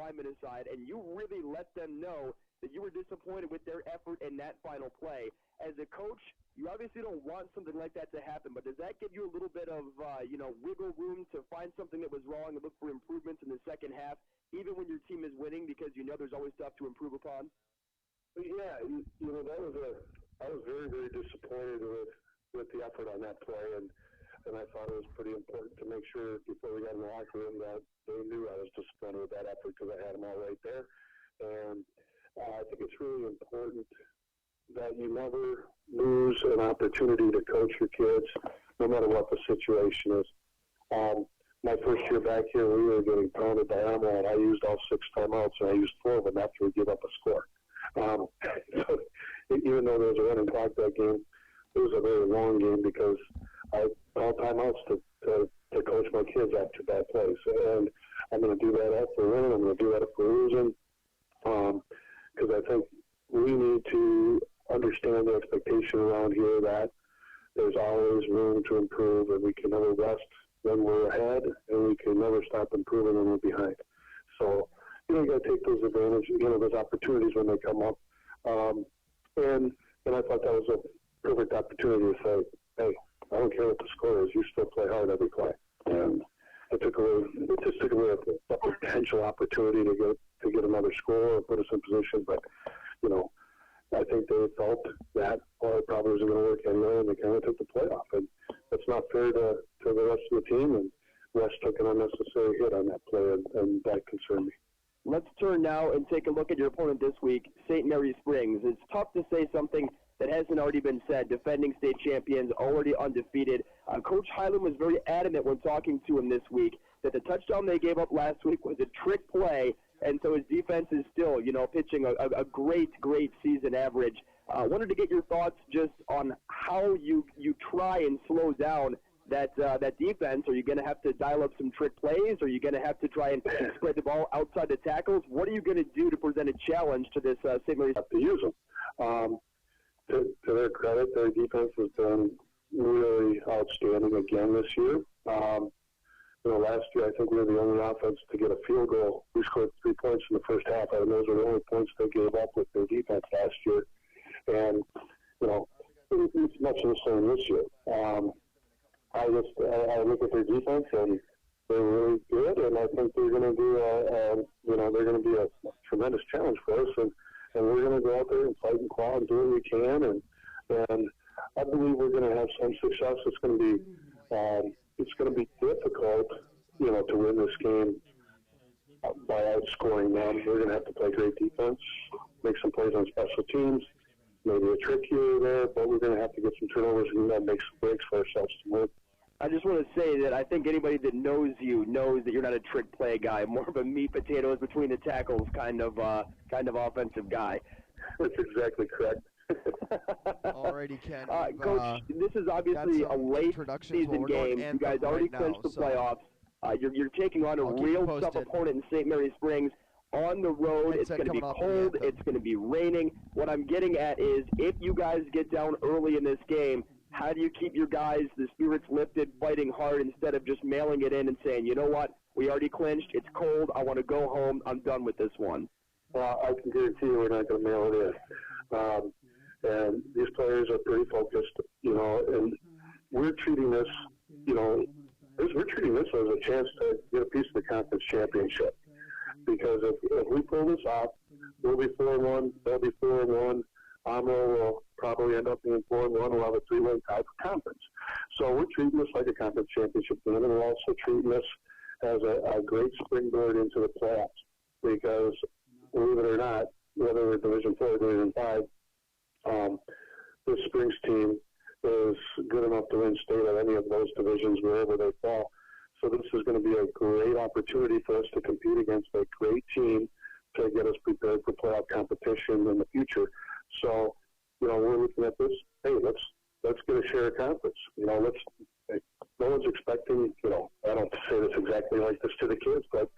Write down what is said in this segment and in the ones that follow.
linemen aside, and you really let them know that you were disappointed with their effort in that final play. As a coach, you obviously don't want something like that to happen, but does that give you a little bit of, wiggle room to find something that was wrong and look for improvements in the second half, even when your team is winning, because you know there's always stuff to improve upon? Yeah, I was very, very disappointed with the effort on that play, and I thought it was pretty important to make sure before we got in the locker room that they knew I was disappointed with that effort because I had them all right there. And I think it's really important that you never lose an opportunity to coach your kids, no matter what the situation is. My first year back here, we were getting pounded by Armo, and I used all 6 timeouts, and I used 4 of them after we gave up a score. So even though there was a running clock that game, it was a very long game because I called timeouts to coach my kids after that play. And I'm going to do that if we're winning. I'm going to do that if we're losing. Because I think we need to understand the expectation around here that there's always room to improve, and we can never rest when we're ahead, and we can never stop improving when we're behind. So, you got to take those advantages, those opportunities when they come up. And I thought that was a perfect opportunity to say, hey, I don't care what the score is, you still play hard every play. And it just took away a potential opportunity to get another score or put us in position. But, I think they felt that it probably wasn't going to work anyway, and they kind of took the playoff. And that's not fair to the rest of the team, and West took an unnecessary hit on that play, and that concerned me. Let's turn now and take a look at your opponent this week, St. Mary Springs. It's tough to say something that hasn't already been said. Defending state champions, already undefeated. Coach Hyland was very adamant when talking to him this week that the touchdown they gave up last week was a trick play, and so his defense is still, pitching a great season average. Wanted to get your thoughts just on how you try and slow down that defense. Are you going to have to dial up some trick plays? Are you going to have to try and spread the ball outside the tackles? What are you going to do to present a challenge to this St. Mary's? Have to use them. To their credit, their defense has been really outstanding again this year. Last year I think we were the only offense to get a field goal. We scored 3 points in the first half, and those were the only points they gave up with their defense last year. And it's much the same this year. I look at their defense, and they're really good, and I think they're going to do they're going to be a tremendous challenge for us, and we're going to go out there and fight and claw and do what we can, and I believe we're going to have some success. It's going to be difficult, to win this game by outscoring them. We're going to have to play great defense, make some plays on special teams, maybe a trick here or there, but we're going to have to get some turnovers and make some breaks for ourselves to win. I just want to say that I think anybody that knows you knows that you're not a trick play guy, more of a meat potatoes between the tackles kind of offensive guy. That's exactly correct. Alrighty, Ken. Coach, this is obviously a late season game. You guys already clinched the playoffs. You're taking on a real tough opponent in St. Mary Springs. On the road, it's going to be cold, it's going to be raining. What I'm getting at is, if you guys get down early in this game, how do you keep your guys, the spirits lifted, fighting hard, instead of just mailing it in and saying, you know what, we already clinched, it's cold, I want to go home, I'm done with this one? Well, I can guarantee you we're not going to mail it in. And these players are pretty focused, and we're treating this, we're treating this as a chance to get a piece of the conference championship. Because if we pull this off, we'll be 4-1, they'll be 4-1. Amro will probably end up being 4-1. We'll have a 3-win tie for conference. So we're treating this like a conference championship game, and we're also treating this as a great springboard into the playoffs. Because, believe it or not, whether we're Division 4 or Division 5, the Springs team is good enough to win state at any of those divisions wherever they fall. So this is going to be a great opportunity for us to compete against a great team to get us prepared for playoff competition in the future. So, we're looking at this. Hey, let's get a share of conference. No one's expecting. I don't say this exactly like this to the kids, but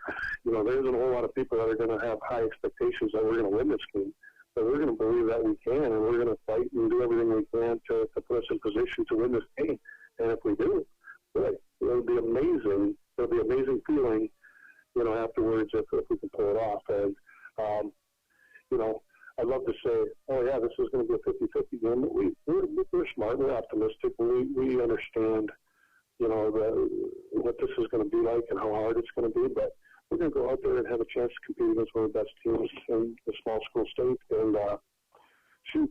there isn't a whole lot of people that are going to have high expectations that we're going to win this game. But we're going to believe that we can, and we're going to fight and do everything we can to put us in position to win this game. And if we do, boy, it'll be amazing. It'll be an amazing feeling afterwards if we can pull it off. And, I'd love to say, oh, yeah, this is going to be a 50-50 game. But we're smart. We're optimistic. We understand, what this is going to be like and how hard it's going to be. But we're going to go out there and have a chance to compete against one of the best teams in the small school state. And, we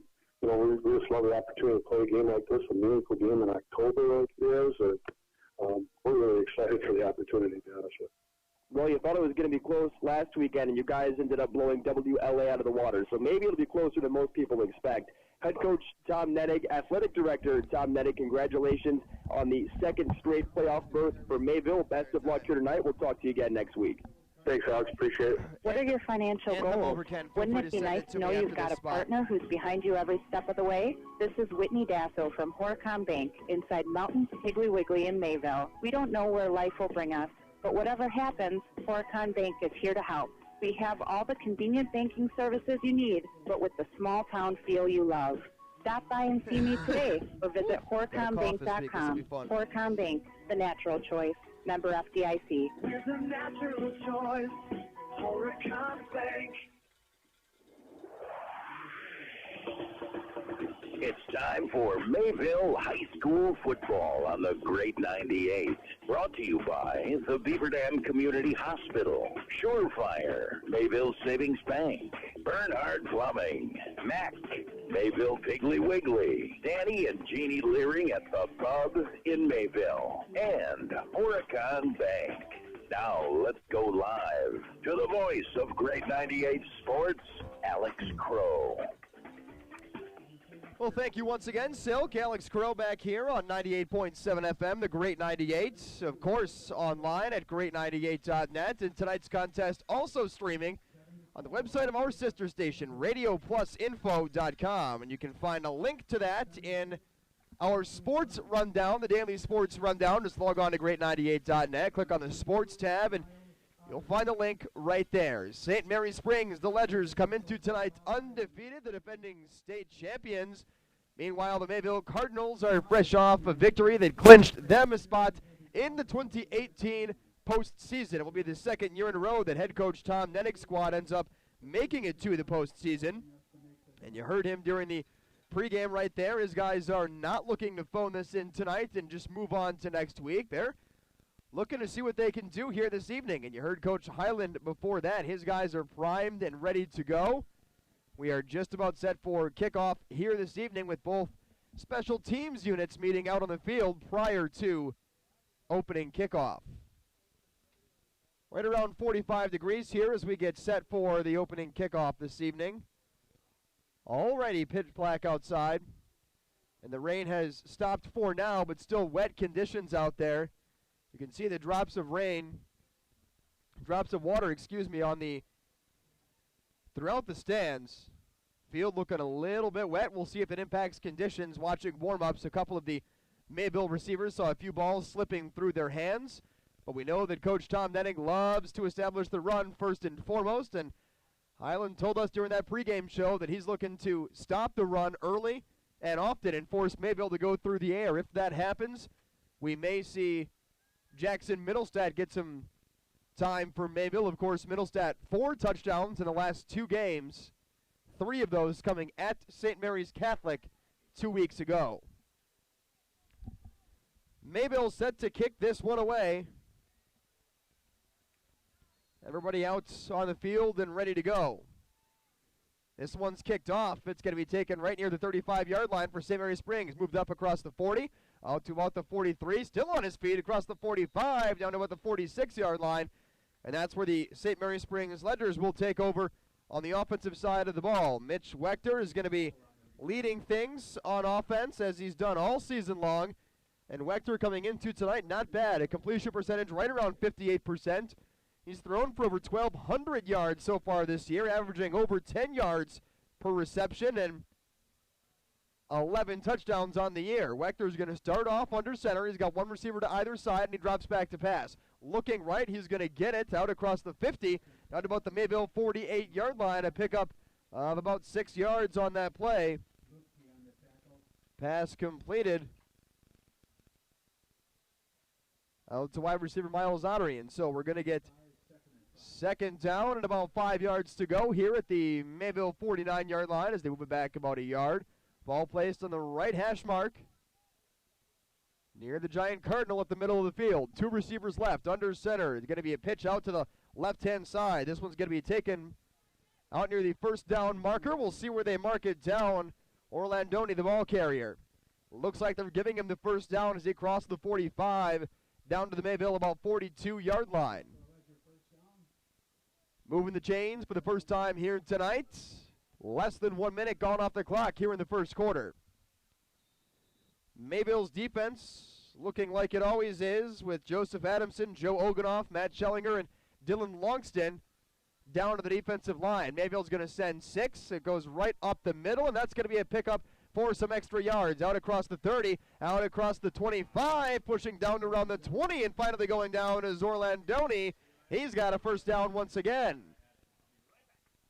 just love the opportunity to play a game like this, a meaningful game in October like it is. And, we're really excited for the opportunity, to be honest with you. Well, you thought it was going to be close last weekend, and you guys ended up blowing WLA out of the water. So maybe it'll be closer than most people expect. Head coach Tom Nennig, athletic director Tom Nennig, congratulations on the second straight playoff berth for Mayville. Best of luck here tonight. We'll talk to you again next week. Thanks, Alex. Appreciate it. What are your financial goals? Wouldn't it be nice to know you've got a partner who's behind you every step of the way? This is Whitney Dasso from Horicon Bank inside Mountain Piggly Wiggly in Mayville. We don't know where life will bring us, but whatever happens, Horicon Bank is here to help. We have all the convenient banking services you need, but with the small town feel you love. Stop by and see me today or visit HoriconBank.com. Horicon Bank, the natural choice. Member FDIC. We're the natural choice. Horicon Bank. It's time for Mayville High School football on the Great 98. Brought to you by the Beaver Dam Community Hospital, Surefire, Mayville Savings Bank, Bernhard Plumbing, Mac, Mayville Piggly Wiggly, Danny and Jeannie Leering at the Pub in Mayville, and Horicon Bank. Now let's go live to the voice of Great 98 Sports, Alex Crow. Well, thank you once again, Silk. Alex Crow back here on 98.7 FM, the Great 98. Of course, online at great98.net. And tonight's contest also streaming on the website of our sister station, radioplusinfo.com. And you can find a link to that in our sports rundown, the daily sports rundown. Just log on to great98.net, click on the sports tab, and you'll find a link right there. St. Mary Springs, the Ledgers, come into tonight undefeated, the defending state champions. Meanwhile, the Mayville Cardinals are fresh off a victory that clinched them a spot in the 2018 postseason. It will be the second year in a row that head coach Tom Nennig's squad ends up making it to the postseason. And you heard him during the pregame right there. His guys are not looking to phone this in tonight and just move on to next week. They're looking to see what they can do here this evening. And you heard Coach Highland before that. His guys are primed and ready to go. We are just about set for kickoff here this evening with both special teams units meeting out on the field prior to opening kickoff. Right around 45 degrees here as we get set for the opening kickoff this evening. Already pitch black outside. And the rain has stopped for now, but still wet conditions out there. You can see the drops of water, on the throughout the stands. Field looking a little bit wet. We'll see if it impacts conditions. Watching warm-ups, a couple of the Mayville receivers saw a few balls slipping through their hands. But we know that Coach Tom Nennig loves to establish the run first and foremost. And Highland told us during that pregame show that he's looking to stop the run early and often and force Mayville to go through the air. If that happens, we may see Jackson Middlestat get some time for Mayville. Of course, Middlestat 4 touchdowns in the last 2 games, 3 of those coming at St. Mary's Catholic 2 weeks ago. Mayville set to kick this one away. Everybody out on the field and ready to go. This one's kicked off. It's going to be taken right near the 35-yard line for St. Mary Springs. Moved up across the 40, out to about the 43. Still on his feet across the 45, down to about the 46-yard line. And that's where the St. Mary Springs Ledgers will take over on the offensive side of the ball. Mitch Wechter is going to be leading things on offense as he's done all season long. And Wechter coming into tonight, not bad. A completion percentage right around 58%. He's thrown for over 1,200 yards so far this year, averaging over 10 yards per reception and 11 touchdowns on the year. Wechter's going to start off under center. He's got one receiver to either side, and he drops back to pass. Looking right, he's going to get it out across the 50, down to about the Mayville 48-yard line, a pickup of about 6 yards on that play. Pass completed out to wide receiver Miles Ottery, and so we're going to get Second down and about 5 yards to go here at the Mayville 49-yard line as they move it back about a yard. Ball placed on the right hash mark near the Giant Cardinal at the middle of the field. 2 receivers left, under center. It's going to be a pitch out to the left-hand side. This one's going to be taken out near the first down marker. We'll see where they mark it down. Orlandoni, the ball carrier. Looks like they're giving him the first down as he crosses the 45 down to the Mayville about 42-yard line. Moving the chains for the first time here tonight. Less than 1 minute gone off the clock here in the first quarter. Mayville's defense looking like it always is with Joseph Adamson, Joe Oganoff, Matt Schellinger, and Dylan Longston down to the defensive line. Mayville's going to send 6. It goes right up the middle, and that's going to be a pickup for some extra yards. Out across the 30, out across the 25, pushing down to around the 20, and finally going down is Orlandoni. He's got a first down once again.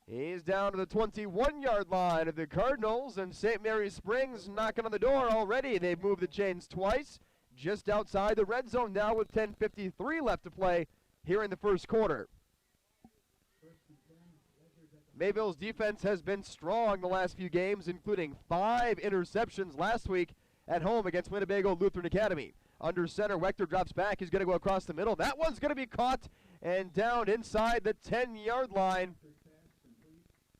He's down to the 21-yard line of the Cardinals, and St. Mary's Springs knocking on the door already. They've moved the chains twice, just outside the red zone now with 10:53 left to play here in the first quarter. Mayville's defense has been strong the last few games, including 5 interceptions last week at home against Winnebago Lutheran Academy. Under center, Wechter drops back. He's going to go across the middle. That one's going to be caught and down inside the 10-yard line.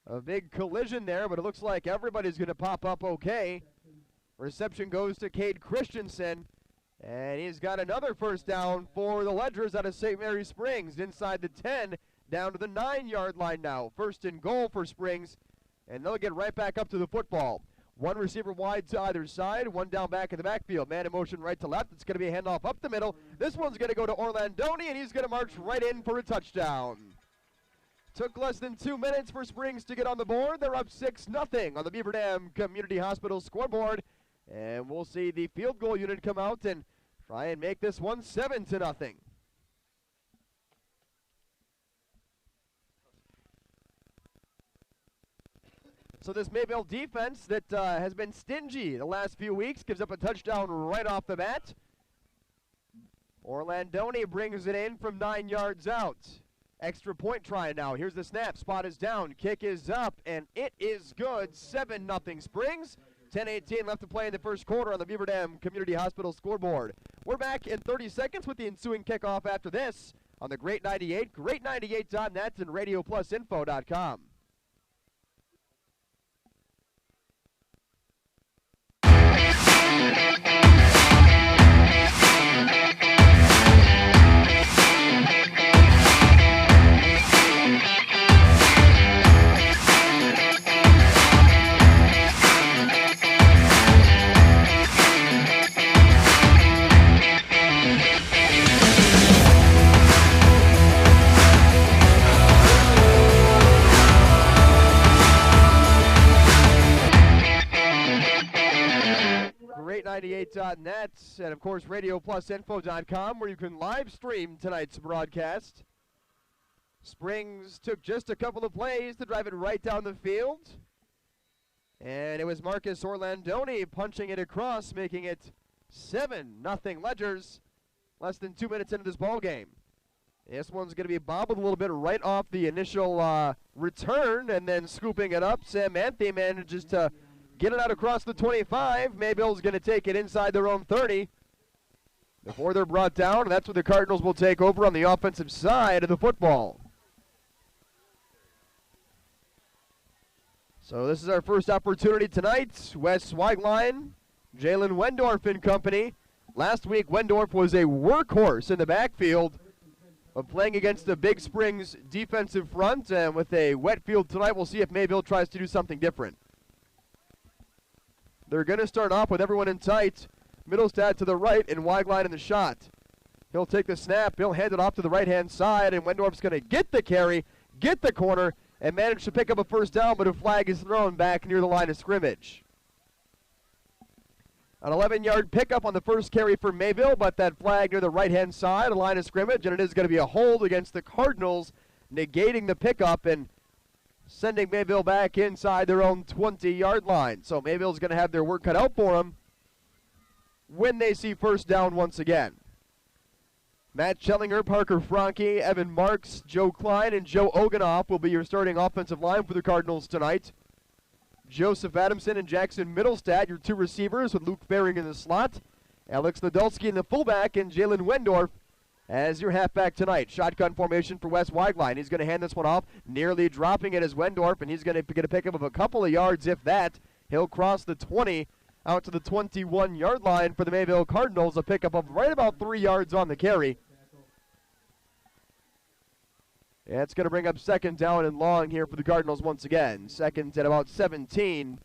A big collision there, but it looks like everybody's going to pop up okay. Reception goes to Cade Christensen, and he's got another first down for the Ledgers out of St. Mary's Springs inside the 10, down to the 9-yard line now. First and goal for Springs, and they'll get right back up to the football. 1 receiver wide to either side, 1 down back in the backfield. Man in motion right to left. It's going to be a handoff up the middle. This one's going to go to Orlandoni, and he's going to march right in for a touchdown. Took less than 2 minutes for Springs to get on the board. They're up 6-0 on the Beaver Dam Community Hospital scoreboard. And we'll see the field goal unit come out and try and make this one 7-0. So this Mayville defense that has been stingy the last few weeks gives up a touchdown right off the bat. Orlandoni brings it in from 9 yards out. Extra point try now. Here's the snap. Spot is down. Kick is up, and it is good. 7-0 Springs. 10:18 left to play in the first quarter on the Beaver Dam Community Hospital scoreboard. We're back in 30 seconds with the ensuing kickoff after this on the Great 98, great98.net, and RadioPlusInfo.com. Great98.net and, of course, RadioPlusInfo.com, where you can live stream tonight's broadcast. Springs took just a couple of plays to drive it right down the field. And it was Marcus Orlandoni punching it across, making it 7-0 Ledgers. Less than 2 minutes into this ball game. This one's going to be bobbled a little bit right off the initial return, and then scooping it up. Sam Anthe manages to get it out across the 25. Mayville's going to take it inside their own 30 before they're brought down, and that's what the Cardinals will take over on the offensive side of the football. So this is our first opportunity tonight. Wes Swigline, Jalen Wendorf and company. Last week, Wendorf was a workhorse in the backfield of playing against the Big Springs defensive front, and with a wet field tonight, we'll see if Mayville tries to do something different. They're going to start off with everyone in tight. Middlestad to the right and Weigline in the shot. He'll take the snap. He'll hand it off to the right-hand side, and Wendorf's going to get the carry, get the corner, and manage to pick up a first down, but a flag is thrown back near the line of scrimmage. An 11-yard pickup on the first carry for Mayville, but that flag near the right-hand side, a line of scrimmage, and it is going to be a hold against the Cardinals, negating the pickup and sending Mayville back inside their own 20-yard line. So Mayville's going to have their work cut out for them when they see first down once again. Matt Schellinger, Parker Franke, Evan Marks, Joe Klein, and Joe Oganoff will be your starting offensive line for the Cardinals tonight. Joseph Adamson and Jackson Middlestat, your two receivers, with Luke Faring in the slot. Alex Nadolski in the fullback, and Jalen Wendorf as your halfback tonight. Shotgun formation for Wes Weigline. He's going to hand this one off, nearly dropping it as Wendorf, and he's going to get a pickup of a couple of yards, if that. He'll cross the 20 out to the 21-yard line for the Mayville Cardinals, a pickup of right about 3 yards on the carry. Yeah, it's going to bring up second down and long here for the Cardinals once again. Second at about 17.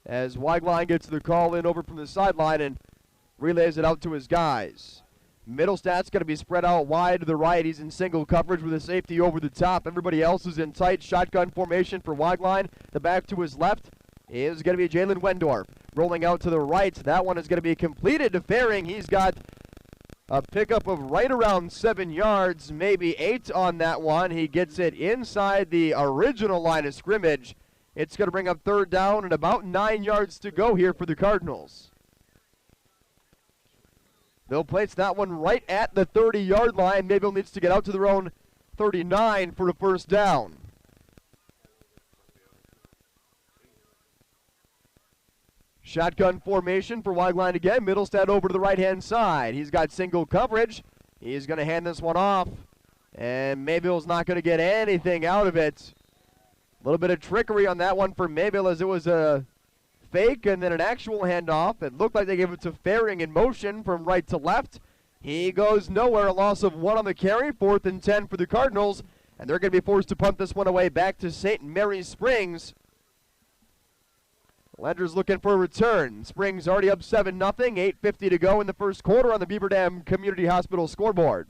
As Weigline gets the call in over from the sideline and relays it out to his guys. Middlestat's going to be spread out wide to the right. He's in single coverage with a safety over the top. Everybody else is in tight shotgun formation for Weigline. The back to his left is going to be Jalen Wendorf. Rolling out to the right. That one is going to be completed to Faring. He's got a pickup of right around 7 yards, maybe 8 on that one. He gets it inside the original line of scrimmage. It's going to bring up third down and about 9 yards to go here for the Cardinals. They'll place that one right at the 30-yard line. Mayville needs to get out to their own 39 for a first down. Shotgun formation for Weigline again. Middlestat over to the right-hand side. He's got single coverage. He's going to hand this one off. And Mayville's not going to get anything out of it. A little bit of trickery on that one for Mayville as it was a fake and then an actual handoff. It looked like they gave it to Faring in motion from right to left. He goes nowhere. A loss of 1 on the carry. 4th and 10 for the Cardinals. And they're going to be forced to punt this one away back to St. Mary's Springs. Ledger's looking for a return. Springs already up 7-0, 8:50 to go in the first quarter on the Beaver Dam Community Hospital scoreboard.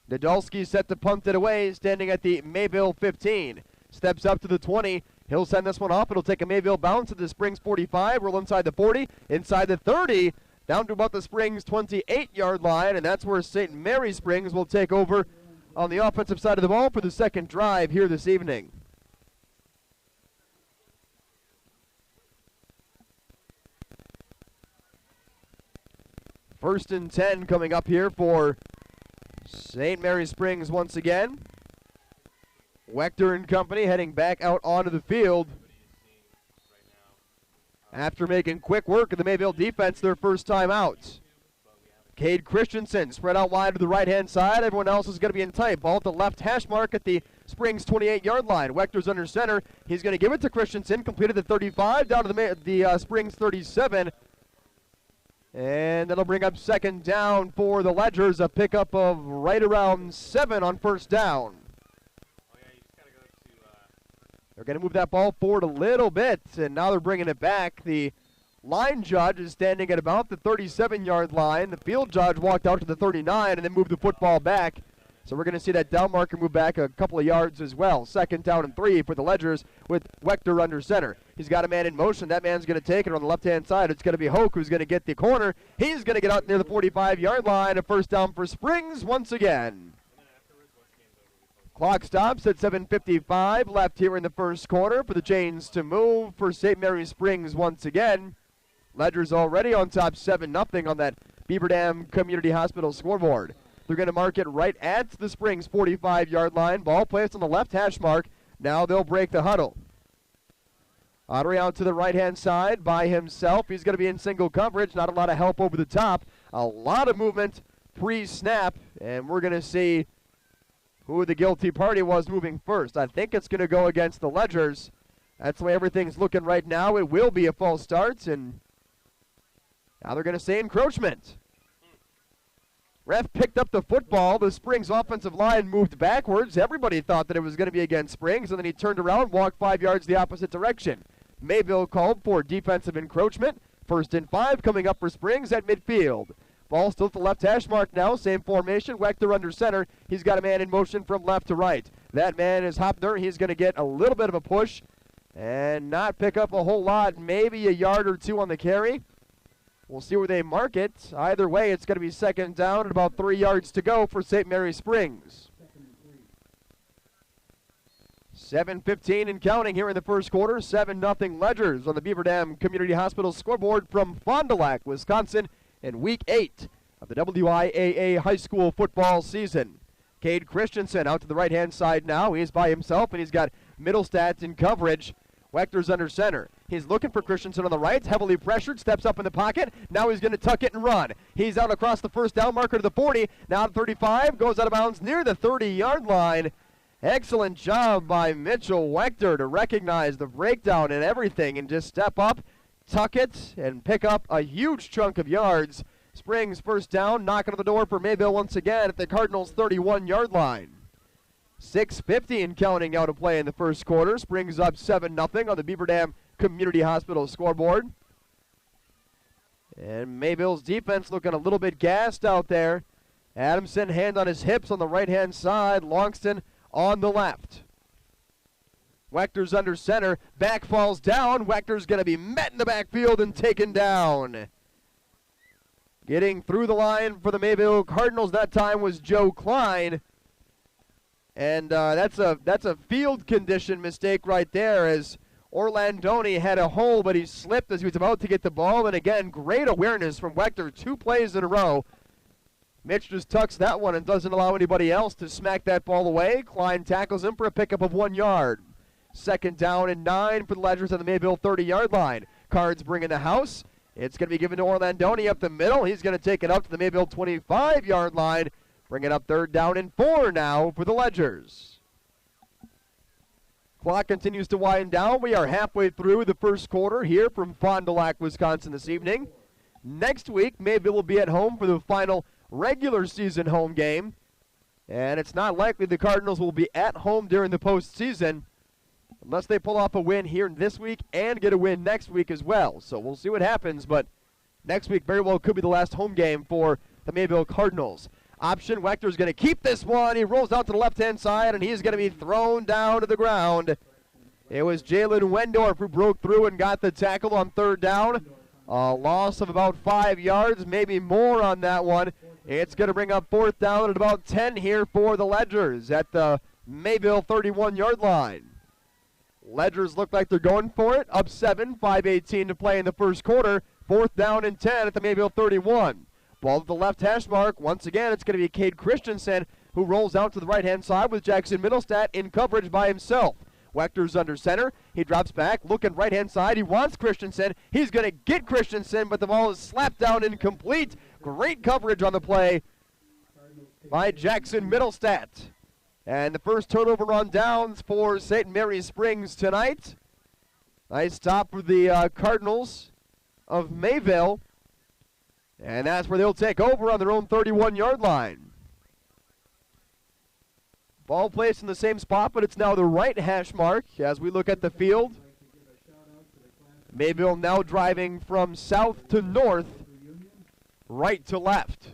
Nadolski set to punt it away, standing at the Mayville 15. Steps up to the 20. He'll send this one off. It'll take a Mayville bounce at the Springs 45. Roll inside the 40, inside the 30, down to about the Springs 28-yard line, and that's where St. Mary Springs will take over on the offensive side of the ball for the second drive here this evening. First and 10 coming up here for St. Mary Springs once again. Wechter and company heading back out onto the field after making quick work of the Mayville defense their first time out. Cade Christensen spread out wide to the right-hand side. Everyone else is going to be in tight. Ball at the left hash mark at the Springs 28-yard line. Wechter's under center. He's going to give it to Christensen. Completed the 35 down to the Springs 37. And that'll bring up second down for the Ledgers, a pickup of right around 7 on first down. They're going to move that ball forward a little bit, and now they're bringing it back. The line judge is standing at about the 37-yard line. The field judge walked out to the 39 and then moved the football back. So we're going to see that down marker move back a couple of yards as well. Second down and 3 for the Ledgers with Wechter under center. He's got a man in motion. That man's going to take it on the left-hand side. It's going to be Hoke who's going to get the corner. He's going to get out near the 45-yard line. A first down for Springs once again. Clock stops at 7:55 left here in the first quarter for the chains to move for St. Mary Springs once again. Ledgers already on top 7-0 on that Beaver Dam Community Hospital scoreboard. They're going to mark it right at the Springs 45-yard line. Ball placed on the left hash mark. Now they'll break the huddle. Autry out to the right-hand side by himself. He's going to be in single coverage. Not a lot of help over the top. A lot of movement pre-snap. And we're going to see who the guilty party was moving first. I think it's going to go against the Ledgers. That's the way everything's looking right now. It will be a false start. And now they're going to say encroachment. Ref picked up the football. The Springs offensive line moved backwards. Everybody thought that it was going to be against Springs, and then he turned around and walked 5 yards the opposite direction. Mayville called for defensive encroachment. 1st and 5 coming up for Springs at midfield. Ball still at the left hash mark now. Same formation. Wechter under center. He's got a man in motion from left to right. That man is Hopner. He's going to get a little bit of a push and not pick up a whole lot. Maybe a yard or 2 on the carry. We'll see where they mark it. Either way, it's going to be second down and about 3 yards to go for St. Mary Springs. 7:15 and counting here in the first quarter. 7-0 Ledgers on the Beaver Dam Community Hospital scoreboard from Fond du Lac, Wisconsin in Week 8 of the WIAA high school football season. Cade Christensen out to the right-hand side now. He's by himself, and he's got Middlestat in coverage. Wechters under center. He's looking for Christensen on the right, heavily pressured, steps up in the pocket. Now he's going to tuck it and run. He's out across the first down marker to the 40, now to 35, goes out of bounds near the 30-yard line. Excellent job by Mitchell Wechter to recognize the breakdown and everything and just step up, tuck it, and pick up a huge chunk of yards. Springs first down, knocking on the door for Mayville once again at the Cardinals' 31-yard line. 6:50 and counting now to play in the first quarter. Springs up 7-0 on the Beaver Dam Community Hospital scoreboard. And Mayville's defense looking a little bit gassed out there. Adamson, hand on his hips on the right-hand side. Longston on the left. Wechter's under center. Back falls down. Wechter's going to be met in the backfield and taken down. Getting through the line for the Mayville Cardinals that time was Joe Klein. And that's a field condition mistake right there, as Orlandoni had a hole, but he slipped as he was about to get the ball. And again, great awareness from Wechter. 2 plays in a row. Mitch just tucks that one and doesn't allow anybody else to smack that ball away. Klein tackles him for a pickup of 1 yard. 2nd down and 9 for the Ledgers on the Mayville 30-yard line. Cards bring in the house. It's going to be given to Orlandoni up the middle. He's going to take it up to the Mayville 25-yard line. Bring it up 3rd down and 4 now for the Ledgers. Clock continues to wind down. We are halfway through the first quarter here from Fond du Lac, Wisconsin this evening. Next week, Mayville will be at home for the final regular season home game. And it's not likely the Cardinals will be at home during the postseason unless they pull off a win here this week and get a win next week as well. So we'll see what happens, but next week very well could be the last home game for the Mayville Cardinals. Option, Wechter's going to keep this one. He rolls out to the left-hand side, and he's going to be thrown down to the ground. It was Jalen Wendorf who broke through and got the tackle on 3rd down. A loss of about 5 yards, maybe more on that one. It's going to bring up 4th down at about 10 here for the Ledgers at the Mayville 31-yard line. Ledgers look like they're going for it. Up 7, 5:18 to play in the first quarter. 4th down and 10 at the Mayville 31. Ball to the left hash mark. Once again, it's going to be Cade Christensen who rolls out to the right-hand side with Jackson Middlestat in coverage by himself. Wechter's under center. He drops back, looking right-hand side. He wants Christensen. He's going to get Christensen, but the ball is slapped down incomplete. Great coverage on the play by Jackson Middlestat. And the first turnover on downs for St. Mary's Springs tonight. Nice stop for the Cardinals of Mayville. And that's where they'll take over on their own 31-yard line. Ball placed in the same spot, but it's now the right hash mark as we look at the field. Mayville now driving from south to north, right to left.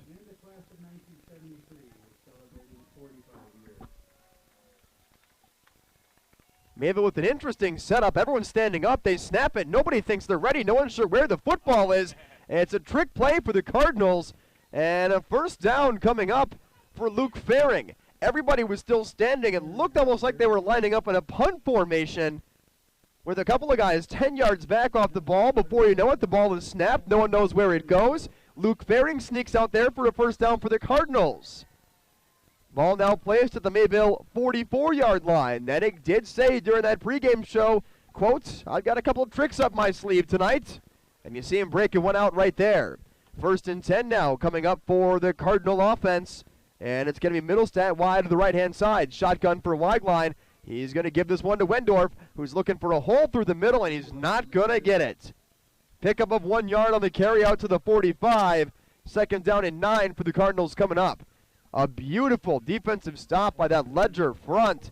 Mayville with an interesting setup. Everyone's standing up. They snap it. Nobody thinks they're ready. No one's sure where the football is. And it's a trick play for the Cardinals. And a 1st down coming up for Luke Faring. Everybody was still standing and looked almost like they were lining up in a punt formation with a couple of guys 10 yards back off the ball. Before you know it, the ball is snapped. No one knows where it goes. Luke Faring sneaks out there for a 1st down for the Cardinals. Ball now placed at the Mayville 44-yard line. Nedig did say during that pregame show, quote, "I've got a couple of tricks up my sleeve tonight." And you see him breaking one out right there. 1st and 10 now coming up for the Cardinal offense. And it's going to be Middlestat wide to the right-hand side. Shotgun for Weigline. He's going to give this one to Wendorf, who's looking for a hole through the middle, and he's not going to get it. Pickup of 1 yard on the carry out to the 45. 2nd down and 9 for the Cardinals coming up. A beautiful defensive stop by that Ledger front.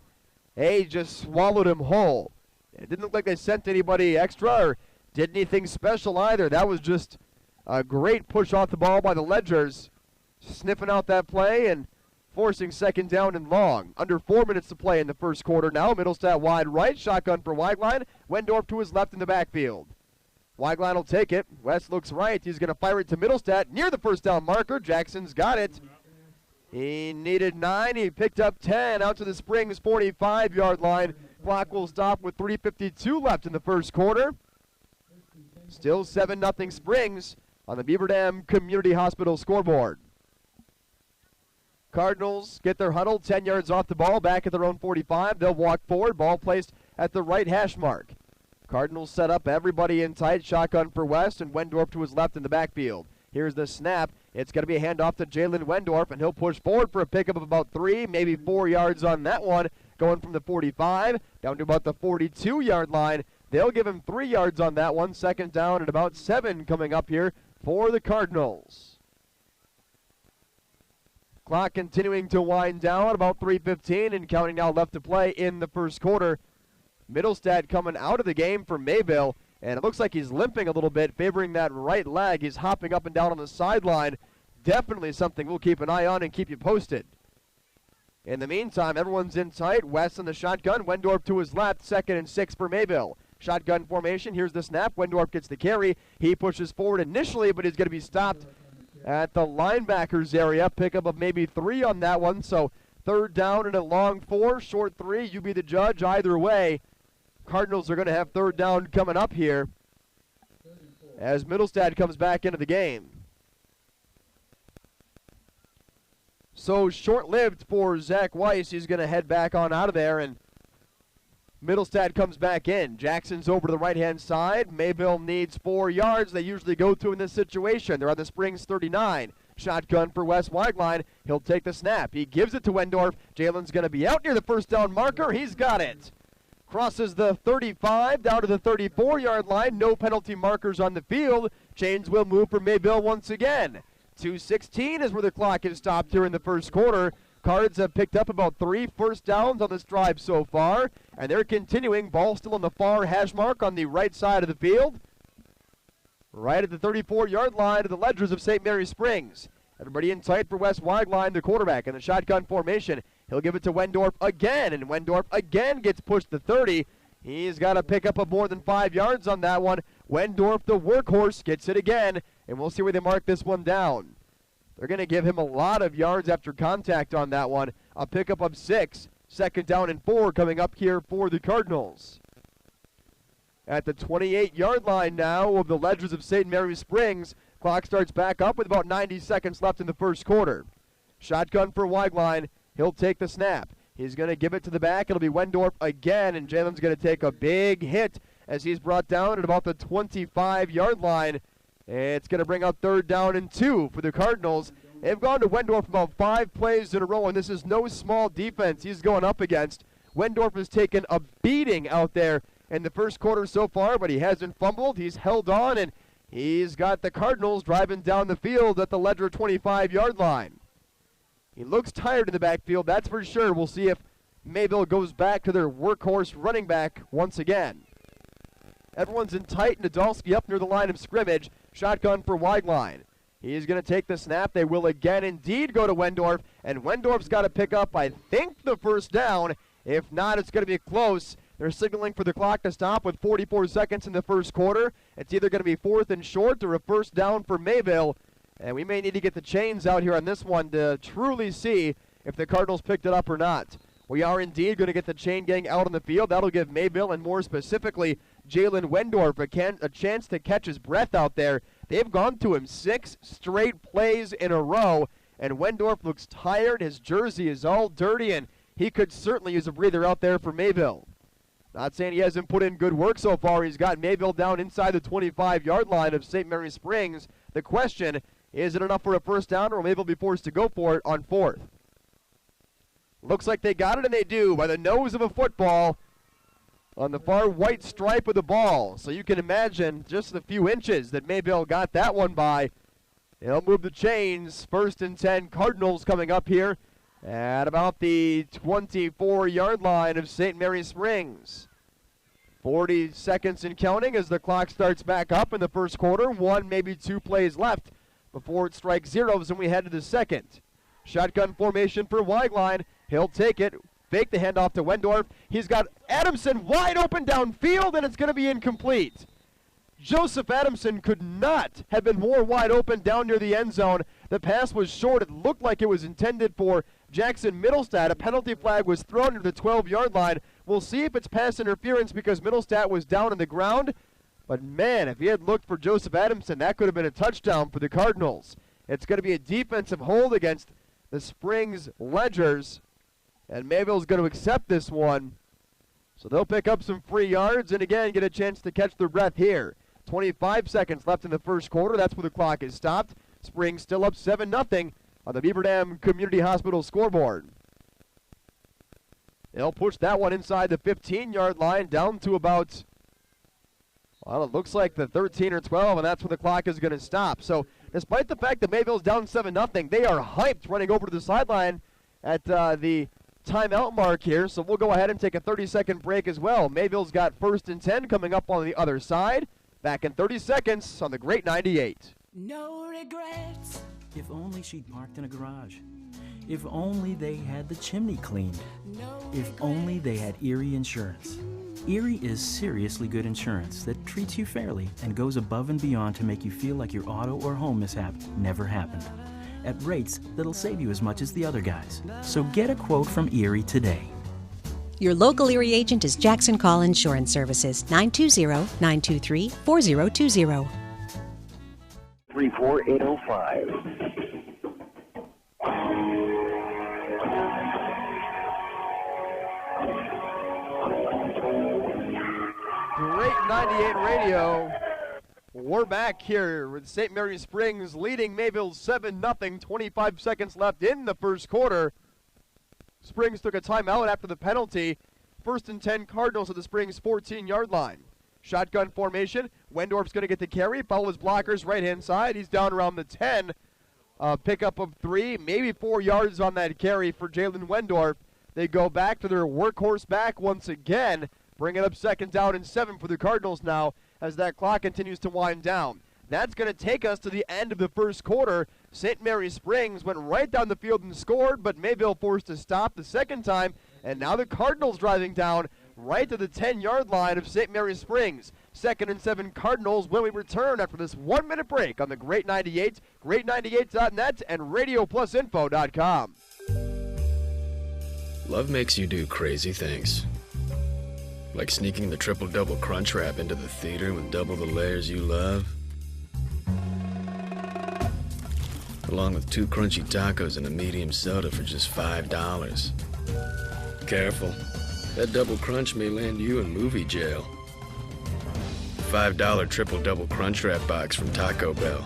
He just swallowed him whole. It didn't look like they sent anybody extra or did anything special either. That was just a great push off the ball by the Ledgers. Sniffing out that play and forcing 2nd down and long. Under 4 minutes to play in the first quarter now. Middlestat wide right. Shotgun for Weigline. Wendorf to his left in the backfield. Weigline will take it. West looks right. He's going to fire it to Middlestat near the 1st down marker. Jackson's got it. He needed 9. He picked up 10 out to the Springs 45-yard line. Clock will stop with 3:52 left in the first quarter. Still 7-0 Springs on the Beaver Dam Community Hospital scoreboard. Cardinals get their huddle 10 yards off the ball, back at their own 45. They'll walk forward, ball placed at the right hash mark. Cardinals set up everybody in tight, shotgun for West, and Wendorf to his left in the backfield. Here's the snap. It's going to be a handoff to Jalen Wendorf, and he'll push forward for a pickup of about 3, maybe 4 yards on that one, going from the 45 down to about the 42-yard line. They'll give him 3 yards on that one. Second down and about 7 coming up here for the Cardinals. Clock continuing to wind down, about 3:15 and counting now left to play in the first quarter. Middlestad coming out of the game for Mayville, and it looks like he's limping a little bit, favoring that right leg. He's hopping up and down on the sideline. Definitely something we'll keep an eye on and keep you posted. In the meantime, everyone's in tight. West in the shotgun. Wendorf to his left. 2nd and 6 for Mayville. Shotgun formation. Here's the snap. Wendorf gets the carry. He pushes forward initially, but he's going to be stopped at the linebackers area. Pickup of maybe 3 on that one. So 3rd down and a long 4. Short 3. You be the judge either way. Cardinals are going to have 3rd down coming up here as Middlestad comes back into the game. So short-lived for Zach Weiss. He's going to head back on out of there, and Middlestad comes back in. Jackson's over to the right-hand side. Mayville needs 4 yards. They usually go to in this situation. They're on the Springs 39. Shotgun for Wes Weigline. He'll take the snap. He gives it to Wendorf. Jalen's going to be out near the 1st down marker. He's got it. Crosses the 35 down to the 34-yard line. No penalty markers on the field. Chains will move for Mayville once again. 2:16 is where the clock is stopped here in the first quarter. Cards have picked up about 3 first downs on this drive so far, and they're continuing. Ball still on the far hash mark on the right side of the field. Right at the 34-yard line of the Ledgers of St. Mary Springs. Everybody in tight for Wes Weigline, the quarterback, in the shotgun formation. He'll give it to Wendorf again, and Wendorf again gets pushed to 30. He's got a pickup of more than 5 yards on that one. Wendorf, the workhorse, gets it again, and we'll see where they mark this one down. They're going to give him a lot of yards after contact on that one. A pickup of 6. 2nd down and 4 coming up here for the Cardinals. At the 28-yard line now of the Ledgers of St. Mary Springs. Clock starts back up with about 90 seconds left in the first quarter. Shotgun for Weigline. He'll take the snap. He's going to give it to the back. It'll be Wendorf again, and Jalen's going to take a big hit as he's brought down at about the 25-yard line. It's going to bring up 3rd down and 2 for the Cardinals. They've gone to Wendorf about 5 plays in a row, and this is no small defense he's going up against. Wendorf has taken a beating out there in the first quarter so far, but he hasn't fumbled. He's held on, and he's got the Cardinals driving down the field at the Ledger 25-yard line. He looks tired in the backfield, that's for sure. We'll see if Mayville goes back to their workhorse running back once again. Everyone's in tight. Nadolski up near the line of scrimmage. Shotgun for Weigline. He's going to take the snap. They will again indeed go to Wendorf, and Wendorf's got to pick up, I think, the 1st down. If not, it's going to be close. They're signaling for the clock to stop with 44 seconds in the first quarter. It's either going to be 4th and short or a 1st down for Mayville. And we may need to get the chains out here on this one to truly see if the Cardinals picked it up or not. We are indeed going to get the chain gang out on the field. That'll give Mayville, and more specifically Jalen Wendorf, a chance to catch his breath out there. They've gone to him 6 straight plays in a row, and Wendorf looks tired. His jersey is all dirty, and he could certainly use a breather out there for Mayville. Not saying he hasn't put in good work so far. He's got Mayville down inside the 25-yard line of St. Mary Springs. The question, is it enough for a 1st down, or will Mayville be forced to go for it on 4th? Looks like they got it, and they do, by the nose of a football on the far white stripe of the ball. So you can imagine just the few inches that Mayville got that one by. They'll move the chains. 1st and 10, Cardinals coming up here at about the 24-yard line of St. Mary Springs. 40 seconds and counting as the clock starts back up in the first quarter. 1, maybe 2 plays left before it strikes zeros and we head to the second. Shotgun formation for Weigline. He'll take it. Fake the handoff to Wendorf. He's got Adamson wide open downfield, and it's going to be incomplete. Joseph Adamson could not have been more wide open down near the end zone. The pass was short. It looked like it was intended for Jackson Middlestad. A penalty flag was thrown to the 12-yard line. We'll see if it's pass interference because Middlestad was down on the ground. But, man, if he had looked for Joseph Adamson, that could have been a touchdown for the Cardinals. It's going to be a defensive hold against the Springs Ledgers. And Mayville's going to accept this one. So they'll pick up some free yards and again get a chance to catch their breath here. 25 seconds left in the first quarter. That's where the clock is stopped. Springs still up 7-0 on the Beaver Dam Community Hospital scoreboard. They'll push that one inside the 15-yard line down to about, well, it looks like the 13 or 12, and that's where the clock is going to stop. So despite the fact that Mayville's down 7-0, they are hyped running over to the sideline at the timeout mark here. So we'll go ahead and take a 30-second break as well. Mayville's got 1st and 10 coming up on the other side. Back in 30 seconds on the Great 98. No regrets. If only she'd parked in a garage. If only they had the chimney cleaned. If only they had Erie Insurance. Erie is seriously good insurance that treats you fairly and goes above and beyond to make you feel like your auto or home mishap never happened. At rates that'll save you as much as the other guys. So get a quote from Erie today. Your local Erie agent is Jackson Call Insurance Services, 920-923-4020. 34805. Great 98 radio. We're back here with St. Mary Springs leading Mayville 7-0. 25 seconds left in the first quarter. Springs took a timeout after the penalty. 1st and 10 Cardinals at the Springs 14-yard line. Shotgun formation. Wendorf's going to get the carry. Follow his blockers right-hand side. He's down around the 10. Pickup of 3, maybe 4 yards on that carry for Jalen Wendorf. They go back to their workhorse back once again. Bring it up 2nd down and 7 for the Cardinals now as that clock continues to wind down. That's going to take us to the end of the first quarter. St. Mary Springs went right down the field and scored, but Mayville forced to stop the second time, and now the Cardinals driving down right to the 10-yard line of St. Mary Springs. 2nd and 7 Cardinals when we return after this 1-minute break on the Great 98, great98.net, and RadioPlusInfo.com. Love makes you do crazy things. Like sneaking the triple-double crunch wrap into the theater with double the layers you love. Along with 2 crunchy tacos and a medium soda for just $5. Careful, that double crunch may land you in movie jail. The $5 triple-double crunch wrap box from Taco Bell.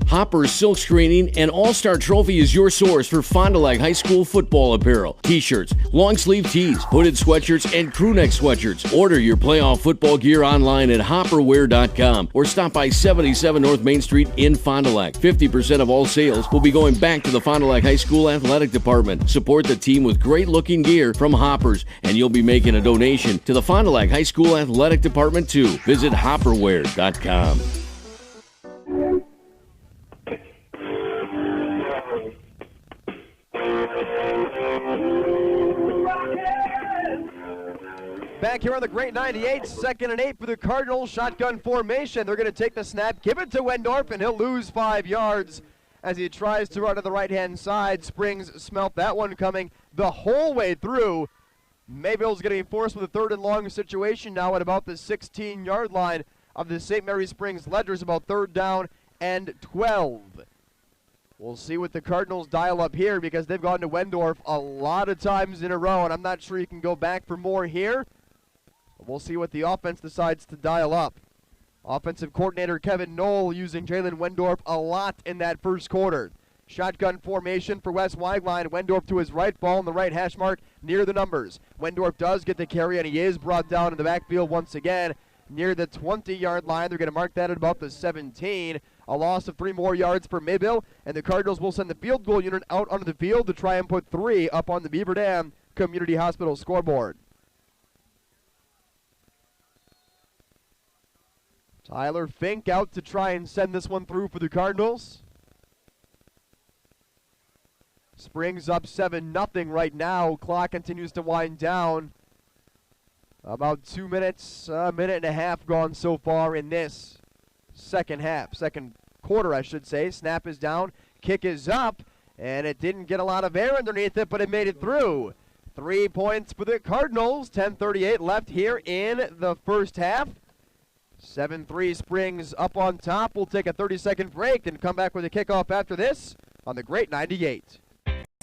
Hopper's Silk Screening and All-Star Trophy is your source for Fond du Lac High School football apparel, t-shirts, long-sleeve tees, hooded sweatshirts, and crewneck sweatshirts. Order your playoff football gear online at hopperwear.com or stop by 77 North Main Street in Fond du Lac. 50% of all sales will be going back to the Fond du Lac High School athletic department. Support the team with great-looking gear from Hoppers, and you'll be making a donation to the Fond du Lac High School athletic department too. Visit hopperwear.com. Back here on the Great 98, 2nd and 8 for the Cardinals. Shotgun formation. They're going to take the snap, give it to Wendorf, and he'll lose 5 yards as he tries to run to the right-hand side. Springs smelt that one coming the whole way through. Mayville's getting forced with a 3rd and long situation now at about the 16-yard line of the St. Mary Springs Ledgers, about 3rd down and 12. We'll see what the Cardinals dial up here because they've gone to Wendorf a lot of times in a row, and I'm not sure you can go back for more here. We'll see what the offense decides to dial up. Offensive coordinator Kevin Knoll using Jalen Wendorf a lot in that first quarter. Shotgun formation for Wes Weigline. Wendorf to his right, ball in the right hash mark near the numbers. Wendorf does get the carry, and he is brought down in the backfield once again near the 20-yard line. They're going to mark that at about the 17. A loss of 3 more yards for Mayville, and the Cardinals will send the field goal unit out onto the field to try and put 3 up on the Beaver Dam Community Hospital scoreboard. Tyler Fink out to try and send this one through for the Cardinals. Springs up 7-0 right now. Clock continues to wind down. About 2 minutes, a minute and a half gone so far in this second quarter, I should say. Snap is down, kick is up, and it didn't get a lot of air underneath it, but it made it through. 3 points for the Cardinals, 10:38 left here in the first half. 7-3 Springs up on top. We'll take a 30-second break and come back with a kickoff after this on the Great 98.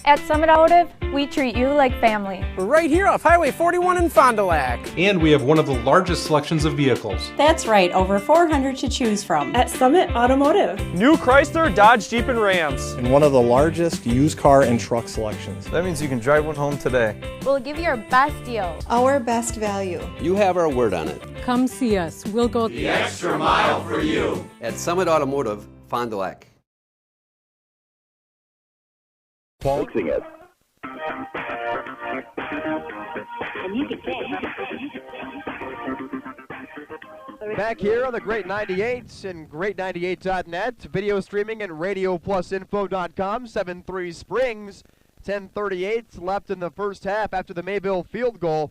At Summit Automotive, we treat you like family. We're right here off Highway 41 in Fond du Lac. And we have one of the largest selections of vehicles. That's right, over 400 to choose from. At Summit Automotive. New Chrysler, Dodge, Jeep, and Rams. And one of the largest used car and truck selections. That means you can drive one home today. We'll give you our best deal. Our best value. You have our word on it. Come see us. We'll go the extra mile for you. At Summit Automotive, Fond du Lac. Fixing it. Back here on the Great 98 and great98.net, video streaming and radioplusinfo.com. 7-3 Springs, 10:38 left in the first half after the Mayville field goal.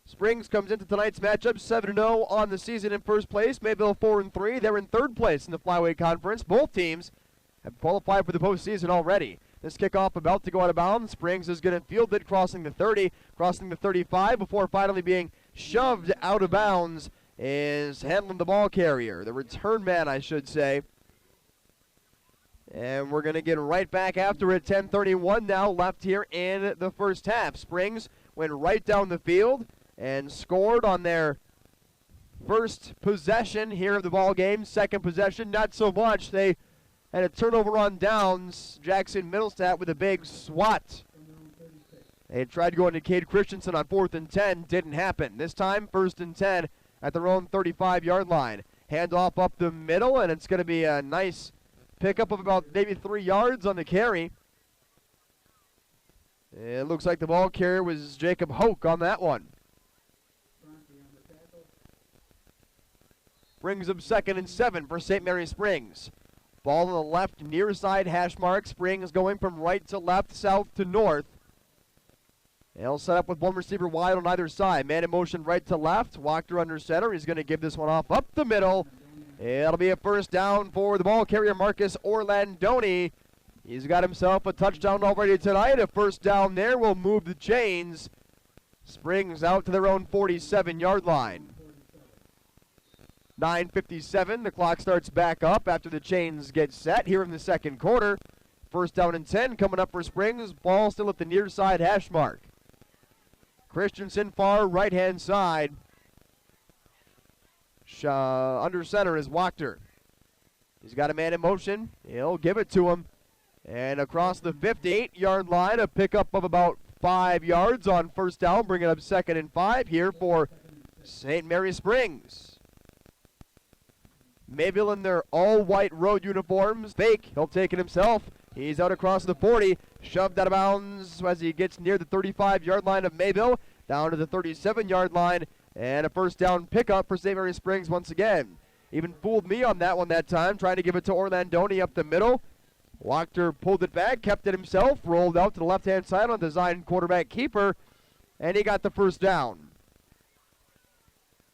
Springs comes into tonight's matchup 7-0 on the season in first place. Mayville 4-3. They're in third place in the Flyweight Conference. Both teams have qualified for the postseason already. This kickoff about to go out of bounds. Springs is going to field it, crossing the 30, crossing the 35 before finally being shoved out of bounds. Is handling the ball carrier, the return man, I should say. And we're going to get right back after it. 10:31 now left here in the first half. Springs went right down the field and scored on their first possession here of the ball game. Second possession, not so much. They had a turnover on downs. Jackson Middlestat with a big swat. They tried going to Cade Christensen on 4th and 10. Didn't happen. This time, 1st and 10 at their own 35-yard line. Handoff up the middle, and it's going to be a nice pickup of about maybe 3 yards on the carry. It looks like the ball carrier was Jacob Hoke on that one. Brings up 2nd and 7 for St. Mary Springs. Ball on the left near side hash mark. Springs going from right to left, south to north. They'll set up with one receiver wide on either side. Man in motion right to left. Wachter under center. He's going to give this one off up the middle. It'll be a first down for the ball carrier, Marcus Orlandoni. He's got himself a touchdown already tonight. A first down there will move the chains. Springs out to their own 47-yard line. 9:57, the clock starts back up after the chains get set here in the second quarter. First down and 10 coming up for Springs. Ball still at the near side hash mark. Christensen far right-hand side. Under center is Wachter. He's got a man in motion. He'll give it to him. And across the 58-yard line, a pickup of about 5 yards on first down, bringing up 2nd and 5 here for St. Mary Springs. Mayville in their all-white road uniforms. Fake, he'll take it himself. He's out across the 40, shoved out of bounds as he gets near the 35-yard line of Mayville, down to the 37-yard line, and a first down pickup for St. Mary Springs once again. Even fooled me on that one that time, trying to give it to Orlandoni up the middle. Wachter pulled it back, kept it himself, rolled out to the left-hand side on design quarterback keeper, and he got the first down.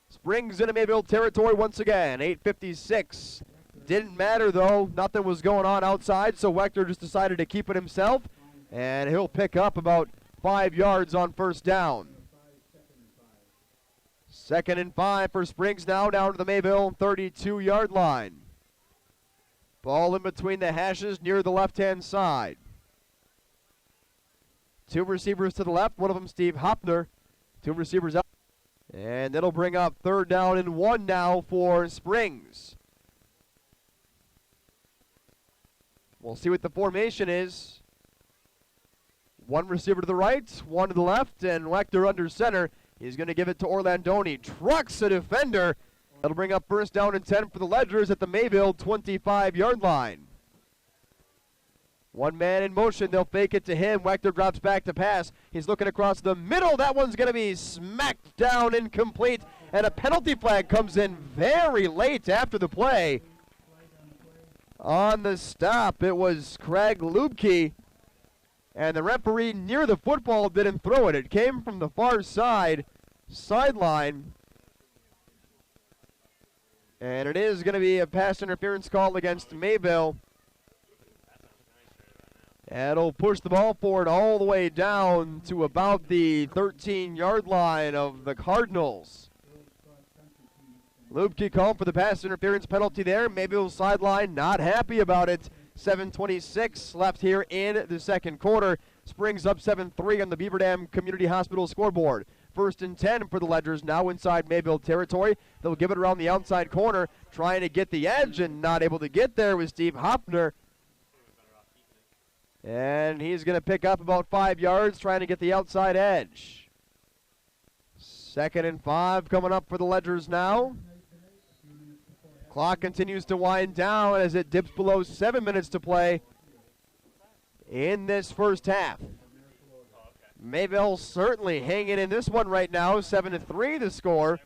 Springs into Mayville territory once again, 8:56. Didn't matter, though. Nothing was going on outside, so Wachter just decided to keep it himself, and he'll pick up about 5 yards on first down. 2nd and 5 for Springs now, down to the Mayville 32-yard line. Ball in between the hashes near the left-hand side. 2 receivers to the left, one of them Steve Hopner. 2 receivers out. And it'll bring up 3rd down and 1 now for Springs. We'll see what the formation is. 1 receiver to the right, 1 to the left, and Wachter under center. He's going to give it to Orlandoni. Trucks a defender. That'll bring up first down and 10 for the Ledgers at the Mayville 25-yard line. 1 man in motion. They'll fake it to him. Wachter drops back to pass. He's looking across the middle. That one's going to be smacked down, incomplete. And a penalty flag comes in very late after the play. On the stop, it was Craig Lubke. And the referee near the football didn't throw it. It came from the far sideline. And it is going to be a pass interference call against Mayville. It'll push the ball forward all the way down to about the 13-yard line of the Cardinals. Lubke called for the pass interference penalty there. Mayville sideline not happy about it. 7:26 left here in the second quarter. Springs up 7-3 on the Beaver Dam Community Hospital scoreboard. 1st and 10 for the Ledgers, now inside Mayville territory. They'll give it around the outside corner, trying to get the edge and not able to get there with Steve Hopner. And he's going to pick up about 5 yards, trying to get the outside edge. 2nd and 5 coming up for the Ledgers now. Clock continues to wind down as it dips below 7 minutes to play in this first half. Mayville certainly hanging in this one right now. 7-3 the score.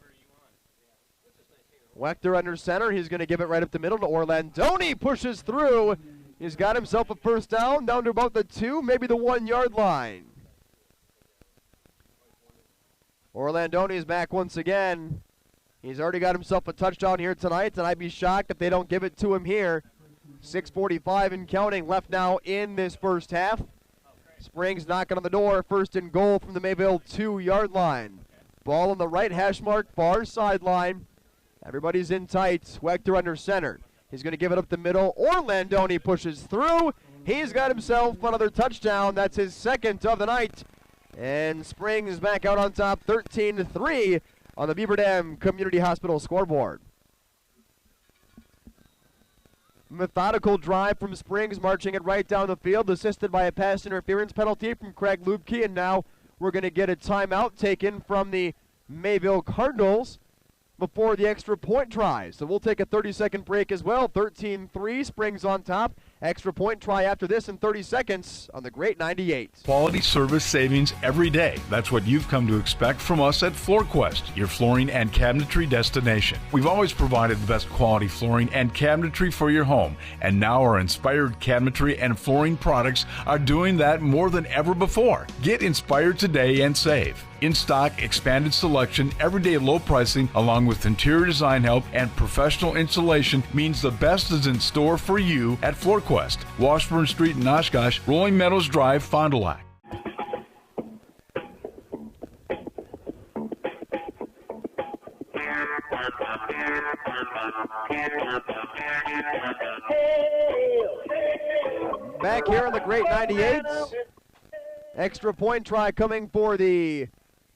Wechter under center. He's going to give it right up the middle to Orlandoni. Pushes through. He's got himself a first down to about the 2, maybe the 1 yard line. Orlandoni is back once again. He's already got himself a touchdown here tonight, and I'd be shocked if they don't give it to him here. 6:45 and counting left now in this first half. Springs knocking on the door. 1st and goal from the Mayville 2 yard line. Ball on the right hash mark, far sideline. Everybody's in tight. Wechter under center. He's going to give it up the middle. Orlandoni pushes through. He's got himself another touchdown. That's his 2nd of the night. And Springs back out on top 13-3 on the Beaver Dam Community Hospital scoreboard. Methodical drive from Springs, marching it right down the field, assisted by a pass interference penalty from Craig Lubke, and now we're going to get a timeout taken from the Mayville Cardinals before the extra point try. So we'll take a 30-second break as well. 13-3, Springs on top. Extra point try after this in 30 seconds on the Great 98. Quality service savings every day. That's what you've come to expect from us at FloorQuest, your flooring and cabinetry destination. We've always provided the best quality flooring and cabinetry for your home, and now our inspired cabinetry and flooring products are doing that more than ever before. Get inspired today and save. In-stock, expanded selection, everyday low pricing, along with interior design help and professional installation means the best is in store for you at FloorQuest, Washburn Street in Oshkosh, Rolling Meadows Drive, Fond du Lac. Back here on the Great 98. Extra point try coming for the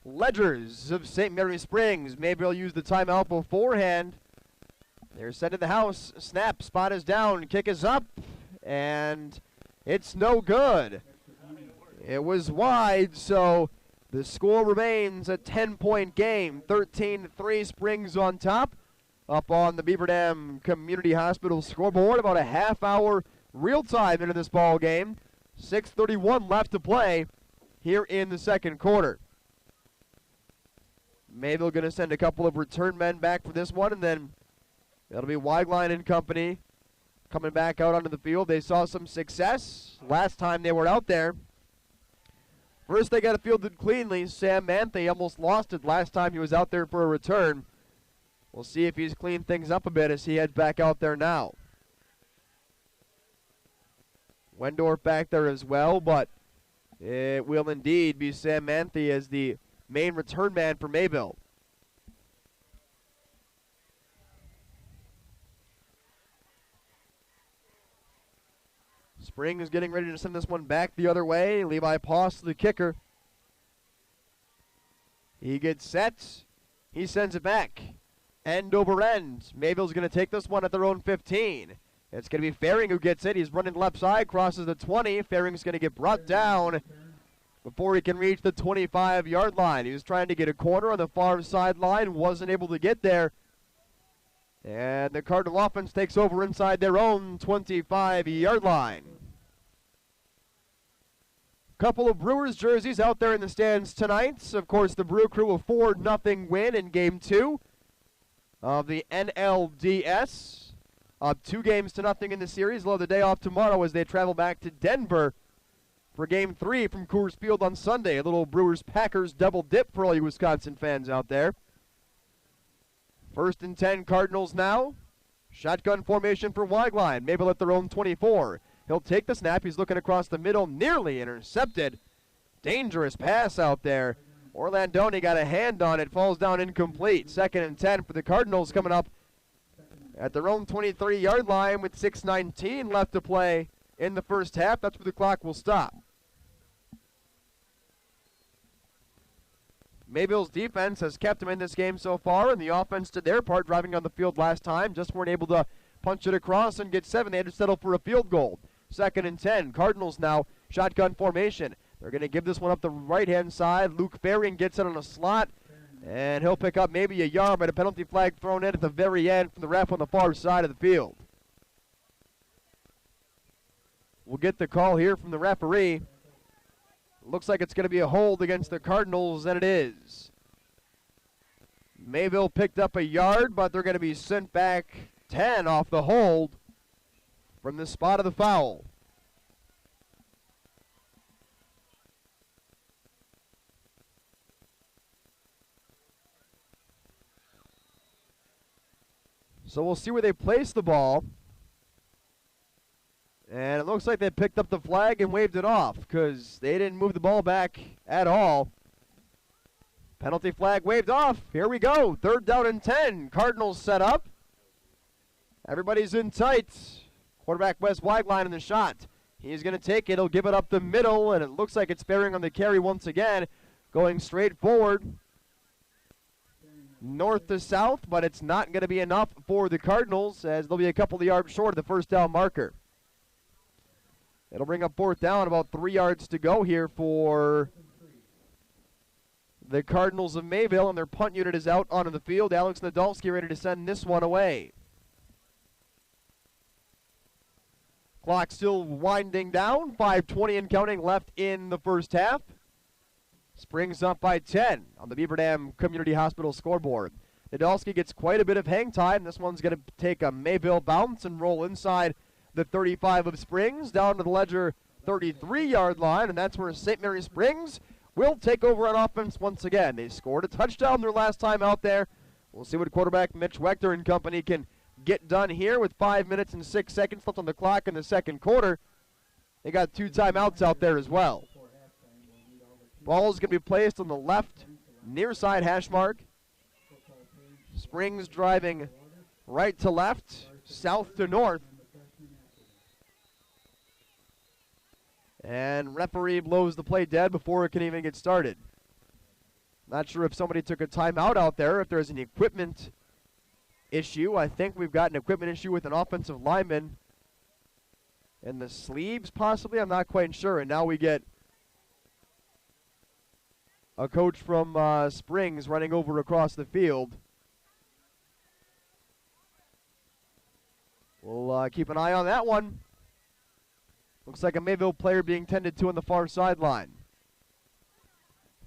Ledgers of St. Mary Springs. Mayville used the timeout beforehand. They're sending the house. Snap. Spot is down. Kick is up. And it's no good. It was wide, so the score remains a 10-point game. 13-3, Springs on top. Up on the Beaver Dam Community Hospital scoreboard. About a half hour real time into this ball game. 6:31 left to play here in the second quarter. Mayville going to send a couple of return men back for this one, and then it'll be Weigline and company coming back out onto the field. They saw some success last time they were out there. First, they got it fielded cleanly. Sam Manthe almost lost it last time he was out there for a return. We'll see if he's cleaned things up a bit as he heads back out there now. Wendorf back there as well, but it will indeed be Sam Manthe as the main return man for Mayville. Spring is getting ready to send this one back the other way. Levi Poss, the kicker. He gets set. He sends it back. End over end. Mayville's going to take this one at their own 15. It's going to be Faring who gets it. He's running left side, crosses the 20. Faring's going to get brought down before he can reach the 25-yard line. He was trying to get a corner on the far sideline, wasn't able to get there. And the Cardinal offense takes over inside their own 25-yard line. Couple of Brewers jerseys out there in the stands tonight. Of course, the Brew Crew a 4-0 win in Game 2 of the NLDS. Up 2-0 in the series. They'll have the day off tomorrow as they travel back to Denver for Game 3 from Coors Field on Sunday. A little Brewers-Packers double dip for all you Wisconsin fans out there. 1st and 10 Cardinals now. Shotgun formation for Weigline. Mayville at their own 24. He'll take the snap. He's looking across the middle. Nearly intercepted. Dangerous pass out there. Orlandoni got a hand on it, falls down incomplete. 2nd and 10 for the Cardinals coming up at their own 23-yard line with 6:19 left to play in the first half. That's where the clock will stop. Mayville's defense has kept them in this game so far, and the offense did their part driving on the field last time. Just weren't able to punch it across and get 7. They had to settle for a field goal. 2nd and 10. Cardinals now shotgun formation. They're going to give this one up the right-hand side. Luke Farian gets it on a slot, and he'll pick up maybe a yard, but a penalty flag thrown in at the very end from the ref on the far side of the field. We'll get the call here from the referee. Looks like it's going to be a hold against the Cardinals, and it is. Mayville picked up a yard, but they're going to be sent back 10 off the hold from the spot of the foul. So we'll see where they place the ball. And it looks like they picked up the flag and waved it off because they didn't move the ball back at all. Penalty flag waved off. Here we go. 3rd down and 10. Cardinals set up. Everybody's in tight. Quarterback Wes Weigline in the shot. He's going to take it. He'll give it up the middle, and it looks like it's bearing on the carry once again. Going straight forward. North to south, but it's not going to be enough for the Cardinals as they'll be a couple of yards short of the first down marker. It'll bring up 4th down, about 3 yards to go here for the Cardinals of Mayville, and their punt unit is out onto the field. Alex Nadolski ready to send this one away. Clock still winding down, 5:20 and counting left in the first half. Springs up by 10 on the Beaver Dam Community Hospital scoreboard. Nadolski gets quite a bit of hang time, and this one's going to take a Mayville bounce and roll inside the 35 of Springs, down to the Ledger 33-yard line, and that's where St. Mary Springs will take over on offense once again. They scored a touchdown their last time out there. We'll see what quarterback Mitch Wechter and company can get done here with 5 minutes and 6 seconds left on the clock in the second quarter. They got 2 timeouts out there as well. Ball is going to be placed on the left near side hash mark. Springs driving right to left, south to north. And referee blows the play dead before it can even get started. Not sure if somebody took a timeout out there, if there's an equipment issue. I think we've got an equipment issue with an offensive lineman in the sleeves, possibly. I'm not quite sure. And now we get a coach from Springs running over across the field. We'll keep an eye on that one. Looks like a Mayville player being tended to on the far sideline.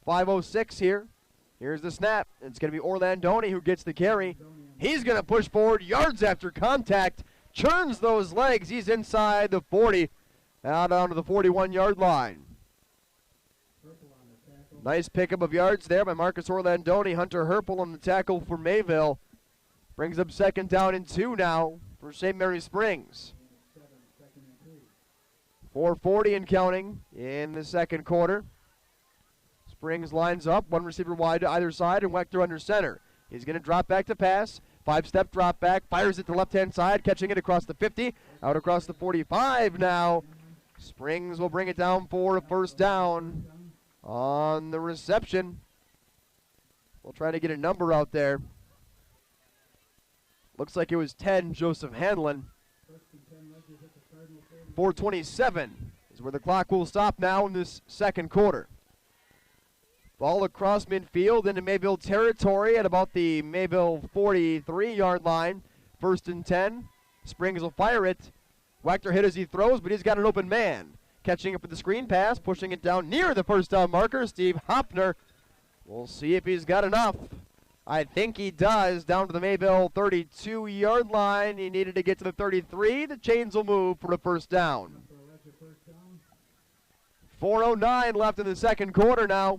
5:06 here. Here's the snap. It's going to be Orlandoni who gets the carry. He's going to push forward yards after contact. Churns those legs. He's inside the 40. Out onto the 41-yard line. Nice pickup of yards there by Marcus Orlandoni. Hunter Herpel on the tackle for Mayville. Brings up 2nd down and 2 now for St. Mary Springs. 4:40 and counting in the second quarter. Springs lines up, 1 receiver wide to either side, and Wechter under center. He's going to drop back to pass. 5-step drop back, fires it to the left-hand side, catching it across the 50, out across the 45 now. Springs will bring it down for a first down on the reception. We'll try to get a number out there. Looks like it was 10, Joseph Hanlon. 4:27 is where the clock will stop now in this second quarter. Ball across midfield into Mayville territory at about the Mayville 43-yard line. 1st and 10. Springs will fire it. Wechter hit as he throws, but he's got an open man. Catching up with the screen pass, pushing it down near the first down marker, Steve Hoppner. We'll see if he's got enough. I think he does, down to the Mayville 32-yard line. He needed to get to the 33. The chains will move for a first down. 4:09 left in the second quarter now.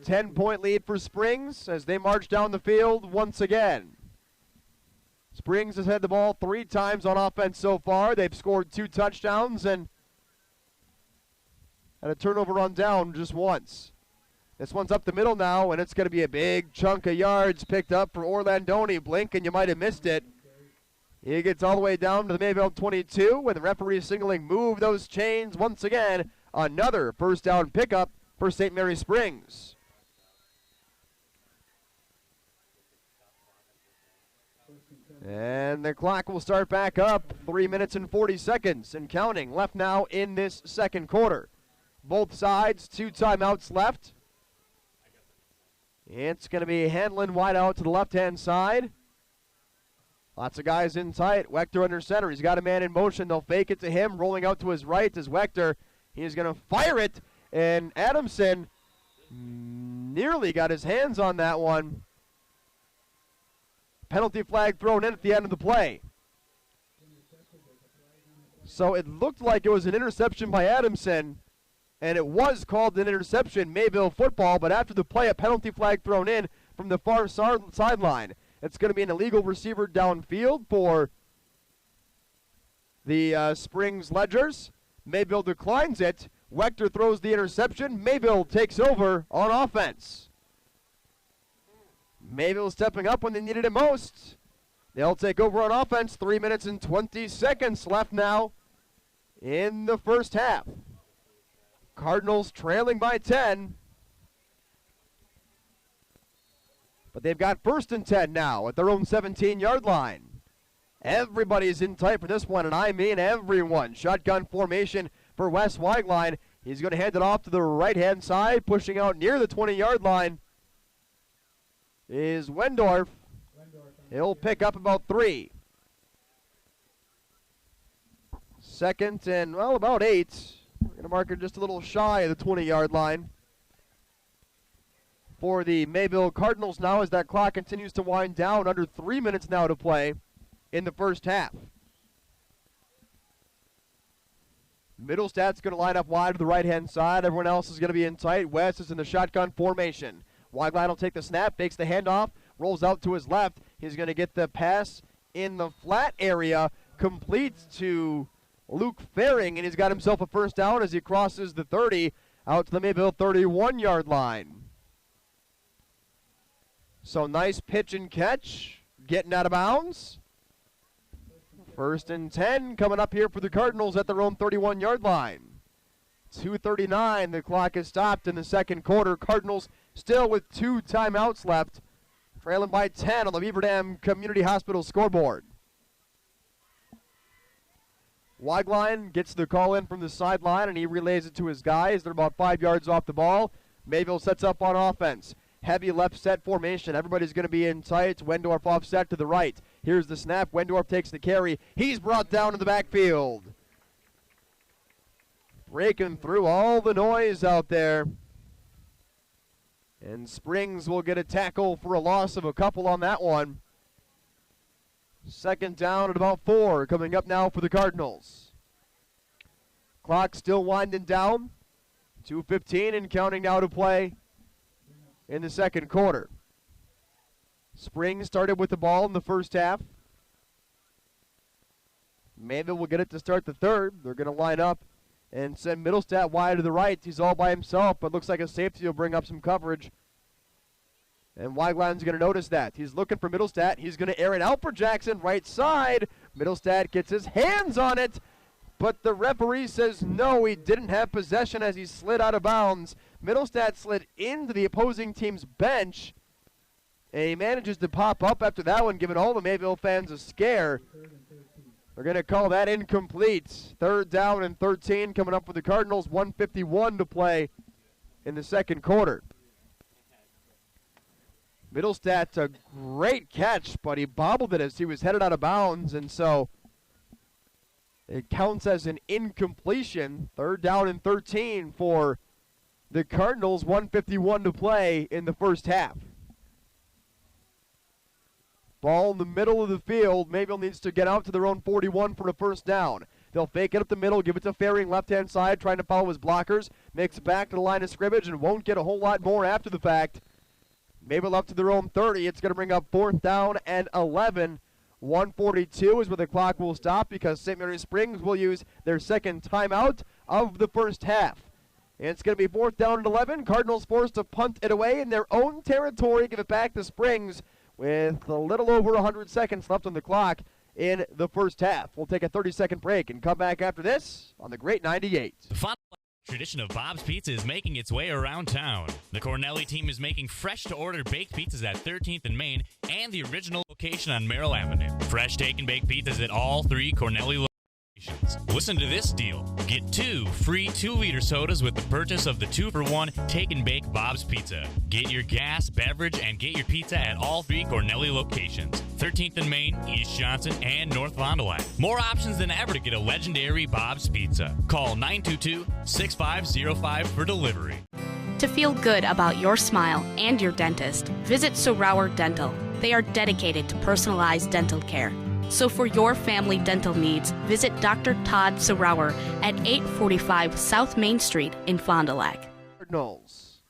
10-point lead for Springs as they march down the field once again. Springs has had the ball 3 times on offense so far. They've scored 2 touchdowns, and Had a turnover on down just once. This one's up the middle now, and it's going to be a big chunk of yards picked up for Orlandoni. Blink, and you might have missed it. He gets all the way down to the Mayville 22, with the referee signaling move those chains once again. Another first down pickup for St. Mary Springs. And the clock will start back up. 3 minutes and 40 seconds and counting left now in this second quarter. Both sides, 2 timeouts left. It's going to be Hanlon wide out to the left-hand side. Lots of guys in tight. Wechter under center. He's got a man in motion. They'll fake it to him. Rolling out to his right is Wechter. He's going to fire it. And Adamson nearly got his hands on that one. Penalty flag thrown in at the end of the play. So it looked like it was an interception by Adamson. And it was called an interception, Mayville football, but after the play, a penalty flag thrown in from the far sideline. It's going to be an illegal receiver downfield for the Springs Ledgers. Mayville declines it. Wechter throws the interception. Mayville takes over on offense. Mayville stepping up when they needed it most. They'll take over on offense. 3 minutes and 20 seconds left now in the first half. Cardinals trailing by 10. But they've got 1st and 10 now at their own 17-yard line. Everybody's in tight for this one, and I mean everyone. Shotgun formation for Wes Weigline. He's going to hand it off to the right-hand side, pushing out near the 20-yard line is Wendorf. He'll pick up about 3. 2nd and, well, about 8. We're going to mark it just a little shy of the 20-yard line for the Mayville Cardinals now as that clock continues to wind down. Under 3 minutes now to play in the first half. Middlestat's going to line up wide to the right-hand side. Everyone else is going to be in tight. West is in the shotgun formation. Weigline will take the snap, fakes the handoff, rolls out to his left. He's going to get the pass in the flat area, complete to Luke Faring, and he's got himself a first down as he crosses the 30 out to the Mayville 31-yard line. So nice pitch and catch, getting out of bounds. 1st and 10 coming up here for the Cardinals at their own 31-yard line. 2:39, the clock is stopped in the second quarter. Cardinals still with 2 timeouts left, trailing by 10 on the Beaver Dam Community Hospital scoreboard. Weigline gets the call in from the sideline, and he relays it to his guys. They're about 5 yards off the ball. Mayville sets up on offense. Heavy left set formation. Everybody's going to be in tight. Wendorf offset to the right. Here's the snap. Wendorf takes the carry. He's brought down in the backfield. Breaking through all the noise out there. And Springs will get a tackle for a loss of a couple on that one. 2nd down at about 4 coming up now for the Cardinals. Clock still winding down. 2:15 and counting now to play in the second quarter. Springs started with the ball in the first half. Mayville will get it to start the third. They're going to line up and send Middlestat wide to the right. He's all by himself, but looks like a safety will bring up some coverage. And Weigline's going to notice that. He's looking for Middlestat. He's going to air it out for Jackson, right side. Middlestat gets his hands on it, but the referee says no, he didn't have possession as he slid out of bounds. Middlestat slid into the opposing team's bench, and he manages to pop up after that one, giving all the Mayville fans a scare. They're going to call that incomplete. 3rd down and 13 coming up for the Cardinals. 1:51 to play in the second quarter. Middlestat's a great catch, but he bobbled it as he was headed out of bounds, and so it counts as an incompletion. 3rd down and 13 for the Cardinals. 1:51 to play in the first half. Ball in the middle of the field. Mayville needs to get out to their own 41 for a first down. They'll fake it up the middle, give it to Faring left-hand side, trying to follow his blockers. Makes it back to the line of scrimmage and won't get a whole lot more after the fact. Mayville up to their own 30. It's going to bring up 4th down and 11. 1:42 is where the clock will stop because St. Mary Springs will use their second timeout of the first half. And it's going to be 4th down and 11. Cardinals forced to punt it away in their own territory, give it back to Springs with a little over 100 seconds left on the clock in the first half. We'll take a 30-second break and come back after this on the Great 98. The Fond du Lac tradition of Bob's Pizza is making its way around town. The Cornelli team is making fresh-to-order baked pizzas at 13th and Main and the original location on Merrill Avenue. Fresh take and bake pizzas at all 3 Cornelli locations. Listen to this deal. Get 2 free 2-liter sodas with the purchase of the 2-for-1 Take and Bake Bob's Pizza. Get your gas, beverage, and get your pizza at all 3 Cornelli locations. 13th and Main, East Johnson, and North Fond du Lac. More options than ever to get a legendary Bob's Pizza. Call 922-6505 for delivery. To feel good about your smile and your dentist, visit Sauer Dental. They are dedicated to personalized dental care. So for your family dental needs, visit Dr. Todd Sauer at 845 South Main Street in Fond du Lac. Cardinals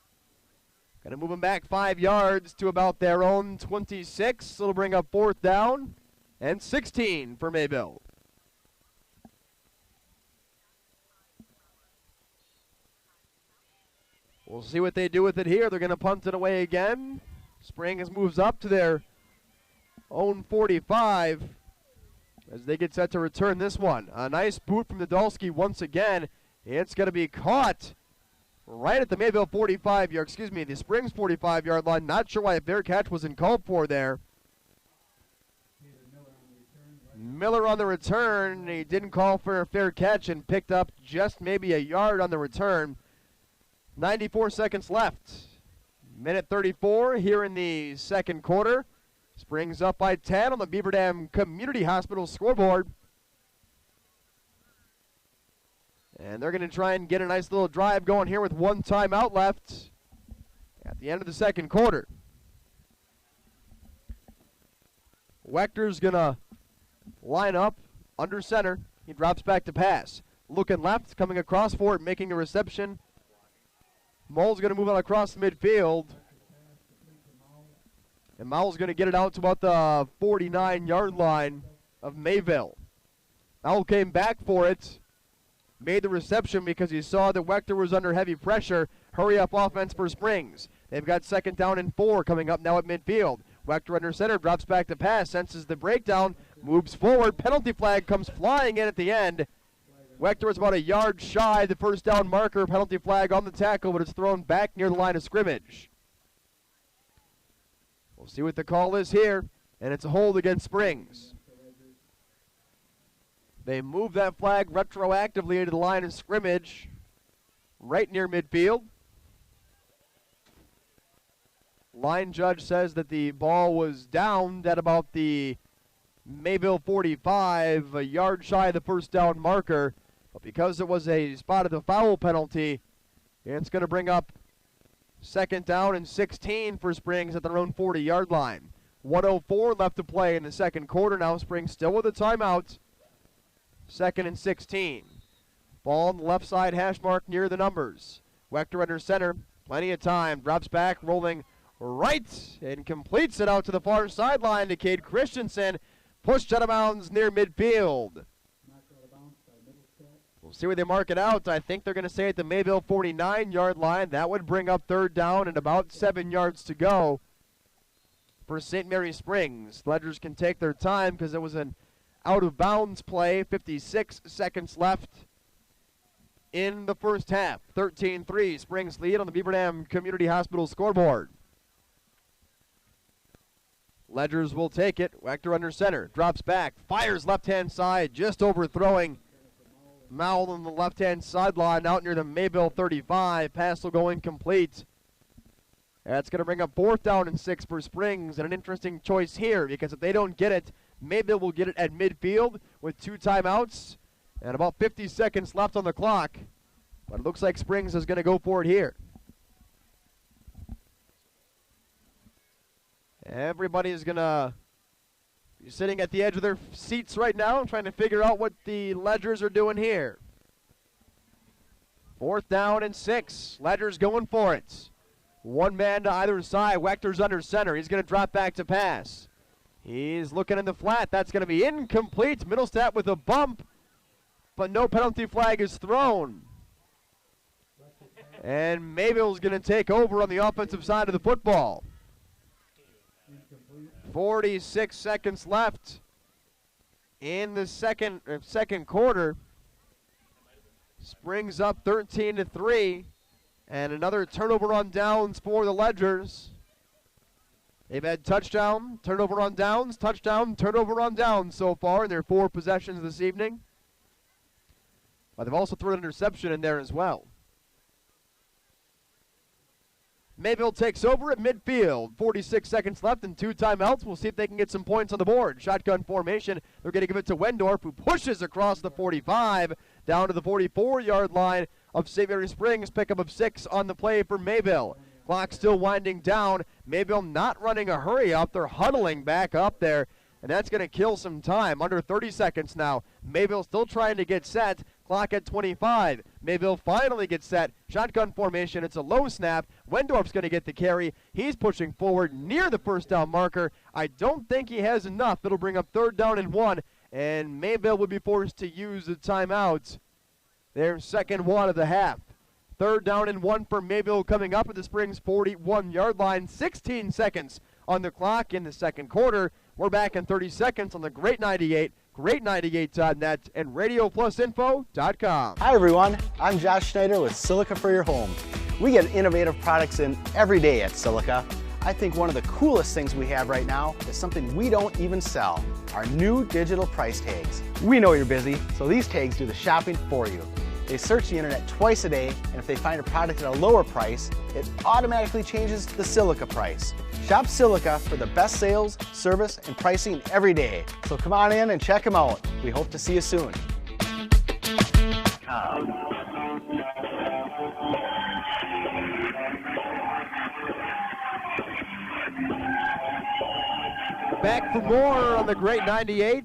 going to move them back 5 yards to about their own 26. It'll bring up 4th down and 16 for Mayville. We'll see what they do with it here. They're going to punt it away again. Springs moves up to their own 45 as they get set to return this one. A nice boot from Nadolski once again. It's going to be caught right at the Mayville 45-yard, the Springs 45-yard line. Not sure why a fair catch wasn't called for there. Miller on the return. He didn't call for a fair catch and picked up just maybe a yard on the return. 94 seconds left. Minute 34 here in the second quarter. Springs up by 10 on the Beaver Dam Community Hospital scoreboard. And they're going to try and get a nice little drive going here with 1 timeout left at the end of the second quarter. Wechter's going to line up under center. He drops back to pass. Looking left, coming across for it, making a reception. Moll's going to move on across midfield. And Mowell's going to get it out to about the 49-yard line of Mayville. Mowell came back for it. Made the reception because he saw that Wechter was under heavy pressure. Hurry up offense for Springs. They've got 2nd down and 4 coming up now at midfield. Wechter under center, drops back to pass, senses the breakdown, moves forward. Penalty flag comes flying in at the end. Wechter was about a yard shy. The 1st down marker, penalty flag on the tackle, but it's thrown back near the line of scrimmage. We'll see what the call is here, and it's a hold against Springs. They move that flag retroactively into the line of scrimmage right near midfield. Line judge says that the ball was downed at about the Mayville 45, a yard shy of the 1st down marker. But because it was a spot of the foul penalty, it's going to bring up 2nd down and 16 for Springs at their own 40-yard line. 1:04 left to play in the second quarter. Now Springs still with a timeout. 2nd and 16. Ball on the left side hash mark near the numbers. Wechter under center. Plenty of time. Drops back, rolling right, and completes it out to the far sideline to Cade Christensen. Pushed out of bounds near midfield. We'll see where they mark it out. I think they're going to say at the Mayville 49-yard line. That would bring up 3rd down and about 7 yards to go for St. Mary Springs. Ledgers can take their time because it was an out-of-bounds play. 56 seconds left in the first half. 13-3, Springs lead on the Beaver Dam Community Hospital scoreboard. Ledgers will take it. Wechter under center. Drops back. Fires left-hand side. Just overthrowing Mowell on the left-hand sideline out near the Mayville 35. Pass will go incomplete. That's going to bring up 4th down and 6 for Springs. And an interesting choice here because if they don't get it, Mayville will get it at midfield with 2 timeouts and about 50 seconds left on the clock. But it looks like Springs is going to go for it here. Everybody is going to be sitting at the edge of their seats right now trying to figure out what the Ledgers are doing here. 4th down and 6. Ledgers going for it. 1 man to either side. Wechter's under center. He's going to drop back to pass. He's looking in the flat. That's going to be incomplete. Middlestat with a bump, but no penalty flag is thrown. And Mayville's going to take over on the offensive side of the football. 46 seconds left in the second quarter. Springs up 13-3, and another turnover on downs for the Ledgers. They've had touchdown, turnover on downs, touchdown, turnover on downs so far in their 4 possessions this evening. But they've also thrown an interception in there as well. Mayville takes over at midfield. 46 seconds left and 2 timeouts. We'll see if they can get some points on the board. Shotgun formation. They're going to give it to Wendorf, who pushes across the 45 down to the 44-yard line of St. Mary Springs. Pickup of 6 on the play for Mayville. Clock still winding down. Mayville not running a hurry up. They're huddling back up there, and that's going to kill some time. Under 30 seconds now. Mayville still trying to get set. Clock at 25. Mayville finally gets set. Shotgun formation. It's a low snap. Wendorf's going to get the carry. He's pushing forward near the first down marker. I don't think he has enough. It'll bring up 3rd down and 1, and Mayville would be forced to use the timeout. Their second one of the half. 3rd down and 1 for Mayville coming up at the Springs 41-yard line. 16 seconds on the clock in the second quarter. We're back in 30 seconds on the Great 98, great98.net, and RadioPlusInfo.com. Hi everyone, I'm Josh Schneider with Silica for Your Home. We get innovative products in every day at Silica. I think one of the coolest things we have right now is something we don't even sell, our new digital price tags. We know you're busy, so these tags do the shopping for you. They search the internet twice a day, and if they find a product at a lower price, it automatically changes the Silica price. Shop Silica for the best sales, service, and pricing every day. So come on in and check them out. We hope to see you soon. Back for more on the Great 98.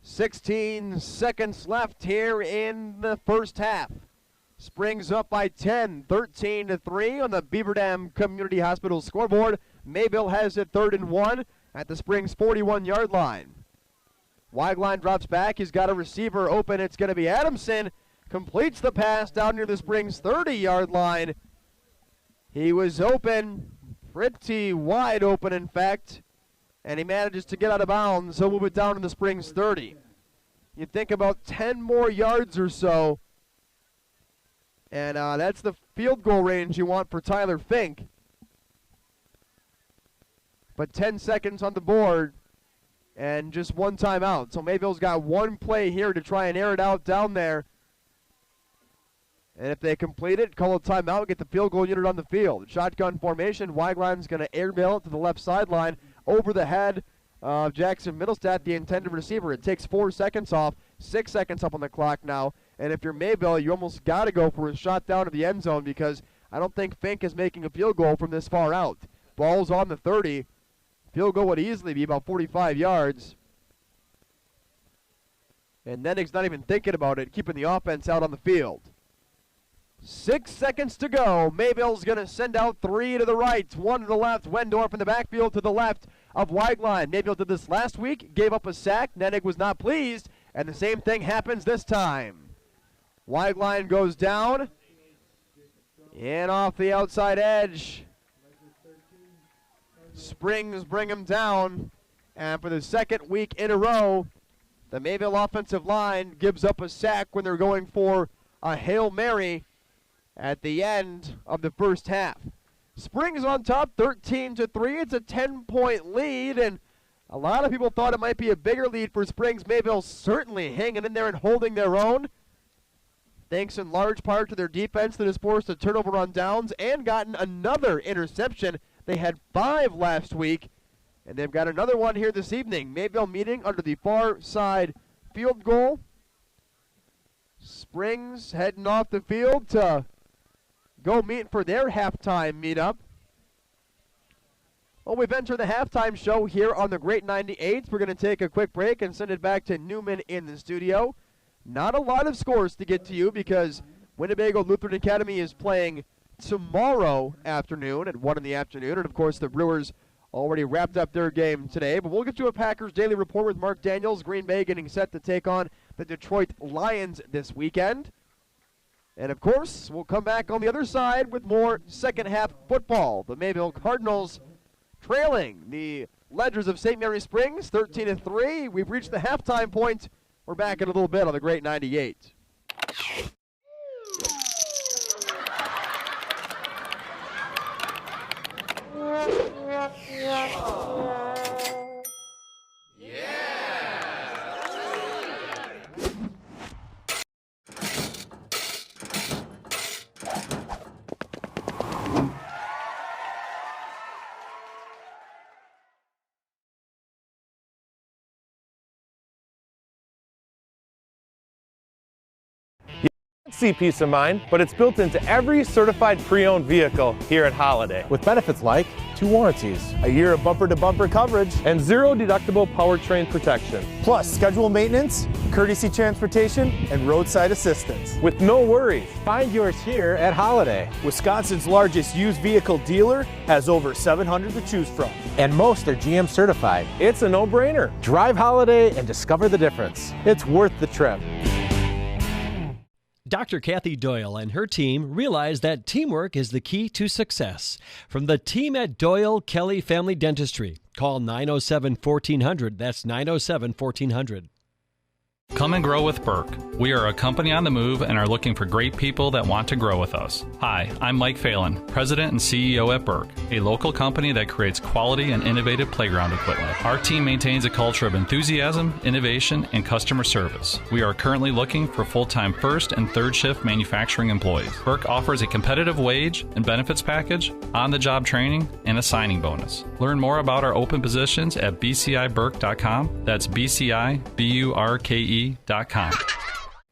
16 seconds left here in the first half. Springs up by 10, 13-3 on the Beaver Dam Community Hospital scoreboard. Mayville has it 3rd and 1 at the Springs 41-yard line. Weigline drops back. He's got a receiver open. It's going to be Adamson. Completes the pass down near the Springs 30-yard line. He was open, pretty wide open in fact, and he manages to get out of bounds. He'll move it down to the Springs 30. You think about 10 more yards or so, and that's the field goal range you want for Tyler Fink. But 10 seconds on the board and just 1 timeout. So Mayville's got 1 play here to try and air it out down there. And if they complete it, call a timeout, get the field goal unit on the field. Shotgun formation. Weigline's going to airmail it to the left sideline over the head of Jackson Middlestat, the intended receiver. It takes 4 seconds off, 6 seconds up on the clock now. And if you're Mayville, you almost got to go for a shot down to the end zone because I don't think Fink is making a field goal from this far out. Ball's on the 30. Field goal would easily be about 45 yards. And Nenig's not even thinking about it, keeping the offense out on the field. 6 seconds to go. Mayville's going to send out 3 to the right, 1 to the left. Wendorf in the backfield to the left of Weigline. Mayville did this last week, gave up a sack. Nenig was not pleased, and the same thing happens this time. Weigline goes down, and off the outside edge. Springs bring him down, and for the second week in a row, the Mayville offensive line gives up a sack when they're going for a Hail Mary at the end of the first half. Springs on top, 13-3. It's a 10-point lead, and a lot of people thought it might be a bigger lead for Springs. Mayville certainly hanging in there and holding their own, thanks in large part to their defense that has forced a turnover on downs and gotten another interception. They had 5 last week, and they've got another one here this evening. Mayville meeting under the far side field goal. Springs heading off the field to go meet for their halftime meetup. Well, we've entered the halftime show here on the Great 98. We're going to take a quick break and send it back to Newman in the studio. Not a lot of scores to get to you because Winnebago Lutheran Academy is playing tomorrow afternoon at 1 in the afternoon. And, of course, the Brewers already wrapped up their game today. But we'll get to a Packers Daily Report with Mark Daniels. Green Bay getting set to take on the Detroit Lions this weekend. And, of course, we'll come back on the other side with more second-half football. The Mayville Cardinals trailing the Ledgers of St. Mary Springs, 13-3. We've reached the halftime point. We're back in a little bit on the Great 98. See peace of mind, but it's built into every certified pre-owned vehicle here at Holiday. With benefits like 2 warranties, A year of bumper-to-bumper coverage, and 0 deductible powertrain protection. plus scheduled maintenance, courtesy transportation, and roadside assistance. With no worries. Find yours here at Holiday. Wisconsin's largest used vehicle dealer has over 700 to choose from. And most are GM certified. It's a no-brainer. Drive Holiday and discover the difference. It's worth the trip. Dr. Kathy Doyle and her team realize that teamwork is the key to success. From the team at Doyle Kelly Family Dentistry, call 907-1400. That's 907-1400. Come and grow with Burke. We are a company on the move and are looking for great people that want to grow with us. Hi, I'm Mike Phelan, President and CEO at Burke, a local company that creates quality and innovative playground equipment. Our team maintains a culture of enthusiasm, innovation, and customer service. We are currently looking for full-time first and third shift manufacturing employees. Burke offers a competitive wage and benefits package, on-the-job training, and a signing bonus. Learn more about our open positions at bciburke.com. That's bciburke.com.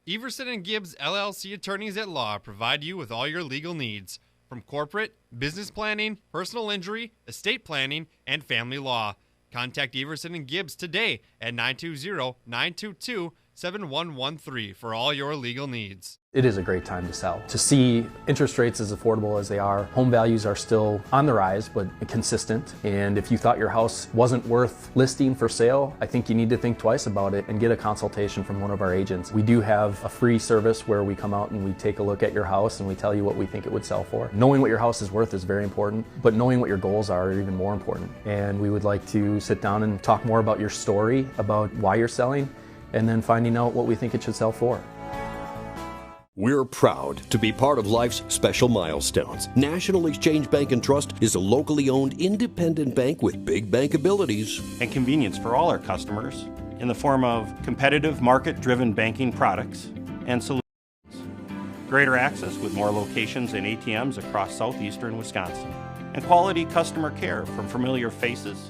Everson and Gibbs LLC attorneys at law provide you with all your legal needs, from corporate, business planning, personal injury, estate planning, and family law. Contact Everson and Gibbs today at 920-922-7113 for all your legal needs. It is a great time to sell. To see interest rates as affordable as they are, home values are still on the rise, but consistent. And if you thought your house wasn't worth listing for sale, I think you need to think twice about it and get a consultation from one of our agents. We do have a free service where we come out and we take a look at your house and we tell you what we think it would sell for. Knowing what your house is worth is very important, but knowing what your goals are even more important. And we would like to sit down and talk more about your story, about why you're selling, and then finding out what we think it should sell for. We're proud to be part of life's special milestones. National Exchange Bank and Trust is a locally owned independent bank with big bank abilities and convenience for all our customers in the form of competitive market-driven banking products and solutions. Greater access with more locations and ATMs across southeastern Wisconsin, and quality customer care from familiar faces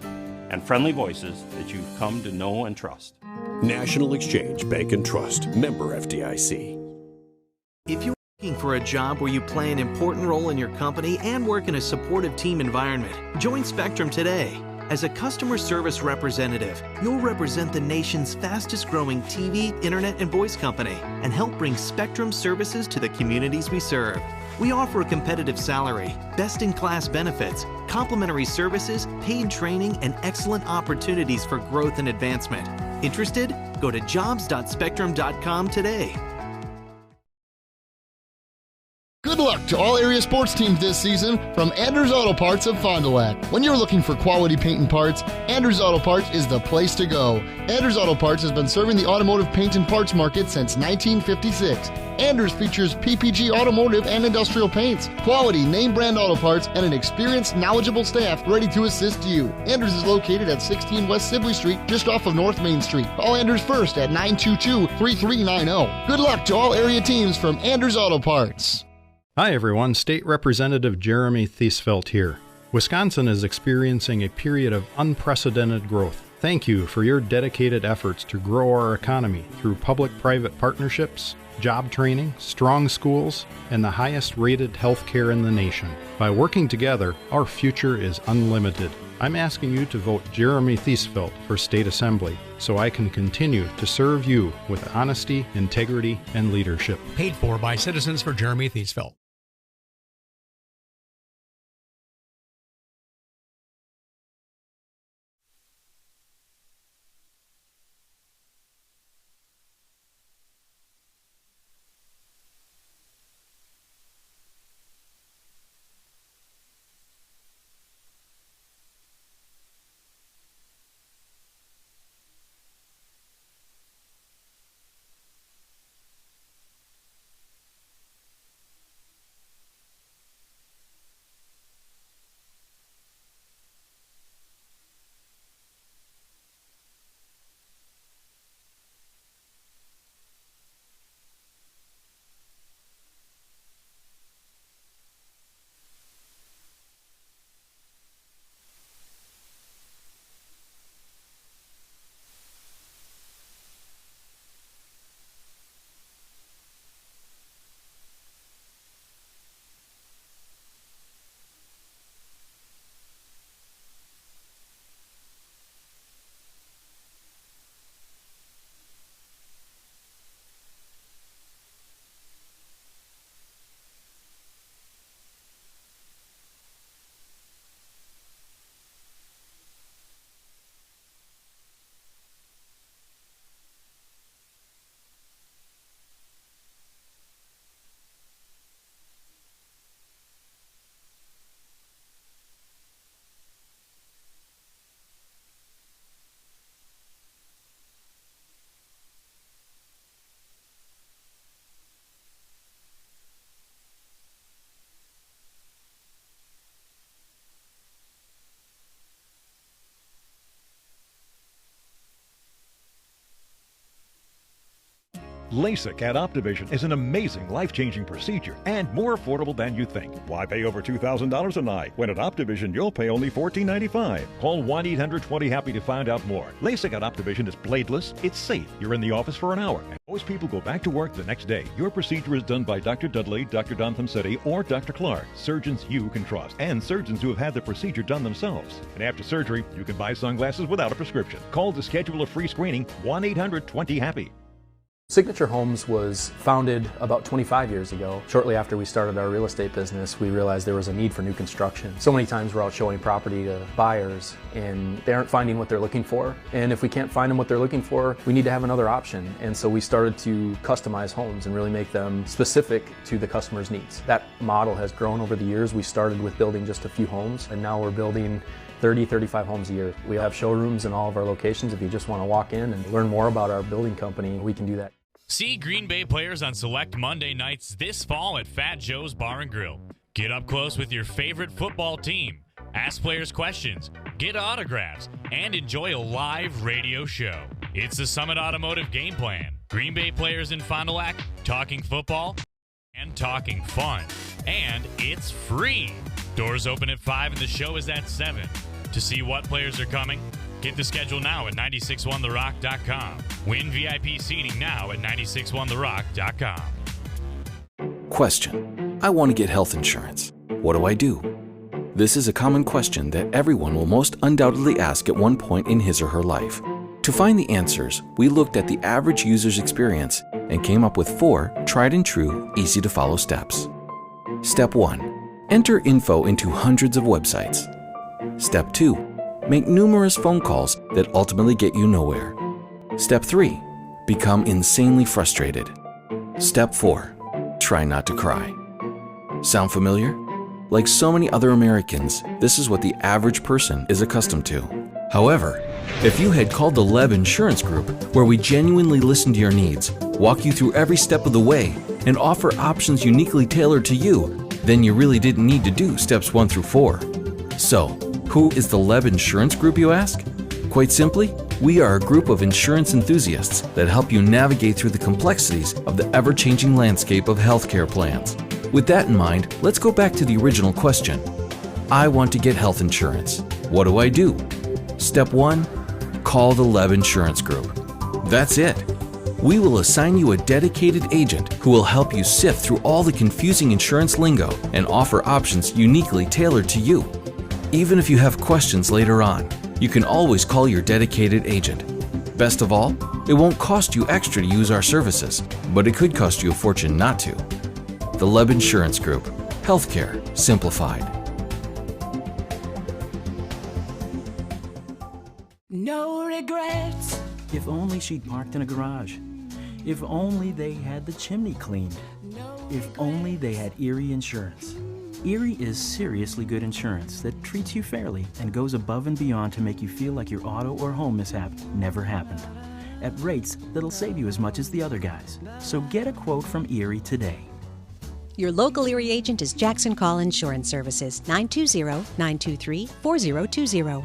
and friendly voices that you've come to know and trust. National Exchange Bank and Trust, member FDIC. If you're looking for a job where you play an important role in your company and work in a supportive team environment, join Spectrum today. As a customer service representative, you'll represent the nation's fastest growing TV, internet, and voice company and help bring Spectrum services to the communities we serve. We offer a competitive salary, best-in-class benefits, complimentary services, paid training, and excellent opportunities for growth and advancement. Interested? Go to jobs.spectrum.com today. Good luck to all area sports teams this season from Anders Auto Parts of Fond du Lac. When you're looking for quality paint and parts, Anders Auto Parts is the place to go. Anders Auto Parts has been serving the automotive paint and parts market since 1956. Anders features PPG automotive and industrial paints, quality name brand auto parts, and an experienced, knowledgeable staff ready to assist you. Anders is located at 16 West Sibley Street, just off of North Main Street. Call Anders first at 922-3390. Good luck to all area teams from Anders Auto Parts. Hi everyone, State Representative Jeremy Thiesfeld here. Wisconsin is experiencing a period of unprecedented growth. Thank you for your dedicated efforts to grow our economy through public-private partnerships, job training, strong schools, and the highest rated health care in the nation. By working together, our future is unlimited. I'm asking you to vote Jeremy Thiesfeld for State Assembly so I can continue to serve you with honesty, integrity, and leadership. Paid for by Citizens for Jeremy Thiesfeld. LASIK at Optivision is an amazing, life-changing procedure and more affordable than you think. Why pay over $2,000 an eye when at Optivision you'll pay only $14.95? Call 1-800-20-HAPPY to find out more. LASIK at Optivision is bladeless, it's safe. You're in the office for an hour, and most people go back to work the next day. Your procedure is done by Dr. Dudley, Dr. Dontham-City, or Dr. Clark, surgeons you can trust, and surgeons who have had the procedure done themselves. And after surgery, you can buy sunglasses without a prescription. Call to schedule a free screening, 1-800-20-HAPPY. Signature Homes was founded about 25 years ago. Shortly after we started our real estate business, we realized there was a need for new construction. So many times we're out showing property to buyers and they aren't finding what they're looking for. And if we can't find them what they're looking for, we need to have another option. And so we started to customize homes and really make them specific to the customer's needs. That model has grown over the years. We started with building just a few homes, and now we're building 30, 35 homes a year. We have showrooms in all of our locations. If you just want to walk in and learn more about our building company, we can do that. See Green Bay players on select Monday nights this fall at Fat Joe's Bar and Grill. Get up close with your favorite football team. Ask players questions, get autographs, and enjoy a live radio show. It's the Summit Automotive Game Plan. Green Bay players in Fond du Lac, talking football and talking fun. And it's free. Doors open at 5 and the show is at 7. To see what players are coming, get the schedule now at 961therock.com. Win VIP seating now at 961therock.com. Question: I want to get health insurance. What do I do? This is a common question that everyone will most undoubtedly ask at one point in his or her life. To find the answers, we looked at the average user's experience and came up with 4 tried and true, easy to follow steps. Step 1. Enter info into hundreds of websites. Step 2. Make numerous phone calls that ultimately get you nowhere. Step 3. Become insanely frustrated. Step 4. Try not to cry. Sound familiar? Like so many other Americans, this is what the average person is accustomed to. However, if you had called the Leb Insurance Group, where we genuinely listen to your needs, walk you through every step of the way, and offer options uniquely tailored to you, then you really didn't need to do steps 1 through 4. So, who is the Leb Insurance Group, you ask? Quite simply, we are a group of insurance enthusiasts that help you navigate through the complexities of the ever-changing landscape of healthcare plans. With that in mind, let's go back to the original question. I want to get health insurance. What do I do? Step 1, call the Leb Insurance Group. That's it. We will assign you a dedicated agent who will help you sift through all the confusing insurance lingo and offer options uniquely tailored to you. Even if you have questions later on, you can always call your dedicated agent. Best of all, it won't cost you extra to use our services, but it could cost you a fortune not to. The Leb Insurance Group. Healthcare simplified. No regrets. If only she'd parked in a garage. If only they had the chimney cleaned. If only they had Erie Insurance. Erie is seriously good insurance that treats you fairly and goes above and beyond to make you feel like your auto or home mishap never happened. At rates that'll save you as much as the other guys. So get a quote from Erie today. Your local Erie agent is Jackson Call Insurance Services, 920-923-4020.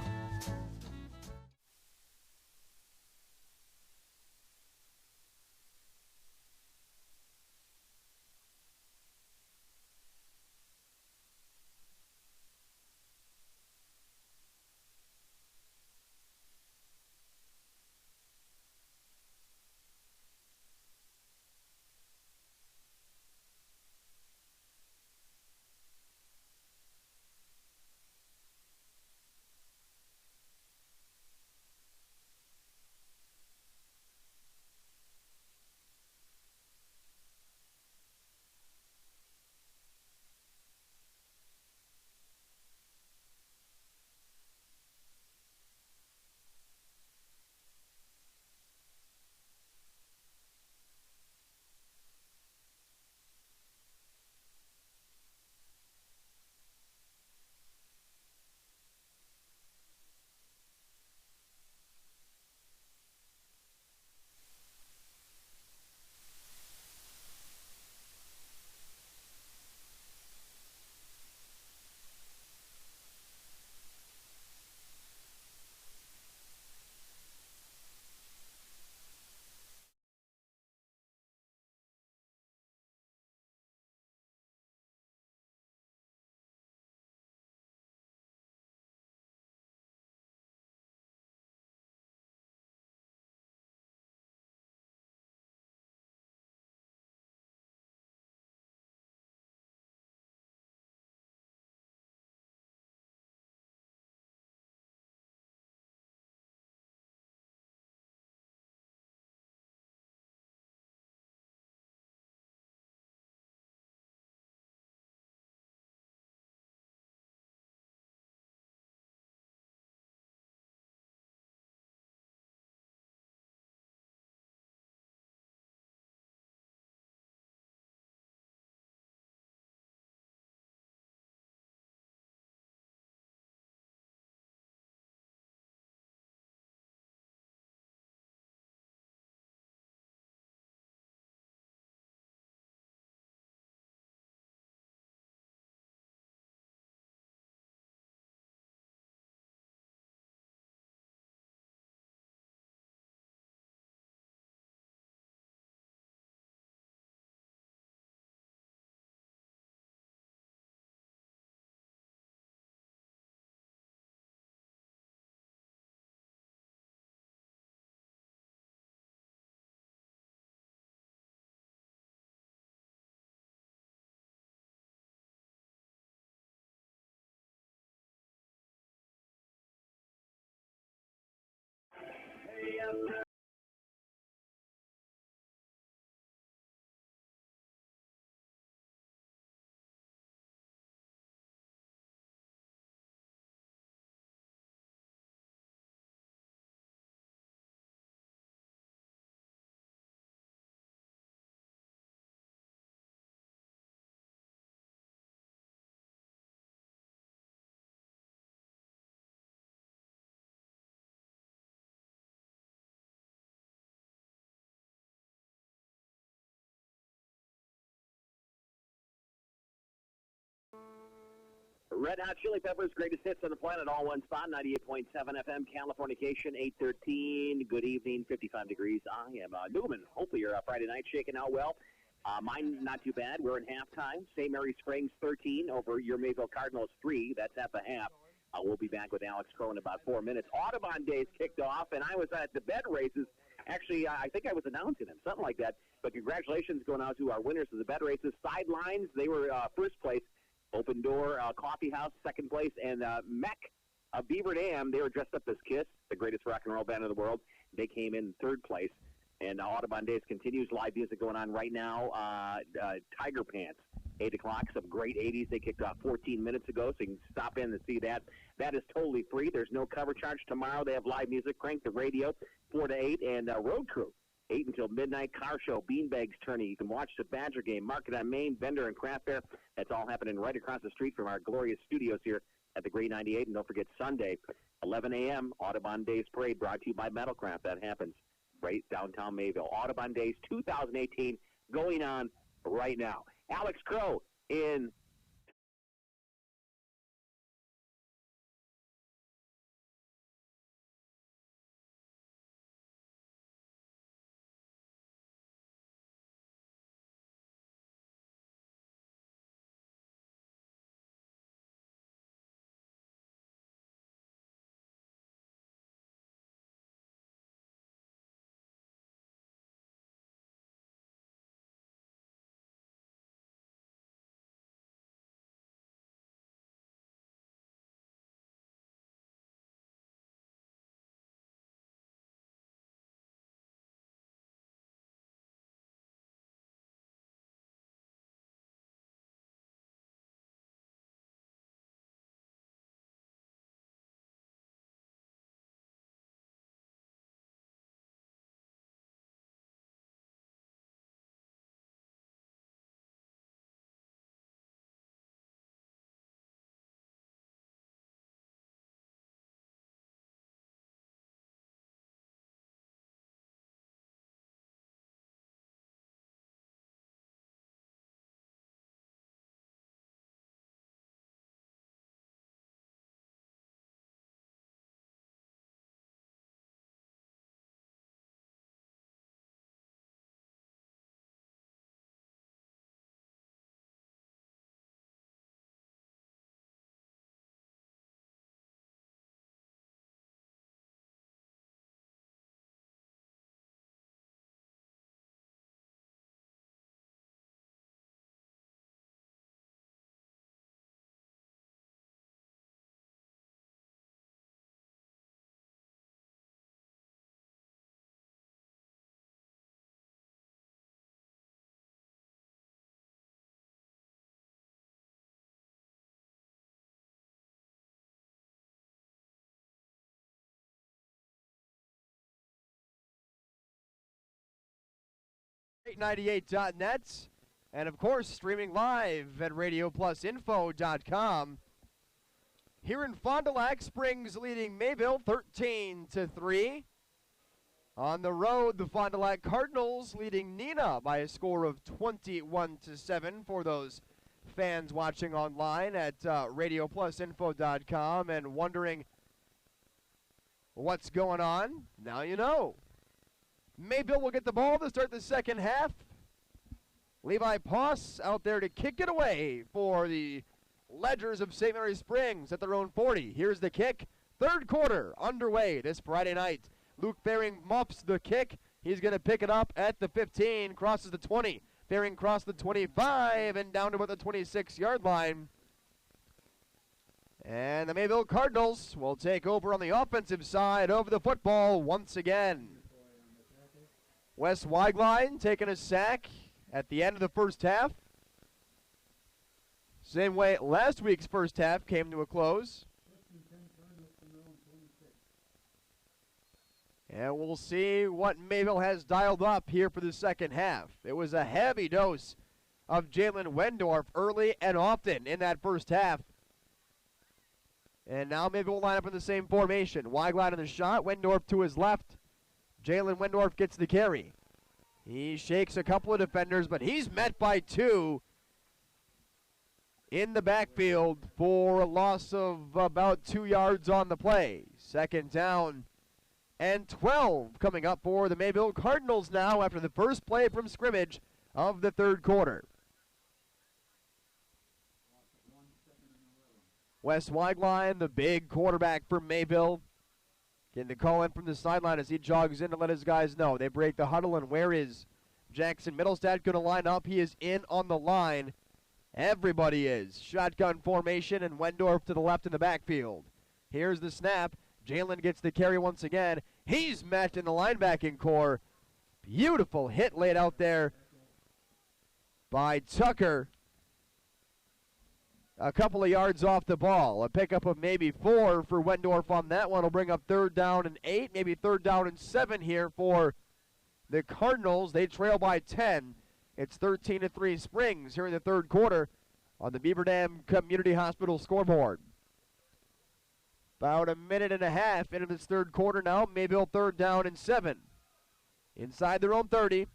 Red Hot Chili Peppers, greatest hits on the planet, all one spot, 98.7 FM, Californication, 8:13. Good evening, 55 degrees. I am Newman. Hopefully your Friday night shaking out well. Mine not too bad. We're in halftime. St. Mary Springs 13 over your Mayville Cardinals 3. That's at the half. We'll be back with Alex Crow in about 4 minutes. Audubon Days kicked off, and I was at the bed races. Actually, I think I was announcing them, something like that. But congratulations going out to our winners of the bed races. Sidelines, they were first place. Open Door Coffee House, second place, and Mech Beaver Dam, they were dressed up as Kiss, the greatest rock and roll band in the world. They came in third place. And Audubon Days continues. Live music going on right now. Tiger Pants, 8 o'clock, some great 80s. They kicked off 14 minutes ago, so you can stop in and see that. That is totally free. There's no cover charge tomorrow. They have live music. Crank the radio, 4 to 8, and Road Crew. 8 until midnight, car show, beanbags tourney. You can watch the Badger game, Market on Main, vendor and craft fair. That's all happening right across the street from our glorious studios here at the Great 98. And don't forget Sunday, 11 a.m., Audubon Days Parade brought to you by Metalcraft. That happens right downtown Mayville. Audubon Days 2018 going on right now. Alex Crow in .net, and of course streaming live at RadioPlusInfo.com. Here in Fond du Lac, Springs leading Mayville 13-3. On the road, the Fond du Lac Cardinals leading Neenah by a score of 21-7 for those fans watching online at RadioPlusInfo.com and wondering what's going on. Now you know. Mayville will get the ball to start the second half. Levi Poss out there to kick it away for the Ledgers of St. Mary Springs at their own 40. Here's the kick. Third quarter underway this Friday night. Luke Faring muffs the kick. He's going to pick it up at the 15, crosses the 20. Faring crossed the 25 and down to about the 26-yard line. And the Mayville Cardinals will take over on the offensive side of the football once again. Wes Weiglein taking a sack at the end of the first half. Same way last week's first half came to a close. And we'll see what Mayville has dialed up here for the second half. It was a heavy dose of Jalen Wendorf early and often in that first half. And now Mayville will line up in the same formation. Weiglein in the shot, Wendorf to his left. Jalen Wendorf gets the carry. He shakes a couple of defenders, but he's met by two in the backfield for a loss of about 2 yards on the play. Second down and 12 coming up for the Mayville Cardinals now after the first play from scrimmage of the third quarter. Wes Weiglein, the big quarterback for Mayville, getting the call in from the sideline as he jogs in to let his guys know. They break the huddle, and where is Jackson Middlestad going to line up? He is in on the line. Everybody is. Shotgun formation, and Wendorf to the left in the backfield. Here's the snap. Jalen gets the carry once again. He's met in the linebacking core. Beautiful hit laid out there by Tucker. A couple of yards off the ball. A pickup of maybe 4 for Wendorf on that one will bring up third down and 8, maybe third down and 7 here for the Cardinals. They trail by 10. It's 13-3 Springs here in the third quarter on the Beaver Dam Community Hospital scoreboard. About a minute and a half into this third quarter now. Mayville third down and 7. Inside their own 30.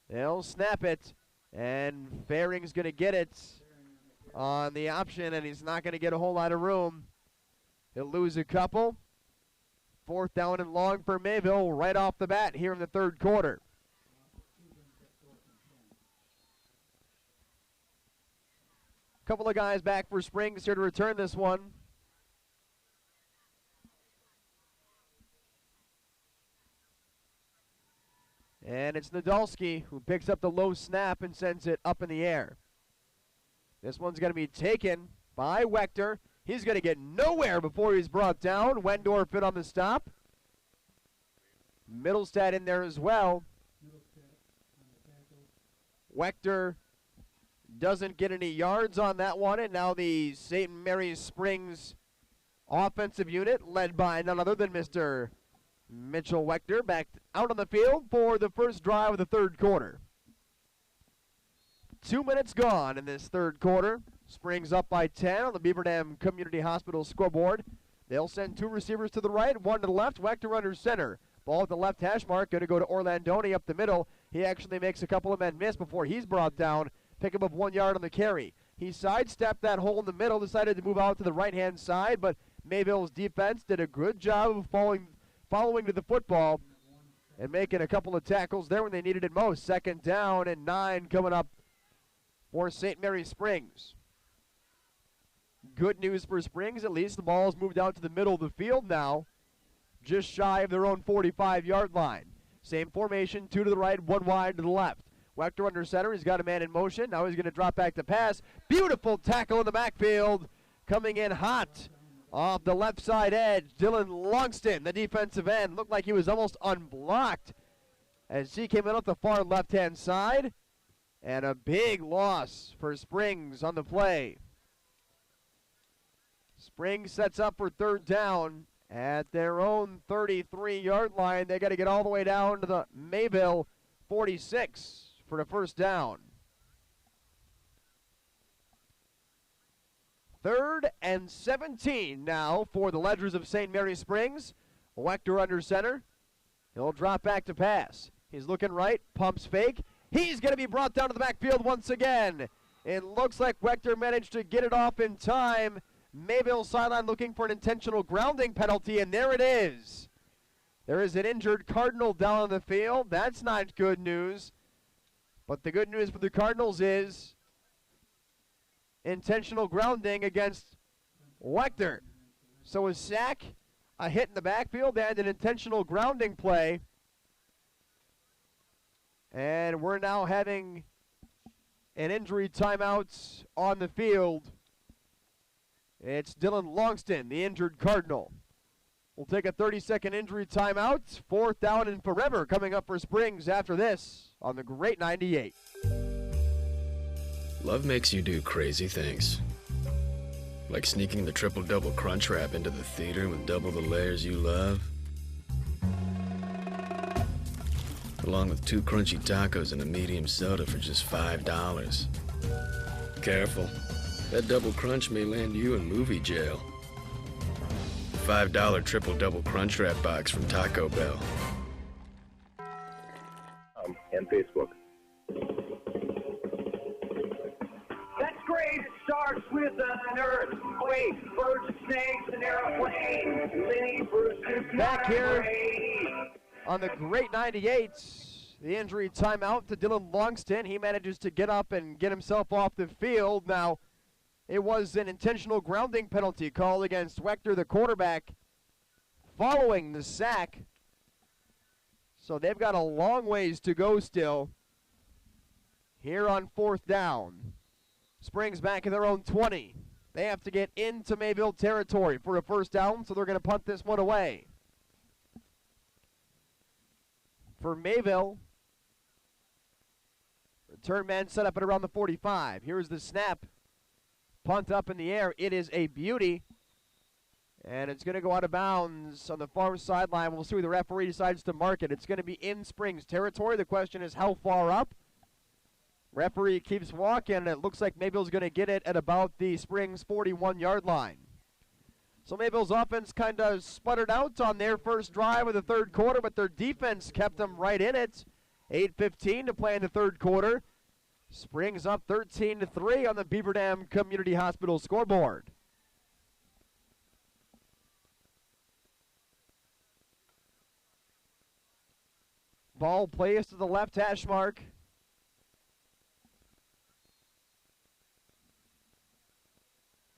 They'll snap it, and Fairing's going to get it on the option, and he's not going to get a whole lot of room. He'll lose a couple. Fourth down and long for Mayville right off the bat here in the third quarter. Couple of guys back for Springs here to return this one. And it's Nadolski who picks up the low snap and sends it up in the air. This one's going to be taken by Wechter. He's going to get nowhere before he's brought down. Wendorf fit on the stop. Middlestad in there as well. Wechter doesn't get any yards on that one, and now the St. Mary's Springs offensive unit, led by none other than Mr. Mitchell Wechter, back out on the field for the first drive of the third quarter. 2 minutes gone in this third quarter. Springs up by 10 on the Beaver Dam Community Hospital scoreboard. They'll send 2 receivers to the right, 1 to the left. Wechter under center. Ball at the left hash mark, going to go to Orlandoni up the middle. He actually makes a couple of men miss before he's brought down. Pick him up 1 yard on the carry. He sidestepped that hole in the middle, decided to move out to the right-hand side, but Mayville's defense did a good job of following to the football and making a couple of tackles there when they needed it most. Second down and 9 coming up for St. Mary's Springs. Good news for Springs, at least the ball's moved out to the middle of the field now, just shy of their own 45-yard line. Same formation, 2 to the right, 1 wide to the left. Wechter under center, he's got a man in motion. Now he's going to drop back to pass. Beautiful tackle in the backfield, coming in hot off the left side edge. Dylan Longston, the defensive end, looked like he was almost unblocked as he came in off the far left-hand side. And a big loss for Springs on the play. Springs sets up for third down at their own 33-yard line. They got to get all the way down to the Mayville 46 for the first down. 3rd and 17 now for the Ledgers of St. Mary Springs. Wechter under center. He'll drop back to pass. He's looking right, pumps fake. He's going to be brought down to the backfield once again. It looks like Wechter managed to get it off in time. Mayville sideline looking for an intentional grounding penalty, and there it is. There is an injured Cardinal down on the field. That's not good news. But the good news for the Cardinals is intentional grounding against Wechter. So a sack, a hit in the backfield, and an intentional grounding play. And we're now having an injury timeout on the field It's Dylan Longston, the injured Cardinal. We'll take a 30-second injury timeout. 4th down and forever coming up for Springs after this on the Great 98. Love makes you do crazy things. Like sneaking the triple-double crunch wrap into the theater with double the layers you love. Along with 2 crunchy tacos and a medium soda for just $5. Careful. That double crunch may land you in movie jail. $5 triple-double crunch wrap box from Taco Bell. And Facebook. That's great. It starts with an earthquake, birds and snakes, an airplane. Lenny Bruce is back here on the Great 98. The injury timeout to Dylan Longston. He manages to get up and get himself off the field. Now, it was an intentional grounding penalty called against Wechter, the quarterback, following the sack. So they've got a long ways to go still here on 4th down. Springs back in their own 20. They have to get into Mayville territory for a 1st down, so they're going to punt this one away. For Mayville, return man set up at around the 45. Here's the snap. Punt up in the air. It is a beauty. And it's going to go out of bounds on the far sideline. We'll see where the referee decides to mark it. It's going to be in Springs territory. The question is how far up. Referee keeps walking. It looks like Mayville's going to get it at about the Springs 41-yard line. So Mayville's offense kind of sputtered out on their first drive of the 3rd quarter, but their defense kept them right in it. 8:15 to play in the 3rd quarter. Springs up 13-3 on the Beaver Dam Community Hospital scoreboard. Ball plays to the left hash mark.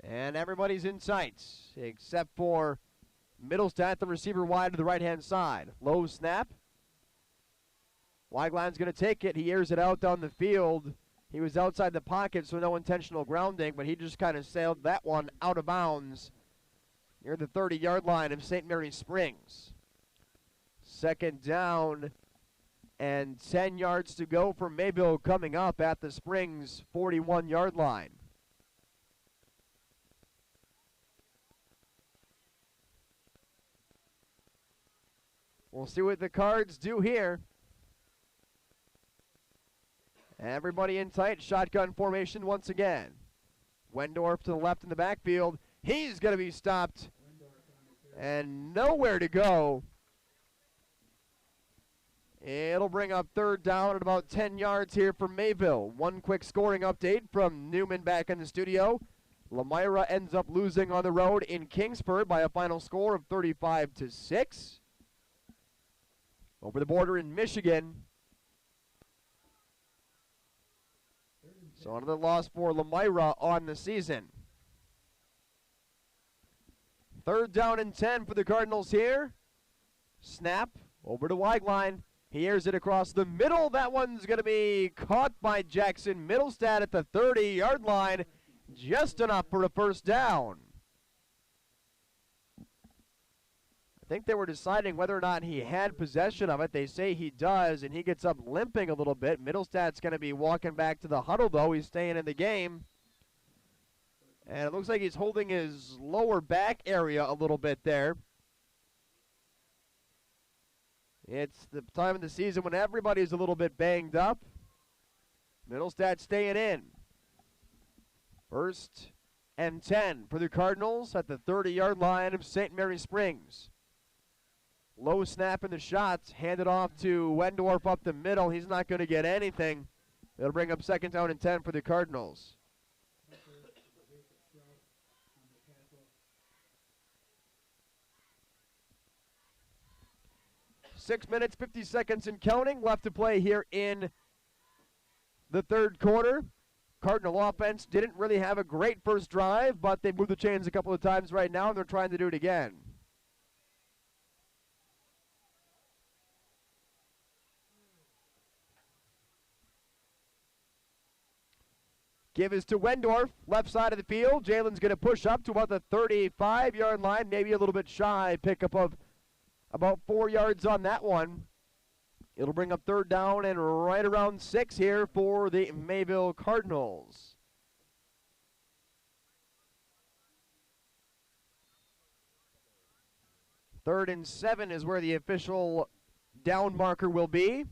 And everybody's in sight, except for Middlestat, the receiver wide to the right-hand side. Low snap. Weigland's going to take it. He airs it out down the field. He was outside the pocket, so no intentional grounding, but he just kind of sailed that one out of bounds near the 30-yard line of St. Mary Springs. 2nd down and 10 yards to go for Mayville coming up at the Springs 41-yard line. We'll see what the Cards do here. Everybody in tight, shotgun formation once again. Wendorf to the left in the backfield. He's going to be stopped and nowhere to go. It'll bring up 3rd down at about 10 yards here for Mayville. One quick scoring update from Newman back in the studio. Lamira ends up losing on the road in Kingsford by a final score of 35-6. Over the border in Michigan. So another loss for Lamira on the season. 3rd down and 10 for the Cardinals here. Snap over to Weigline. He airs it across the middle. That one's going to be caught by Jackson Middlestat at the 30-yard line. Just enough for a 1st down. I think they were deciding whether or not he had possession of it. They say he does, and he gets up limping a little bit. Middlestat's going to be walking back to the huddle, though. He's staying in the game. And it looks like he's holding his lower back area a little bit there. It's the time of the season when everybody's a little bit banged up. Middlestat staying in. 1st and 10 for the Cardinals at the 30-yard line of St. Mary Springs. Low snap in the shots, handed off to Wendorf up the middle. He's not going to get anything. It'll bring up 2nd down and 10 for the Cardinals. Six minutes, 50 seconds and counting left to play here in the 3rd quarter. Cardinal offense didn't really have a great first drive, but they moved the chains a couple of times right now, and they're trying to do it again. Give is to Wendorf, left side of the field. Jalen's going to push up to about the 35-yard line, maybe a little bit shy. Pickup of about 4 yards on that one. It'll bring up third down and right around 6 here for the Mayville Cardinals. Third and 7 is where the official down marker will be.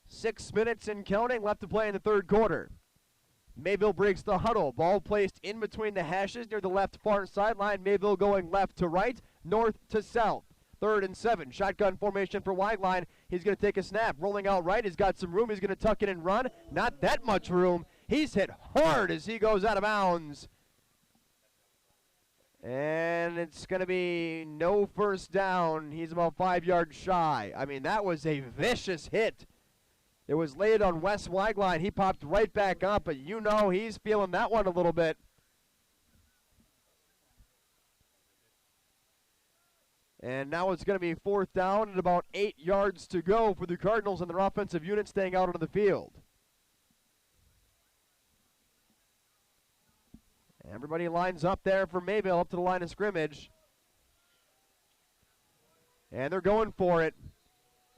6 minutes and counting left to play in the third quarter. Mayville breaks the huddle. Ball placed in between the hashes near the left far sideline. Mayville going left to right, north to south. Third and 7. Shotgun formation for Wideline. He's going to take a snap. Rolling out right. He's got some room. He's going to tuck it and run. Not that much room. He's hit hard as he goes out of bounds. And it's going to be no first down. He's about 5 yards shy. I mean, that was a vicious hit. It was laid on Wes Wideline. He popped right back up, but you know he's feeling that one a little bit. And now it's going to be fourth down and about 8 yards to go for the Cardinals and their offensive unit staying out on the field. Everybody lines up there for Mayville up to the line of scrimmage. And they're going for it.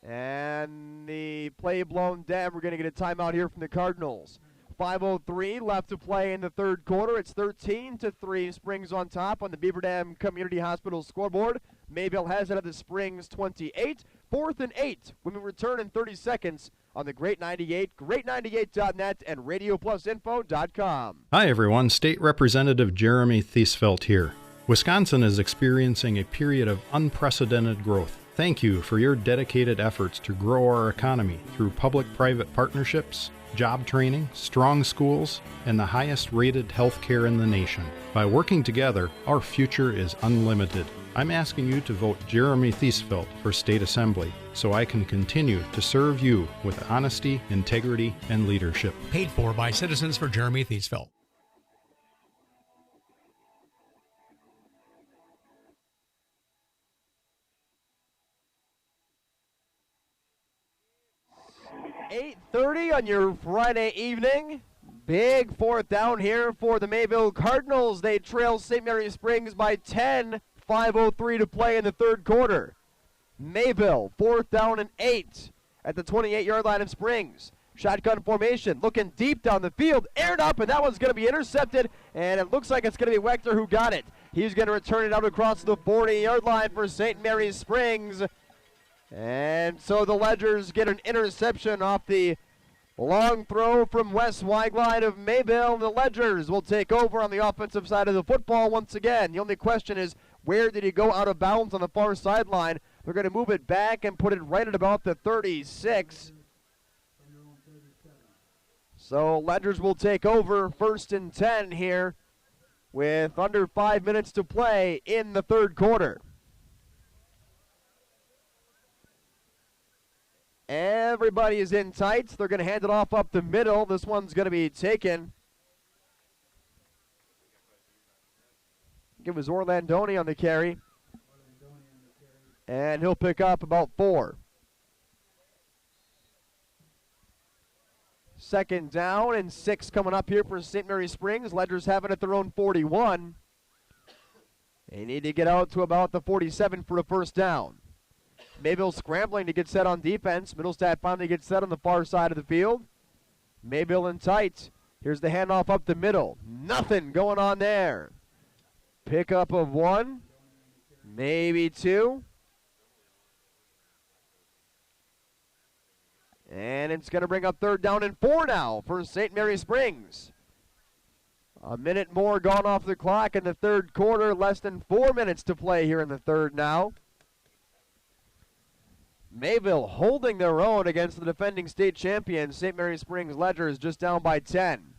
And the play blown dead. We're going to get a timeout here from the Cardinals. 5:03 left to play in the third quarter. It's 13-3. Springs on top on the Beaver Dam Community Hospital scoreboard. Mayville has it at the Springs 28. 4th and 8 when we return in 30 seconds on the Great 98, great98.net, and RadioPlusInfo.com. Hi, everyone. State Representative Jeremy Thiesfeld here. Wisconsin is experiencing a period of unprecedented growth. Thank you for your dedicated efforts to grow our economy through public-private partnerships, job training, strong schools, and the highest-rated health care in the nation. By working together, our future is unlimited. I'm asking you to vote Jeremy Thiesfeld for State Assembly so I can continue to serve you with honesty, integrity, and leadership. Paid for by Citizens for Jeremy Thiesfeld. .30 on your Friday evening. Big fourth down here for the Mayville Cardinals. They trail St. Mary Springs by 10. 5:03 to play in the third quarter. Mayville, 4th down and 8 at the 28-yard line of Springs. Shotgun formation, looking deep down the field, aired up, and that one's going to be intercepted, and it looks like it's going to be Wechter who got it. He's going to return it out across the 40-yard line for St. Mary's Springs. And so the Ledgers get an interception off the long throw from Wes Wideline of Mayville. The Ledgers will take over on the offensive side of the football once again. The only question is, where did he go out of bounds on the far sideline? They're going to move it back and put it right at about the 36. So Ledgers will take over 1st and 10 here with under 5 minutes to play in the third quarter. Everybody is in tights. They're going to hand it off up the middle. This one's going to be taken. It was Orlandoni on the carry. And he'll pick up about 4. 2nd down and 6 coming up here for St. Mary Springs. Ledgers have it at their own 41. They need to get out to about the 47 for a first down. Mayville scrambling to get set on defense. Middlestadt finally gets set on the far side of the field. Mayville in tight. Here's the handoff up the middle. Nothing going on there. Pickup of 1, maybe 2. And it's going to bring up 3rd down and 4 now for St. Mary Springs. A minute more gone off the clock in the third quarter. Less than 4 minutes to play here in the third now. Mayville holding their own against the defending state champion, St. Mary Springs Ledgers, just down by 10.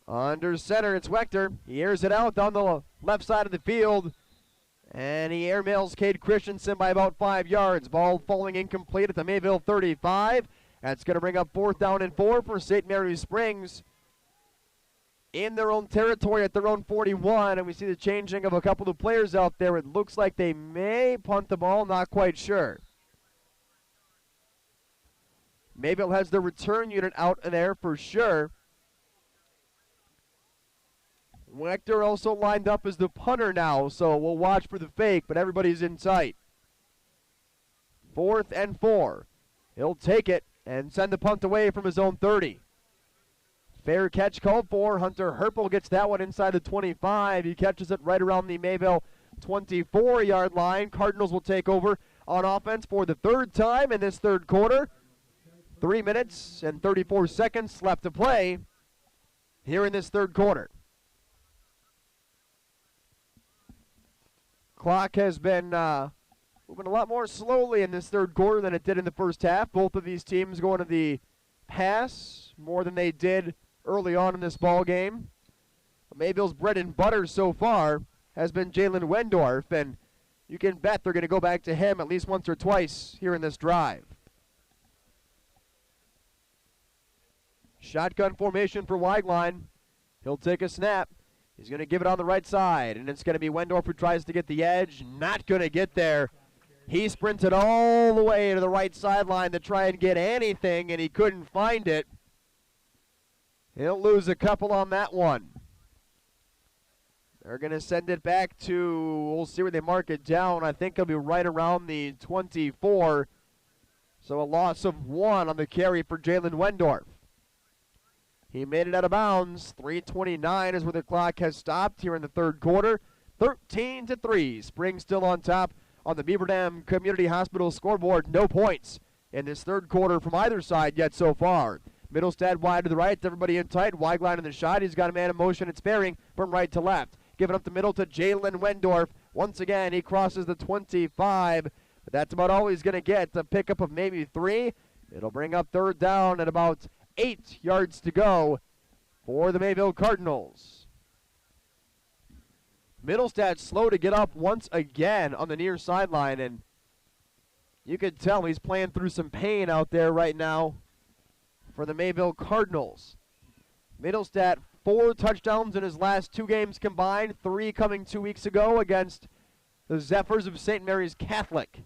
Under center, it's Wechter. He airs it out down the left side of the field. And he airmails Cade Christensen by about 5 yards. Ball falling incomplete at the Mayville 35. That's going to bring up 4th down and 4 for St. Mary Springs. In their own territory at their own 41. And we see the changing of a couple of players out there. It looks like they may punt the ball, not quite sure. Mayville has the return unit out there for sure. Wechter also lined up as the punter now, so we'll watch for the fake, but everybody's in tight. 4th and 4. He'll take it and send the punt away from his own 30. Fair catch called for. Hunter Herpel gets that one inside the 25. He catches it right around the Mayville 24-yard line. Cardinals will take over on offense for the third time in this third quarter. 3 minutes and 34 seconds left to play here in this third quarter. Clock has been moving a lot more slowly in this third quarter than it did in the first half. Both of these teams going to the pass more than they did early on in this ball game. Mayville's bread and butter so far has been Jalen Wendorf, and you can bet they're going to go back to him at least once or twice here in this drive. Shotgun formation for Weigline. He'll take a snap. He's going to give it on the right side, and it's going to be Wendorf who tries to get the edge. Not going to get there. He sprinted all the way to the right sideline to try and get anything, and he couldn't find it. He'll lose a couple on that one. They're going to send it back to, we'll see where they mark it down. I think it'll be right around the 24. So a loss of 1 on the carry for Jalen Wendorf. He made it out of bounds. 3:29 is where the clock has stopped here in the third quarter. 13-3. Spring still on top on the Beaver Dam Community Hospital scoreboard. No points in this third quarter from either side yet so far. Middlestad wide to the right. Everybody in tight. Weigline in the shot. He's got a man in motion. It's sparing from right to left. Give it up the middle to Jalen Wendorf. Once again, he crosses the 25. But that's about all he's going to get. A pickup of maybe 3. It'll bring up third down at about 8 yards to go for the Mayville Cardinals. Middlestad slow to get up once again on the near sideline, and you can tell he's playing through some pain out there right now for the Mayville Cardinals. Middlestad 4 touchdowns in his last 2 games combined, 3 coming 2 weeks ago against the Zephyrs of St. Mary's Catholic.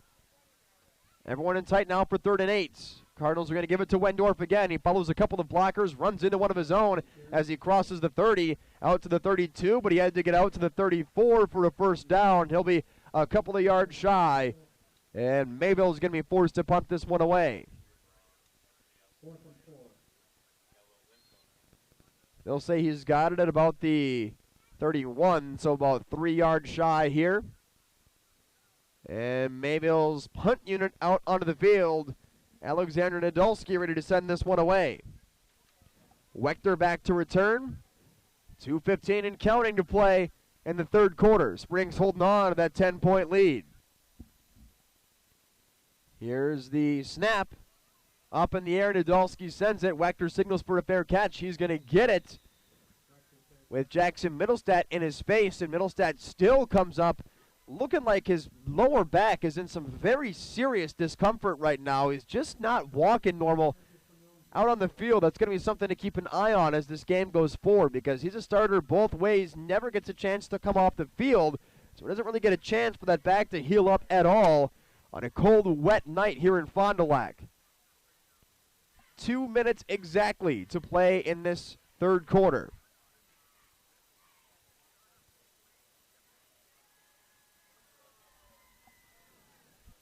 Everyone in tight now for 3rd and 8. Cardinals are going to give it to Wendorf again. He follows a couple of blockers, runs into one of his own as he crosses the 30, out to the 32, but he had to get out to the 34 for a first down. He'll be a couple of yards shy, and Mayville's going to be forced to punt this one away. They'll say he's got it at about the 31, so about 3 yards shy here. And Mayville's punt unit out onto the field. Alexander Nadolski ready to send this one away. Wechter back to return. 2:15 and counting to play in the third quarter. Springs holding on to that 10-point lead. Here's the snap. Up in the air, Nadolski sends it. Wechter signals for a fair catch. He's going to get it with Jackson Middlestad in his face, and Middlestad still comes up looking like his lower back is in some very serious discomfort right now. He's just not walking normal out on the field. That's going to be something to keep an eye on as this game goes forward, because he's a starter both ways, never gets a chance to come off the field, so he doesn't really get a chance for that back to heal up at all on a cold, wet night here in Fond du Lac. 2 minutes exactly to play in this third quarter.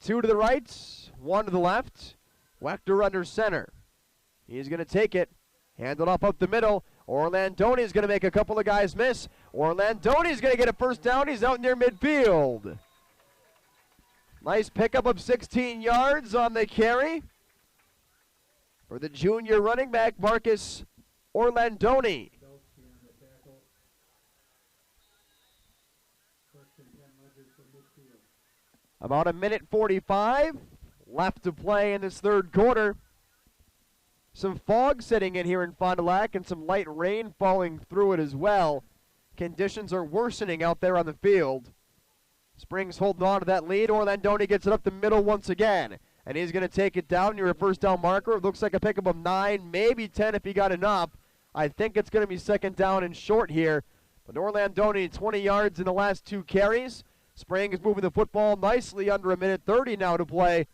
Two to the right, 1 to the left. Wechter under center. He's going to take it. Hand it off up the middle. Orlandoni's going to make a couple of guys miss. Orlandoni's going to get a first down. He's out near midfield. Nice pickup of 16 yards on the carry for the junior running back, Marcus Orlandoni. About 1:45 left to play in this third quarter. Some fog setting in here in Fond du Lac and some light rain falling through it as well. Conditions are worsening out there on the field. Springs holding on to that lead. Orlandoni gets it up the middle once again, and he's going to take it down near a first down marker. It looks like a pickup of 9, maybe 10 if he got enough. I think it's going to be second down and short here. But Orlandoni 20 yards in the last 2 carries. Spring is moving the football nicely under 1:30 now to play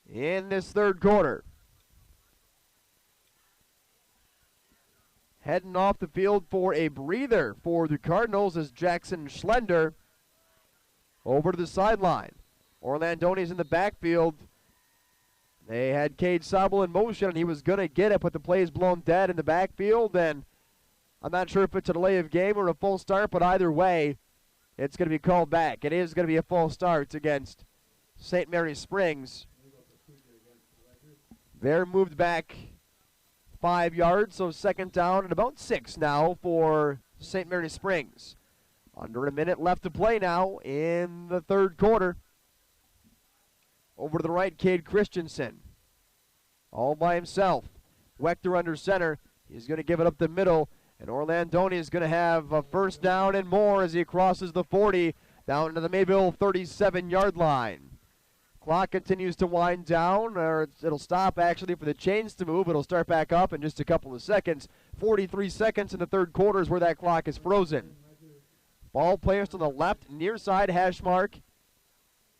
in this third quarter. Heading off the field for a breather for the Cardinals is Jackson Schlender over to the sideline. Orlandoni's in the backfield. They had Cade Sobel in motion, and he was going to get it, but the play is blown dead in the backfield, and I'm not sure if it's a delay of game or a full start, but either way, it's going to be called back. It is going to be a full start against St. Mary Springs. They're moved back 5 yards, so second down and about 6 now for St. Mary Springs. Under a minute left to play now in the third quarter. Over to the right, Cade Christensen. All by himself. Wechter under center. He's going to give it up the middle. And Orlandoni is going to have a first down and more as he crosses the 40 down to the Mayville 37-yard line. Clock continues to wind down, or it'll stop actually for the chains to move. It'll start back up in just a couple of seconds. 43 seconds in the third quarter is where that clock is frozen. Ball placed on the left near side hash mark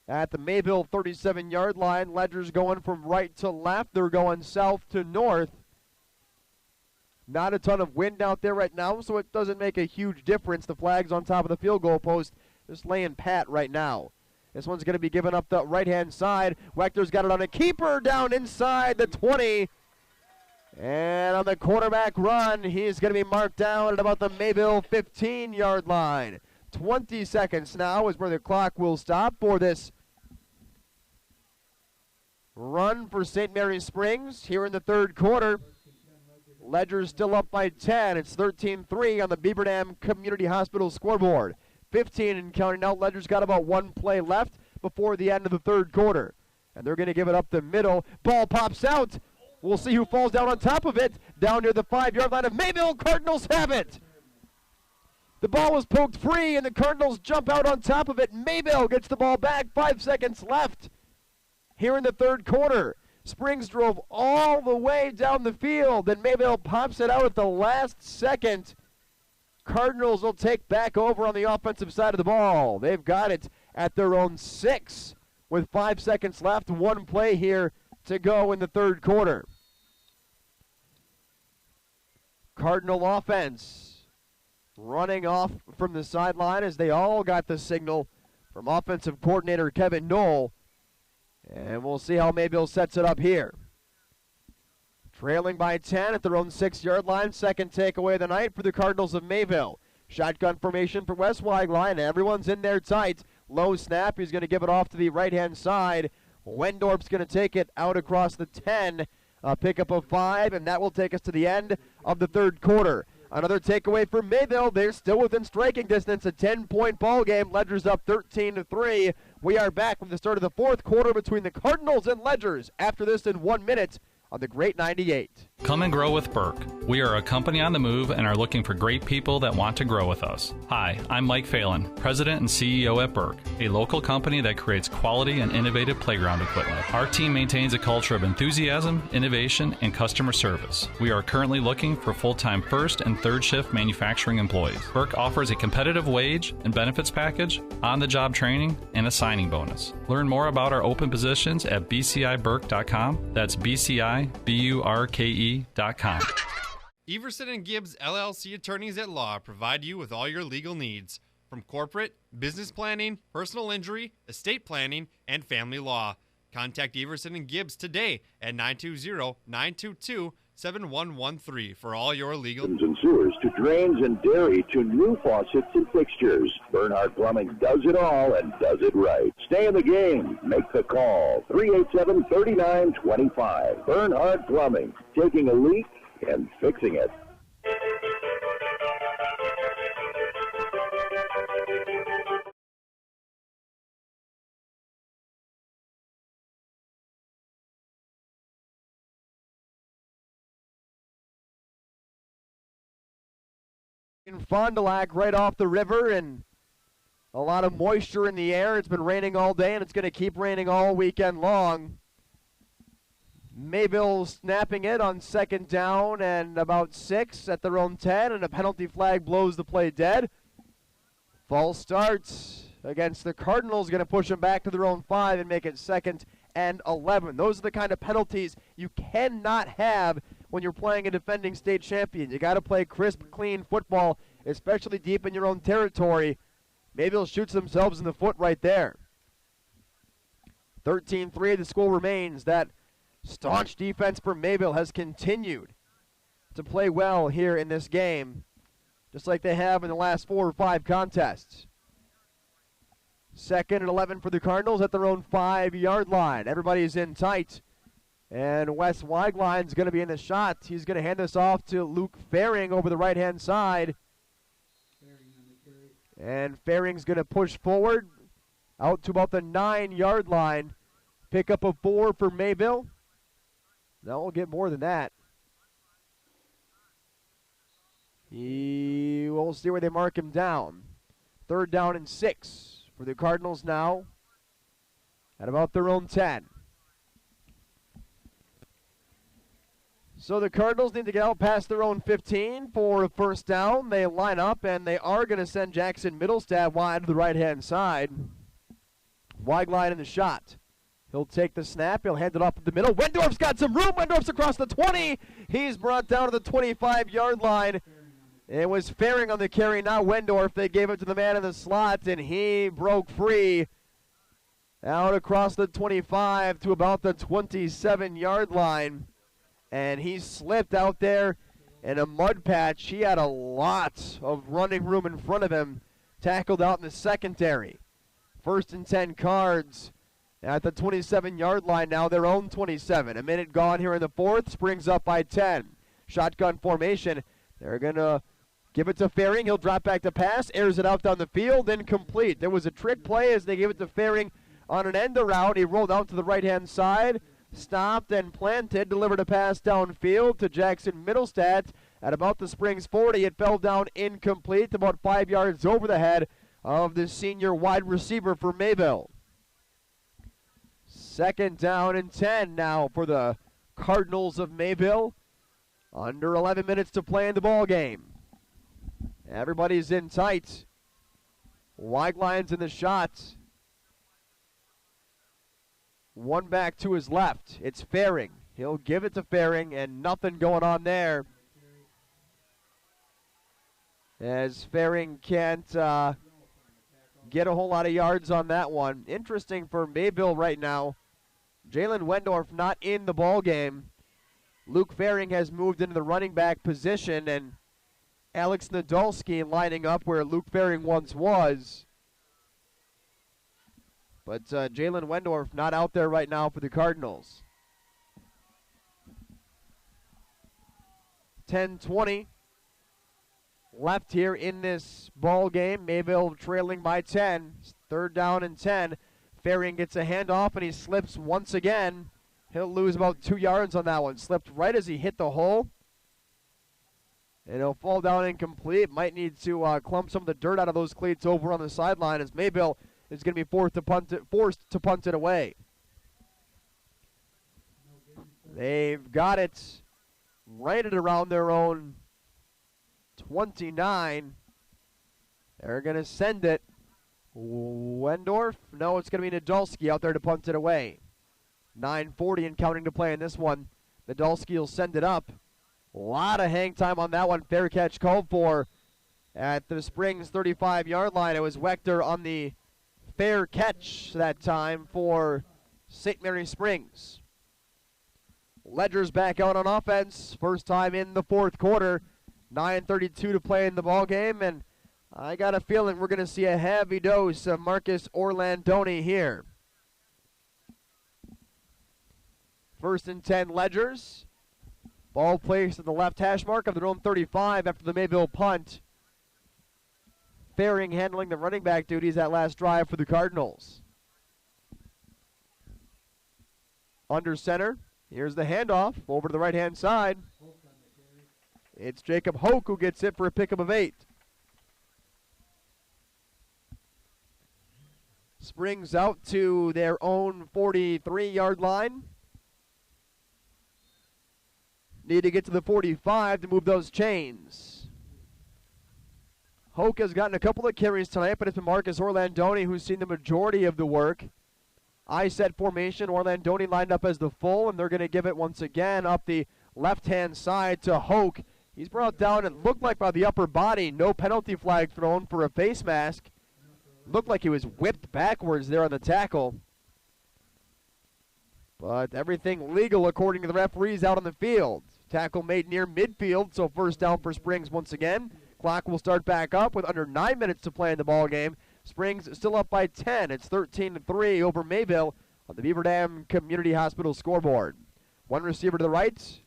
at the Mayville 37-yard line. Ledger's going from right to left. They're going south to north. Not a ton of wind out there right now, so it doesn't make a huge difference. The flag's on top of the field goal post, just laying pat right now. This one's going to be given up the right-hand side. Wechter's got it on a keeper down inside the 20. And on the quarterback run, he's going to be marked down at about the Mayville 15-yard line. 20 seconds now is where the clock will stop for this run for St. Mary Springs here in the third quarter. Ledger's still up by 10. It's 13-3 on the Beaver Dam Community Hospital scoreboard. 15 and counting out. Ledger's got about one play left before the end of the third quarter. And they're going to give it up the middle. Ball pops out. We'll see who falls down on top of it. Down near the 5-yard line of Mayville. Cardinals have it. The ball was poked free, and the Cardinals jump out on top of it. Mayville gets the ball back. 5 seconds left here in the third quarter. Springs drove all the way down the field, and Mayville pops it out at the last second. Cardinals will take back over on the offensive side of the ball. They've got it at their own 6 with 5 seconds left. One play here to go in the third quarter. Cardinal offense running off from the sideline as they all got the signal from offensive coordinator Kevin Knoll. And we'll see how Mayville sets it up here. Trailing by 10 at their own 6-yard line. Second takeaway of the night for the Cardinals of Mayville. Shotgun formation for West Wagline. Everyone's in there tight. Low snap. He's going to give it off to the right-hand side. Wendorp's going to take it out across the 10. A pickup of 5, and that will take us to the end of the third quarter. Another takeaway for Mayville. They're still within striking distance. A 10-point ball game. Ledger's up 13-3. We are back with the start of the fourth quarter between the Cardinals and Ledgers after this in 1 minute on the Great 98. Come and grow with Burke. We are a company on the move and are looking for great people that want to grow with us. Hi, I'm Mike Phelan, President and CEO at Burke, a local company that creates quality and innovative playground equipment. Our team maintains a culture of enthusiasm, innovation, and customer service. We are currently looking for full-time first and third shift manufacturing employees. Burke offers a competitive wage and benefits package, on-the-job training, and a signing bonus. Learn more about our open positions at bciburke.com. That's BCIBURKE.com. Everson and Gibbs LLC attorneys at law provide you with all your legal needs, from corporate, business planning, personal injury, estate planning, and family law. Contact Everson and Gibbs today at 920-922-7113 for all your legal needs. And sewers to drains and dairy to new faucets and fixtures. Bernhard Plumbing does it all and does it right. Stay in the game. Make the call. 387-3925. Bernhard Plumbing. Taking a leak and fixing it. In Fond du Lac, right off the river, and a lot of moisture in the air. It's been raining all day, and it's going to keep raining all weekend long. Mayville snapping it on second down and about 6 at their own 10, and a penalty flag blows the play dead. False starts against the Cardinals, going to push them back to their own 5 and make it 2nd and 11. Those are the kind of penalties you cannot have when you're playing a defending state champion. You got to play crisp, clean football, especially deep in your own territory. Mayville shoots themselves in the foot right there. 13-3, the score remains. That staunch defense for Mayville has continued to play well here in this game, just like they have in the last 4 or 5 contests. 2nd and 11 for the Cardinals at their own 5-yard line. Everybody's in tight. And Wes Weiglin's going to be in the shot. He's going to hand this off to Luke Faring over the right-hand side. And Faring's going to push forward out to about the 9-yard line. Pick up a 4 for Mayville. No, we'll get more than that. We'll see where they mark him down. 3rd down and 6 for the Cardinals now at about their own 10. So the Cardinals need to get out past their own 15 for a first down. They line up, and they are going to send Jackson Middlestad wide to the right-hand side. Weigline in the shot. He'll take the snap. He'll hand it off the middle. Wendorf's got some room. Wendorf's across the 20. He's brought down to the 25-yard line. It was Faring on the carry, not Wendorf. They gave it to the man in the slot, and he broke free out across the 25 to about the 27-yard line. And he slipped out there in a mud patch. He had a lot of running room in front of him. Tackled out in the secondary. 1st and 10 Cards at the 27-yard line now, their own 27. A minute gone here in the 4th. Springs up by 10. Shotgun formation. They're going to give it to Faring. He'll drop back to pass. Airs it out down the field. Incomplete. There was a trick play as they gave it to Faring on an end around. He rolled out to the right-hand side. Stopped and planted, delivered a pass downfield to Jackson Middlestad at about the Springs 40. It fell down incomplete, about 5 yards over the head of the senior wide receiver for Mayville. 2nd down and 10 now for the Cardinals of Mayville. Under 11 minutes to play in the ball game. Everybody's in tight. Weiglin's in the shot. One back to his left. It's Faring. He'll give it to Faring, and nothing going on there, as Faring can't get a whole lot of yards on that one. Interesting for Mayville right now. Jalen Wendorf not in the ball game. Luke Faring has moved into the running back position, and Alex Nadolski lining up where Luke Faring once was. But Jalen Wendorf not out there right now for the Cardinals. 10-20 left here in this ball game. Mayville trailing by 10. 3rd down and 10. Faring gets a handoff, and he slips once again. He'll lose about 2 yards on that one. Slipped right as he hit the hole. And he'll fall down incomplete. Might need to clump some of the dirt out of those cleats over on the sideline, as Mayville is going to be forced to punt it away. They've got it right at around their own 29. They're going to send it. Wendorf? No, it's going to be Nadolski out there to punt it away. 9:40 and counting to play in this one. Nadolski will send it up. A lot of hang time on that one. Fair catch called for at the Springs 35-yard line. It was Wechter on the fair catch that time for St. Mary Springs. Ledger's back out on offense. First time in the 4th quarter. 9:32 to play in the ball game, and I got a feeling we're going to see a heavy dose of Marcus Orlandoni here. 1st and 10 Ledgers. Ball placed at the left hash mark of their own 35 after the Mayville punt. Faring handling the running back duties that last drive for the Cardinals. Under center. Here's the handoff over to the right-hand side. It's Jacob Hoke who gets it for a pickup of 8. Springs out to their own 43-yard line. Need to get to the 45 to move those chains. Hoke has gotten a couple of carries tonight, but it's been Marcus Orlandoni who's seen the majority of the work. I set formation. Orlandoni lined up as the full, and they're going to give it once again up the left-hand side to Hoke. He's brought down, it looked like by the upper body. No penalty flag thrown for a face mask. Looked like he was whipped backwards there on the tackle. But everything legal according to the referees out on the field. Tackle made near midfield, so first down for Springs once again. Clock will start back up with under 9 minutes to play in the ball game. Springs still up by 10. It's 13-3 over Mayville on the Beaver Dam Community Hospital scoreboard. One receiver to the right.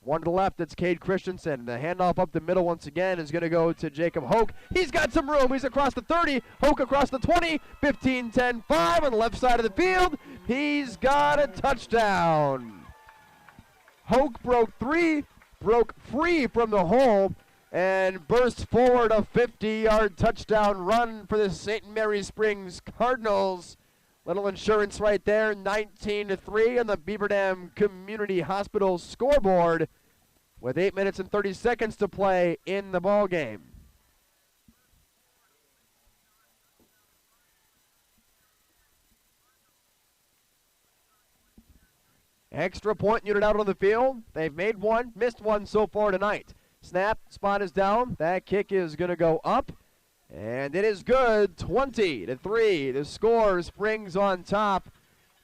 One to the left, that's Cade Christensen. The handoff up the middle once again is going to go to Jacob Hoke. He's got some room. He's across the 30. Hoke across the 20. 15, 10, 5 on the left side of the field. He's got a touchdown. Hoke broke free from the hole and burst forward a 50-yard touchdown run for the St. Mary Springs Cardinals. Little insurance right there, 19-3 on the Beaver Dam Community Hospital scoreboard with 8 minutes and 30 seconds to play in the ball game. Extra point unit out on the field. They've made one, missed one so far tonight. Snap, spot is down. That kick is going to go up. And it is good, 20-3. The score, Springs on top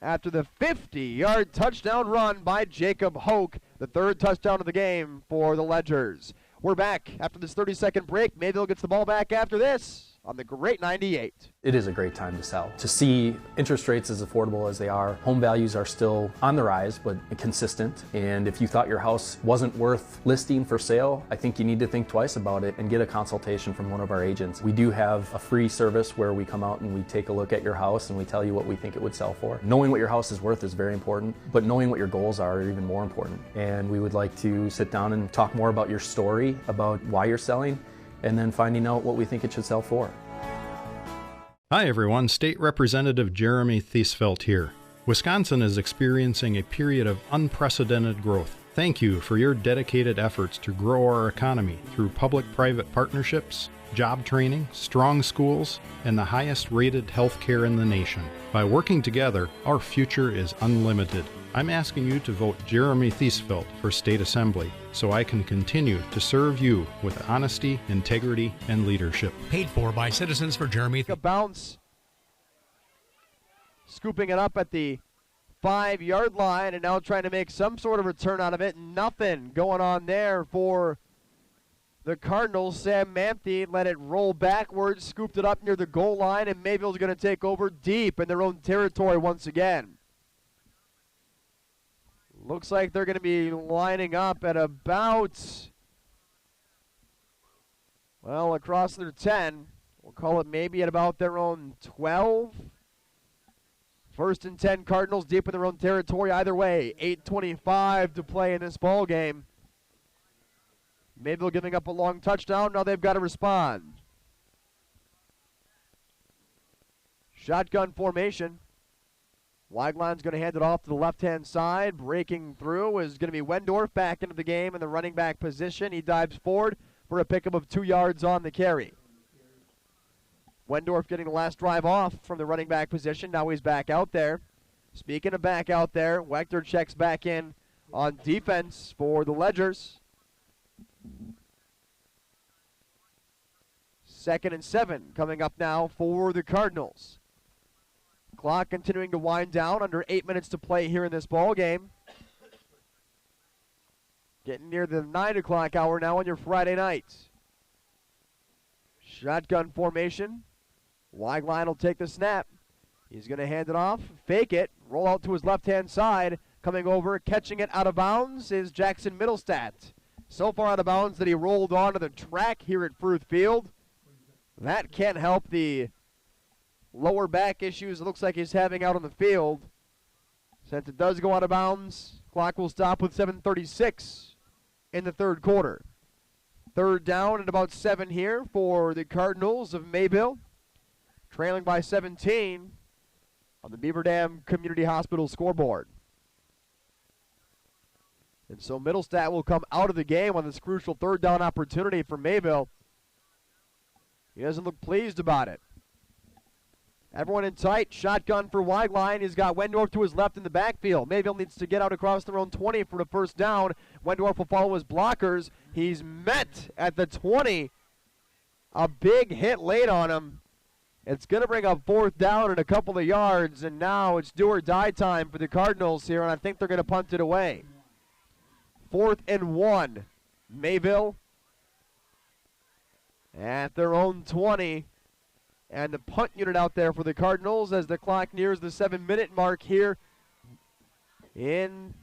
after the 50-yard touchdown run by Jacob Hoke, the third touchdown of the game for the Ledgers. We're back after this 30-second break. Mayville gets the ball back after this on the Great 98. It is a great time to sell. To see interest rates as affordable as they are, home values are still on the rise, but consistent. And if you thought your house wasn't worth listing for sale, I think you need to think twice about it and get a consultation from one of our agents. We do have a free service where we come out and we take a look at your house and we tell you what we think it would sell for. Knowing what your house is worth is very important, but knowing what your goals are even more important. And we would like to sit down and talk more about your story, about why you're selling, and then finding out what we think it should sell for. Hi everyone, State Representative Jeremy Thiesfelt here. Wisconsin is experiencing a period of unprecedented growth. Thank you for your dedicated efforts to grow our economy through public-private partnerships, job training, strong schools, and the highest rated health care in the nation. By working together, our future is unlimited. I'm asking you to vote Jeremy Thiesfelt for State Assembly so I can continue to serve you with honesty, integrity, and leadership. Paid for by Citizens for Jeremy. A bounce. Scooping it up at the 5-yard line and now trying to make some sort of return out of it. Nothing going on there for the Cardinals. Sam Manthe let it roll backwards, scooped it up near the goal line, and Mayville's going to take over deep in their own territory once again. Looks like they're going to be lining up at about, well, across their 10. We'll call it maybe at about their own 12. First and 10 Cardinals deep in their own territory either way. 8:25 to play in this ball game. Mayville giving up a long touchdown. Now they've got to respond. Shotgun formation. Wageline's going to hand it off to the left-hand side. Breaking through is going to be Wendorf back into the game in the running back position. He dives forward for a pickup of 2 yards on the carry. Wendorf getting the last drive off from the running back position. Now he's back out there. Speaking of back out there, Wechter checks back in on defense for the Ledgers. 2nd and 7 coming up now for the Cardinals. Clock continuing to wind down, under 8 minutes to play here in this ball game. Getting near the 9 o'clock hour now on your Friday night. Shotgun formation. Wageline will take the snap. He's going to hand it off, fake it, roll out to his left-hand side. Coming over, catching it out of bounds is Jackson Middlestat. So far out of bounds that he rolled onto the track here at Fruth Field. That can't help the lower back issues it looks like he's having out on the field. Since it does go out of bounds, clock will stop with 7:36 in the third quarter. Third down and about 7 here for the Cardinals of Mayville. Trailing by 17 on the Beaver Dam Community Hospital scoreboard. And so Middlestat will come out of the game on this crucial third down opportunity for Mayville. He doesn't look pleased about it. Everyone in tight. Shotgun for Weigline. He's got Wendorf to his left in the backfield. Mayville needs to get out across their own 20 for the first down. Wendorf will follow his blockers. He's met at the 20. A big hit late on him. It's going to bring up fourth down and a couple of yards, and now it's do or die time for the Cardinals here, and I think they're going to punt it away. 4th and 1. Mayville at their own 20. And the punt unit out there for the Cardinals as the clock nears the 7-minute mark here in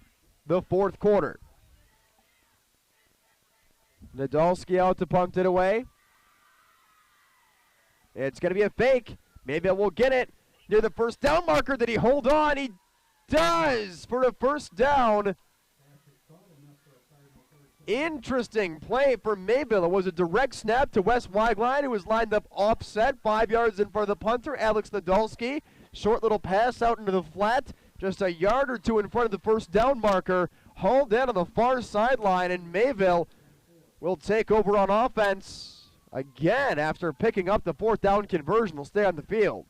the fourth quarter. Nadolski out to punt it away. It's going to be a fake. Maybe we'll get it near the first down marker. Did he hold on? He does for a first down. Interesting play for Mayville. It was a direct snap to Wes Weigline, who was lined up offset 5 yards in front of the punter, Alex Nadolski. Short little pass out into the flat, just a yard or two in front of the first down marker. Hauled in on the far sideline, and Mayville will take over on offense again after picking up the fourth down conversion. Will stay on the field.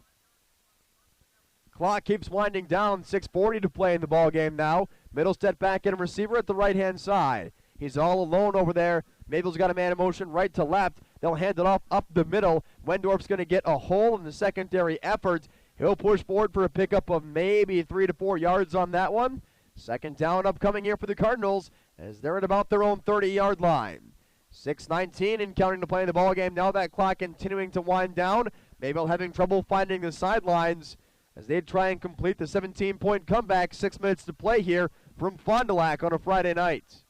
Clock keeps winding down. 6:40 to play in the ball game now. Middlestead back in receiver at the right-hand side. He's all alone over there. Mayville's got a man in motion right to left. They'll hand it off up the middle. Wendorf's going to get a hole in the secondary effort. He'll push forward for a pickup of maybe 3 to 4 yards on that one. Second down upcoming here for the Cardinals as they're at about their own 30-yard line. 6:19 and counting to play in the ball game. Now that clock continuing to wind down. Mayville having trouble finding the sidelines as they try and complete the 17-point comeback. 6 minutes to play here from Fond du Lac on a Friday night.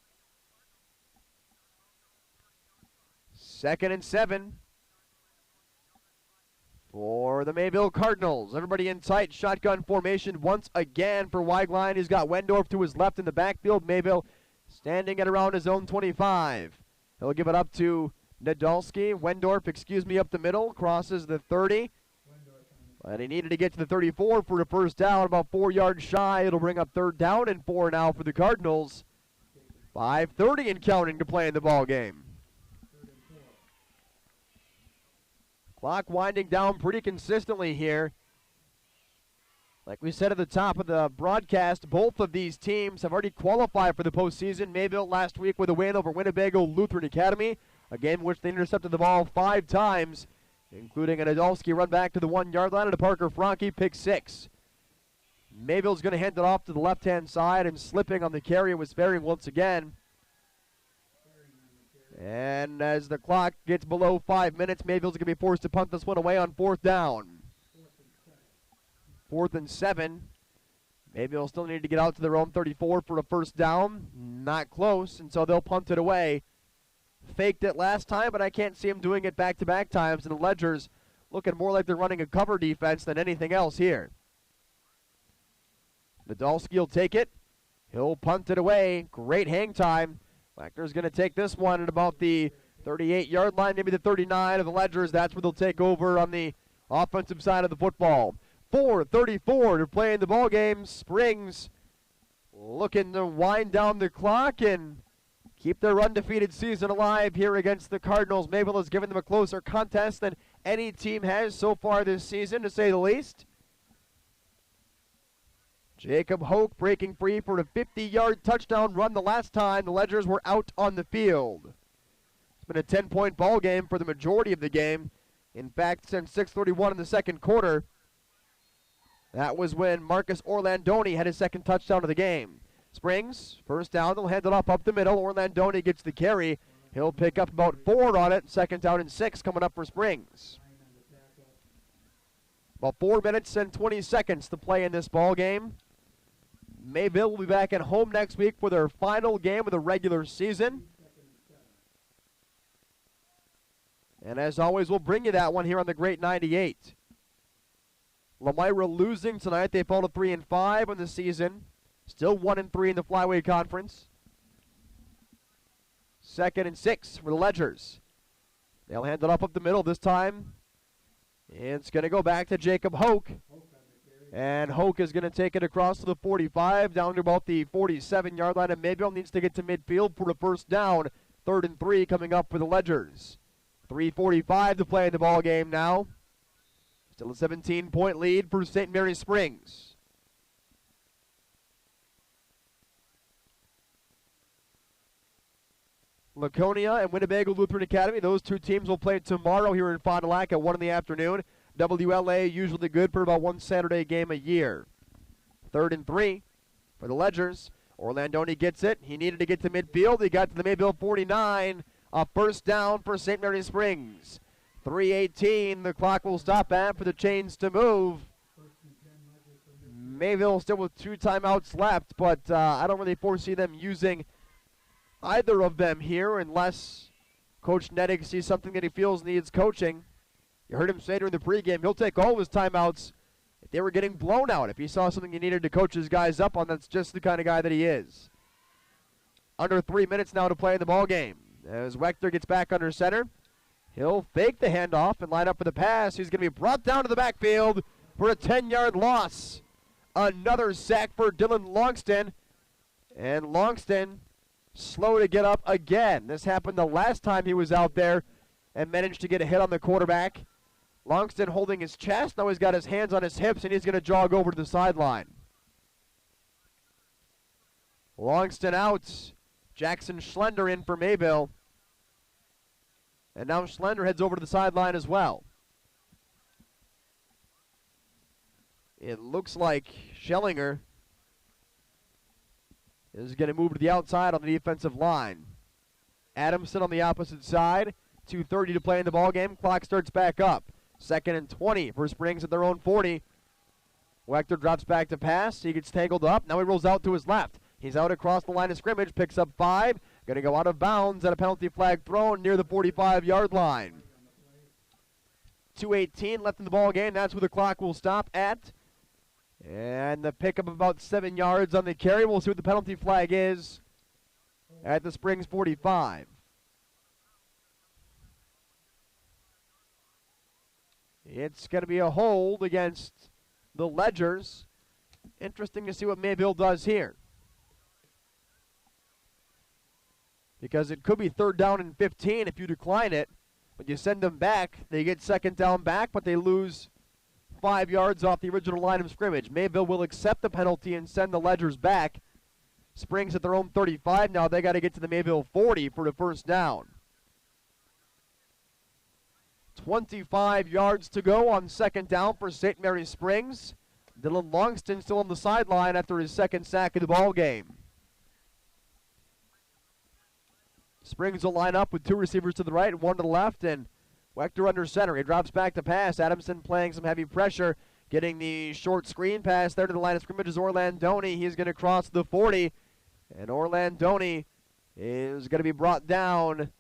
2nd and 7 for the Mayville Cardinals. Everybody in tight. Shotgun formation once again for Weigline. He's got Wendorf to his left in the backfield. Mayville standing at around his own 25. He'll give it up to Nadolski. Wendorf, up the middle. Crosses the 30. But he needed to get to the 34 for the first down. About 4 yards shy. It'll bring up 3rd down and 4 now for the Cardinals. 5:30 and counting to play in the ball game. Clock winding down pretty consistently here. Like we said at the top of the broadcast, both of these teams have already qualified for the postseason. Mayville last week with a win over Winnebago Lutheran Academy, a game in which they intercepted the ball 5 times, including a Nadolski run back to the 1-yard line and a Parker Franke pick 6. Mayville's going to hand it off to the left-hand side, and slipping on the carry was Faring once again. And as the clock gets below 5 minutes, Mayville's going to be forced to punt this one away on 4th down. 4th and 7. Mayville still need to get out to their own 34 for a first down. Not close, and so they'll punt it away. Faked it last time, but I can't see him doing it back-to-back times, and the Ledgers looking more like they're running a cover defense than anything else here. Nadolski will take it. He'll punt it away. Great hang time. Wagner's going to take this one at about the 38-yard line, maybe the 39 of the Ledgers. That's where they'll take over on the offensive side of the football. 4:34 to play in the ball game. Springs looking to wind down the clock and keep their undefeated season alive here against the Cardinals. Mayville has given them a closer contest than any team has so far this season, to say the least. Jacob Hoke breaking free for a 50-yard touchdown run the last time the Ledgers were out on the field. It's been a 10-point ball game for the majority of the game. In fact, since 6:31 in the second quarter, that was when Marcus Orlandoni had his second touchdown of the game. Springs, first down, they'll hand it off up the middle. Orlandoni gets the carry. He'll pick up about 4 on it. 2nd down and 6 coming up for Springs. About 4 minutes and 20 seconds to play in this ball game. Mayville will be back at home next week for their final game of the regular season. And as always, we'll bring you that one here on the Great 98. Lamira losing tonight. They fall to 3-5 in the season. Still 1-3 in the Flyweight Conference. 2nd and 6 for the Ledgers. They'll hand it off up the middle this time. It's going to go back to Jacob Hoke. And Hoke is going to take it across to the 45, down to about the 47-yard line. And Mayville needs to get to midfield for a first down. 3rd and 3 coming up for the Ledgers. 3:45 to play in the ball game now. Still a 17-point lead for St. Mary Springs. Laconia and Winnebago Lutheran Academy, those two teams will play tomorrow here in Fond du Lac at 1 in the afternoon. WLA usually good for about one Saturday game a year. 3rd and 3 for the Ledgers. Orlandoni gets it. He needed to get to midfield. He got to the Mayville 49. A first down for St. Mary Springs. 3:18, the clock will stop at for the chains to move. Mayville still with 2 timeouts left, but I don't really foresee them using either of them here unless Coach Nedig sees something that he feels needs coaching. You heard him say during the pregame, he'll take all of his timeouts if they were getting blown out. If he saw something he needed to coach his guys up on, that's just the kind of guy that he is. Under 3 minutes now to play in the ball game. As Wechter gets back under center, he'll fake the handoff and line up for the pass. He's going to be brought down to the backfield for a 10-yard loss. Another sack for Dylan Longston. And Longston slow to get up again. This happened the last time he was out there and managed to get a hit on the quarterback. Longston holding his chest. Now he's got his hands on his hips, and he's going to jog over to the sideline. Longston out. Jackson Schlender in for Mayville. And now Schlender heads over to the sideline as well. It looks like Schellinger is going to move to the outside on the defensive line. Adamson on the opposite side. 2:30 to play in the ballgame. Clock starts back up. 2nd and 20 for Springs at their own 40. Wechter drops back to pass. He gets tangled up. Now he rolls out to his left. He's out across the line of scrimmage. Picks up 5. Going to go out of bounds at a penalty flag thrown near the 45-yard line. 2:18 left in the ball game. That's where the clock will stop at. And the pickup of about 7 yards on the carry. We'll see what the penalty flag is at the Springs 45. It's going to be a hold against the Ledgers. Interesting to see what Mayville does here. Because it could be 3rd down and 15 if you decline it. But you send them back, they get 2nd down back, but they lose 5 yards off the original line of scrimmage. Mayville will accept the penalty and send the Ledgers back. Springs at their own 35 now. They got to get to the Mayville 40 for the first down. 25 yards to go on 2nd down for St. Mary Springs. Dylan Longston still on the sideline after his 2nd sack of the ball game. Springs will line up with 2 receivers to the right and 1 to the left, and Wechter under center. He drops back to pass. Adamson playing some heavy pressure, getting the short screen pass there to the line of scrimmage is Orlandoni. He's going to cross the 40, and Orlandoni is going to be brought down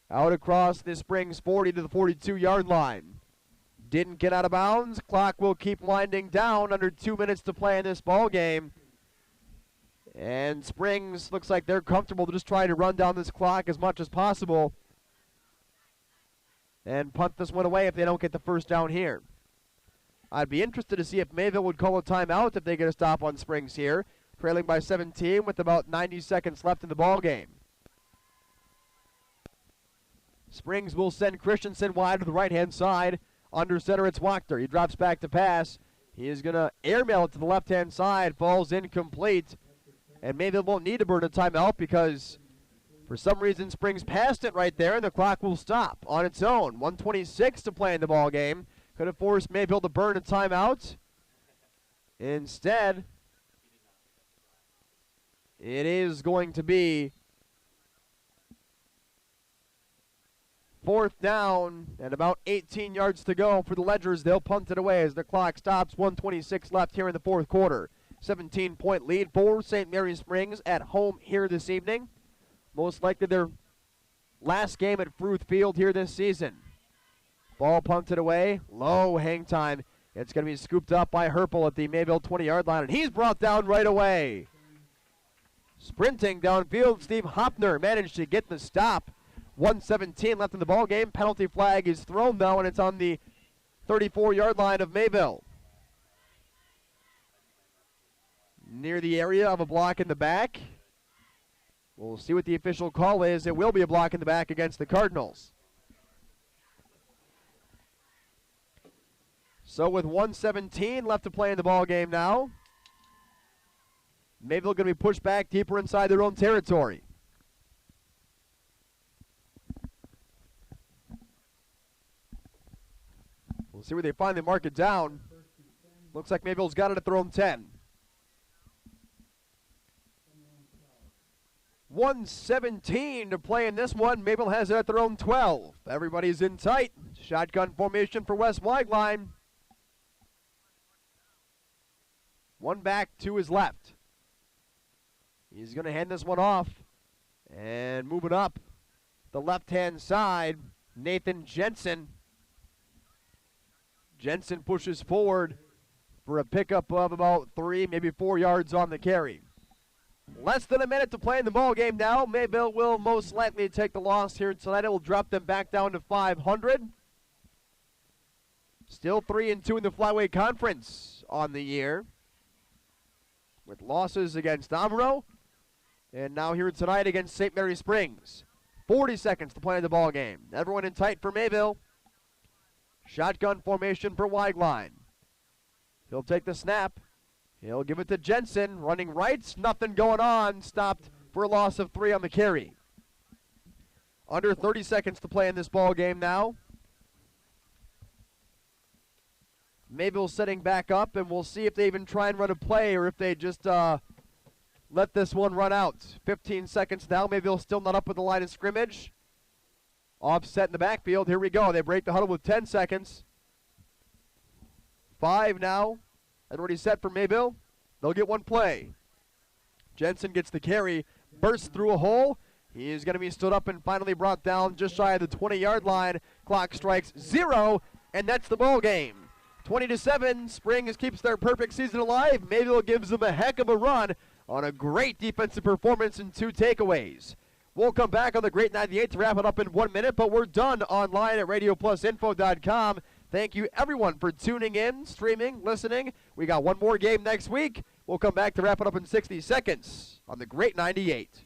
out across the Springs 40 to the 42-yard line. Didn't get out of bounds. Clock will keep winding down. Under 2 minutes to play in this ball game. And Springs looks like they're comfortable to just try to run down this clock as much as possible and punt this one away if they don't get the first down here. I'd be interested to see if Mayville would call a timeout if they get a stop on Springs here, trailing by 17 with about 90 seconds left in the ball game. Springs will send Christensen wide to the right-hand side. Under center, it's Wachter. He drops back to pass. He is going to airmail it to the left-hand side. Falls incomplete. And Mayville won't need to burn a timeout because for some reason Springs passed it right there, and the clock will stop on its own. 1:26 to play in the ball game. Could have forced Mayville to burn a timeout. Instead, it is going to be 4th down and about 18 yards to go for the Ledgers. They'll punt it away as the clock stops. 1:26 left here in the 4th quarter. 17-point lead for St. Mary Springs at home here this evening. Most likely their last game at Fruth Field here this season. Ball punted away. Low hang time. It's going to be scooped up by Herpel at the Mayville 20-yard line, and he's brought down right away. Sprinting downfield, Steve Hopner managed to get the stop. 1:17 left in the ball game. Penalty flag is thrown, though, and it's on the 34-yard line of Mayville. Near the area of a block in the back. We'll see what the official call is. It will be a block in the back against the Cardinals. So with 1:17 left to play in the ball game now, Mayville going to be pushed back deeper inside their own territory. We'll see where they finally mark it down. Looks like Mayville's got it at their own 10. 1:17 to play in this one. Mayville has it at their own 12. Everybody's in tight. Shotgun formation for West Wideline. One back to his left. He's going to hand this one off. And moving up the left-hand side, Nathan Jensen. Jensen pushes forward for a pickup of about 3, maybe 4 yards on the carry. Less than a minute to play in the ball game now. Mayville will most likely take the loss here tonight. It will drop them back down to 500. Still 3-2 in the Flyweight Conference on the year, with losses against Amro and now here tonight against St. Mary Springs. 40 seconds to play in the ball game. Everyone in tight for Mayville. Shotgun formation for Wideline. He'll take the snap. He'll give it to Jensen. Running rights. Nothing going on. Stopped for a loss of 3 on the carry. Under 30 seconds to play in this ball game now. Mayville setting back up, and we'll see if they even try and run a play or if they just let this one run out. 15 seconds now. Mayville still not up with the line of scrimmage. Offset in the backfield. Here we go. They break the huddle with 10 seconds. 5 now. Already set for Mayville. They'll get one play. Jensen gets the carry. Bursts through a hole. He is going to be stood up and finally brought down just shy of the 20-yard line. Clock strikes 0, and that's the ball game. 20-7. Springs keeps their perfect season alive. Mayville gives them a heck of a run on a great defensive performance and 2 takeaways. We'll come back on the Great 98 to wrap it up in 1 minute, but we're done online at RadioPlusInfo.com. Thank you, everyone, for tuning in, streaming, listening. We got one more game next week. We'll come back to wrap it up in 60 seconds on the Great 98.